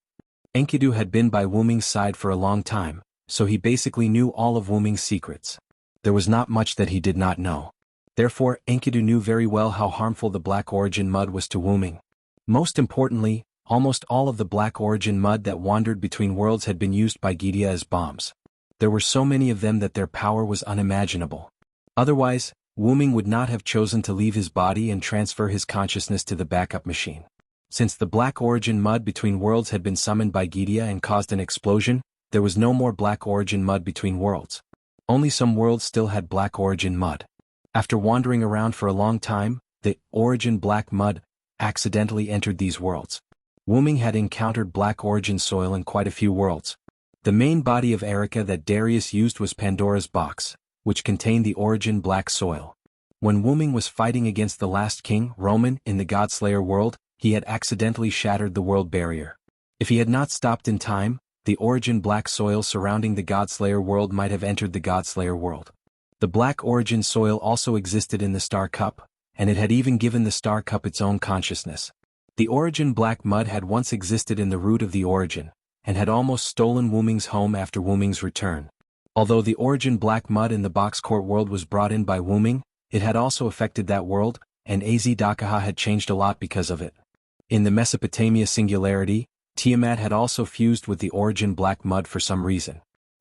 Speaker 1: Enkidu had been by Wu-Ming's side for a long time, so he basically knew all of Wu-Ming's secrets. There was not much that he did not know. Therefore, Enkidu knew very well how harmful the black origin mud was to Wu-Ming. Most importantly, almost all of the black origin mud that wandered between worlds had been used by Gidea as bombs. There were so many of them that their power was unimaginable. Otherwise, Wu-Ming would not have chosen to leave his body and transfer his consciousness to the backup machine. Since the black origin mud between worlds had been summoned by Gidea and caused an explosion, there was no more black origin mud between worlds. Only some worlds still had black origin mud. After wandering around for a long time, the origin black mud accidentally entered these worlds. Wu-Ming had encountered black origin soil in quite a few worlds. The main body of Erica that Darius used was Pandora's box, which contained the origin black soil. When Wu-Ming was fighting against the last king, Roman, in the Godslayer world, he had accidentally shattered the world barrier. If he had not stopped in time, the origin black soil surrounding the Godslayer world might have entered the Godslayer world. The black origin soil also existed in the Star Cup, and it had even given the Star Cup its own consciousness. The origin black mud had once existed in the root of the origin, and had almost stolen Wu-Ming's home after Wu-Ming's return. Although the origin black mud in the box court world was brought in by Wu-Ming, it had also affected that world, and Az-Dakaha had changed a lot because of it. In the Mesopotamia singularity, Tiamat had also fused with the origin black mud for some reason.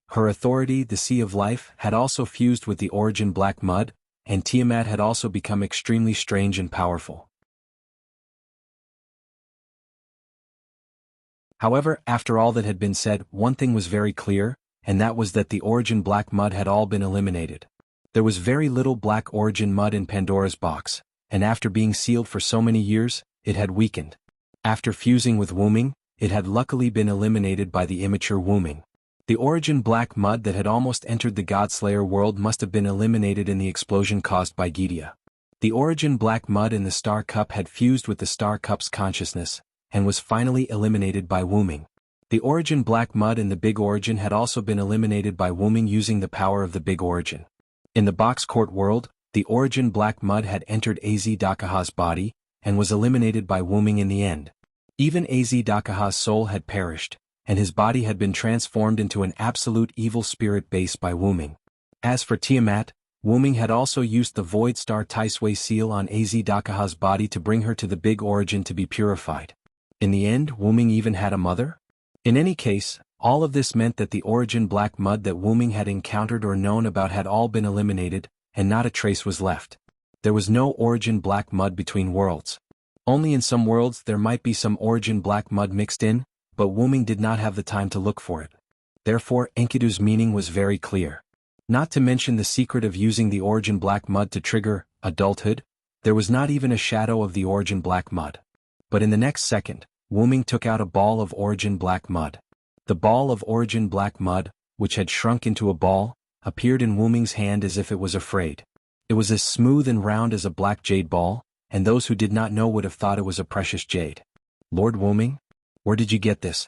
Speaker 1: Her authority, the Sea of Life, had also fused with the origin black mud, and Tiamat had also become extremely strange and powerful. However, after all that had been said, one thing was very clear, and that was that the origin black mud had all been eliminated. There was very little black origin mud in Pandora's box, and after being sealed for so many years, it had weakened. After fusing with Wu-Ming, it had luckily been eliminated by the immature Wu-Ming. The origin black mud that had almost entered the Godslayer world must have been eliminated in the explosion caused by Gidea. The origin black mud in the Star Cup had fused with the Star Cup's consciousness, and was finally eliminated by Wu-Ming. The origin black mud in the Big Origin had also been eliminated by Wu-Ming using the power of the Big Origin. In the box court world, the origin black mud had entered Az-Dakaha's body, and was eliminated by Wu-Ming in the end. Even Az-Dakaha's soul had perished, and his body had been transformed into an absolute evil spirit base by Wu-Ming. As for Tiamat, Wu-Ming had also used the Void Star Taisui seal on Az-Dakaha's body to bring her to the Big Origin to be purified. In the end, Wu-Ming even had a mother? In any case, all of this meant that the origin black mud that Wu-Ming had encountered or known about had all been eliminated, and not a trace was left. There was no origin black mud between worlds. Only in some worlds there might be some origin black mud mixed in, but Wu-Ming did not have the time to look for it. Therefore, Enkidu's meaning was very clear. Not to mention the secret of using the origin black mud to trigger adulthood, there was not even a shadow of the origin black mud. But in the next second, Wu-Ming took out a ball of origin black mud. The ball of origin black mud, which had shrunk into a ball, appeared in Wu-Ming's hand as if it was afraid. It was as smooth and round as a black jade ball, and those who did not know would have thought it was a precious jade. Lord Wu-Ming? Where did you get this?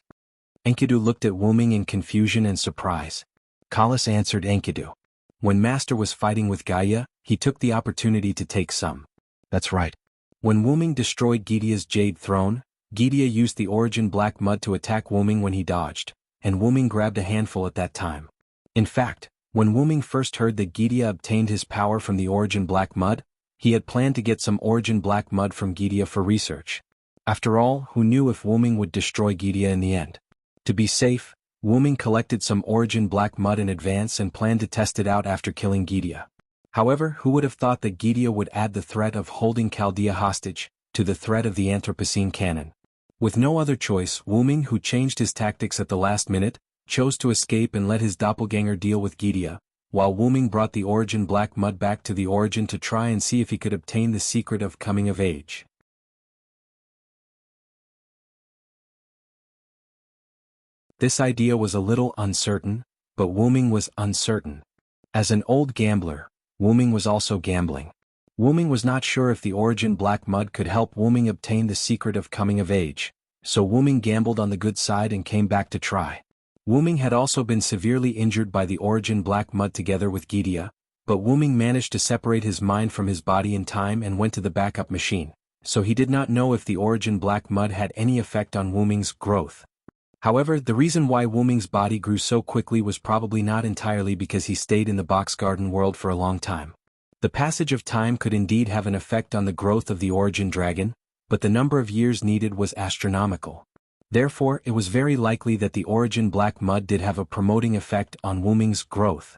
Speaker 1: Enkidu looked at Wu-Ming in confusion and surprise. Kalas answered Enkidu. When Master was fighting with Gaia, he took the opportunity to take some. That's right. When Wu-Ming destroyed Gidea's jade throne, Gidea used the origin black mud to attack Wu-Ming when he dodged, and Wu-Ming grabbed a handful at that time. In fact, when Wu-Ming first heard that Gidea obtained his power from the origin black mud, he had planned to get some origin black mud from Gidea for research. After all, who knew if Wu-Ming would destroy Gidea in the end? To be safe, Wu-Ming collected some origin black mud in advance and planned to test it out after killing Gidea. However, who would have thought that Gidea would add the threat of holding Chaldea hostage to the threat of the Anthropocene cannon? With no other choice, Wu-Ming, who changed his tactics at the last minute, chose to escape and let his doppelganger deal with Gidea, while Wu-Ming brought the origin black mud back to the origin to try and see if he could obtain the secret of coming of age. This idea was a little uncertain, but Wu Ming was uncertain. As an old gambler, Wu Ming was also gambling. Wu Ming was not sure if the origin black mud could help Wu Ming obtain the secret of coming of age, so Wu Ming gambled on the good side and came back to try. Wu Ming had also been severely injured by the origin black mud together with Gidia, but Wu Ming managed to separate his mind from his body in time and went to the backup machine, so he did not know if the origin black mud had any effect on Wu Ming's growth. However, the reason why Wu Ming's body grew so quickly was probably not entirely because he stayed in the box garden world for a long time. The passage of time could indeed have an effect on the growth of the origin dragon, but the number of years needed was astronomical. Therefore, it was very likely that the origin black mud did have a promoting effect on Wu Ming's growth.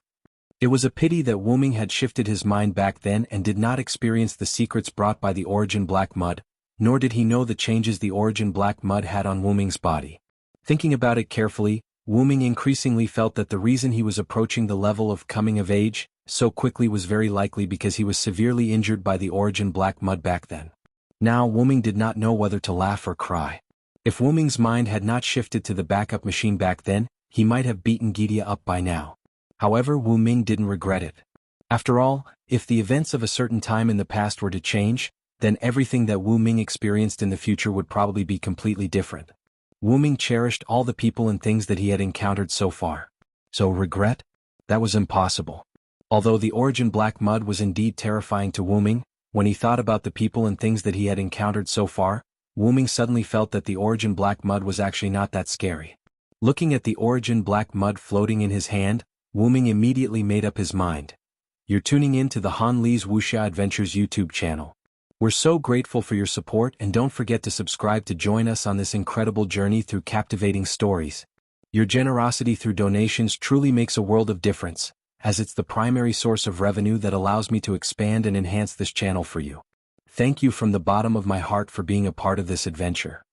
Speaker 1: It was a pity that Wu Ming had shifted his mind back then and did not experience the secrets brought by the origin black mud, nor did he know the changes the origin black mud had on Wu Ming's body. Thinking about it carefully, Wu Ming increasingly felt that the reason he was approaching the level of coming of age so quickly was very likely because he was severely injured by the origin black mud back then. Now Wu Ming did not know whether to laugh or cry. If Wu Ming's mind had not shifted to the backup machine back then, he might have beaten Gidia up by now. However, Wu Ming didn't regret it. After all, if the events of a certain time in the past were to change, then everything that Wu Ming experienced in the future would probably be completely different. Wu Ming cherished all the people and things that he had encountered so far. So regret? That was impossible. Although the origin black mud was indeed terrifying to Wu Ming, when he thought about the people and things that he had encountered so far, Wu Ming suddenly felt that the origin black mud was actually not that scary. Looking at the origin black mud floating in his hand, Wu Ming immediately made up his mind. You're tuning in to the Han Li's Wuxia Adventures YouTube channel. We're so grateful for your support, and don't forget to subscribe to join us on this incredible journey through captivating stories. Your generosity through donations truly makes a world of difference, as it's the primary source of revenue that allows me to expand and enhance this channel for you. Thank you from the bottom of my heart for being a part of this adventure.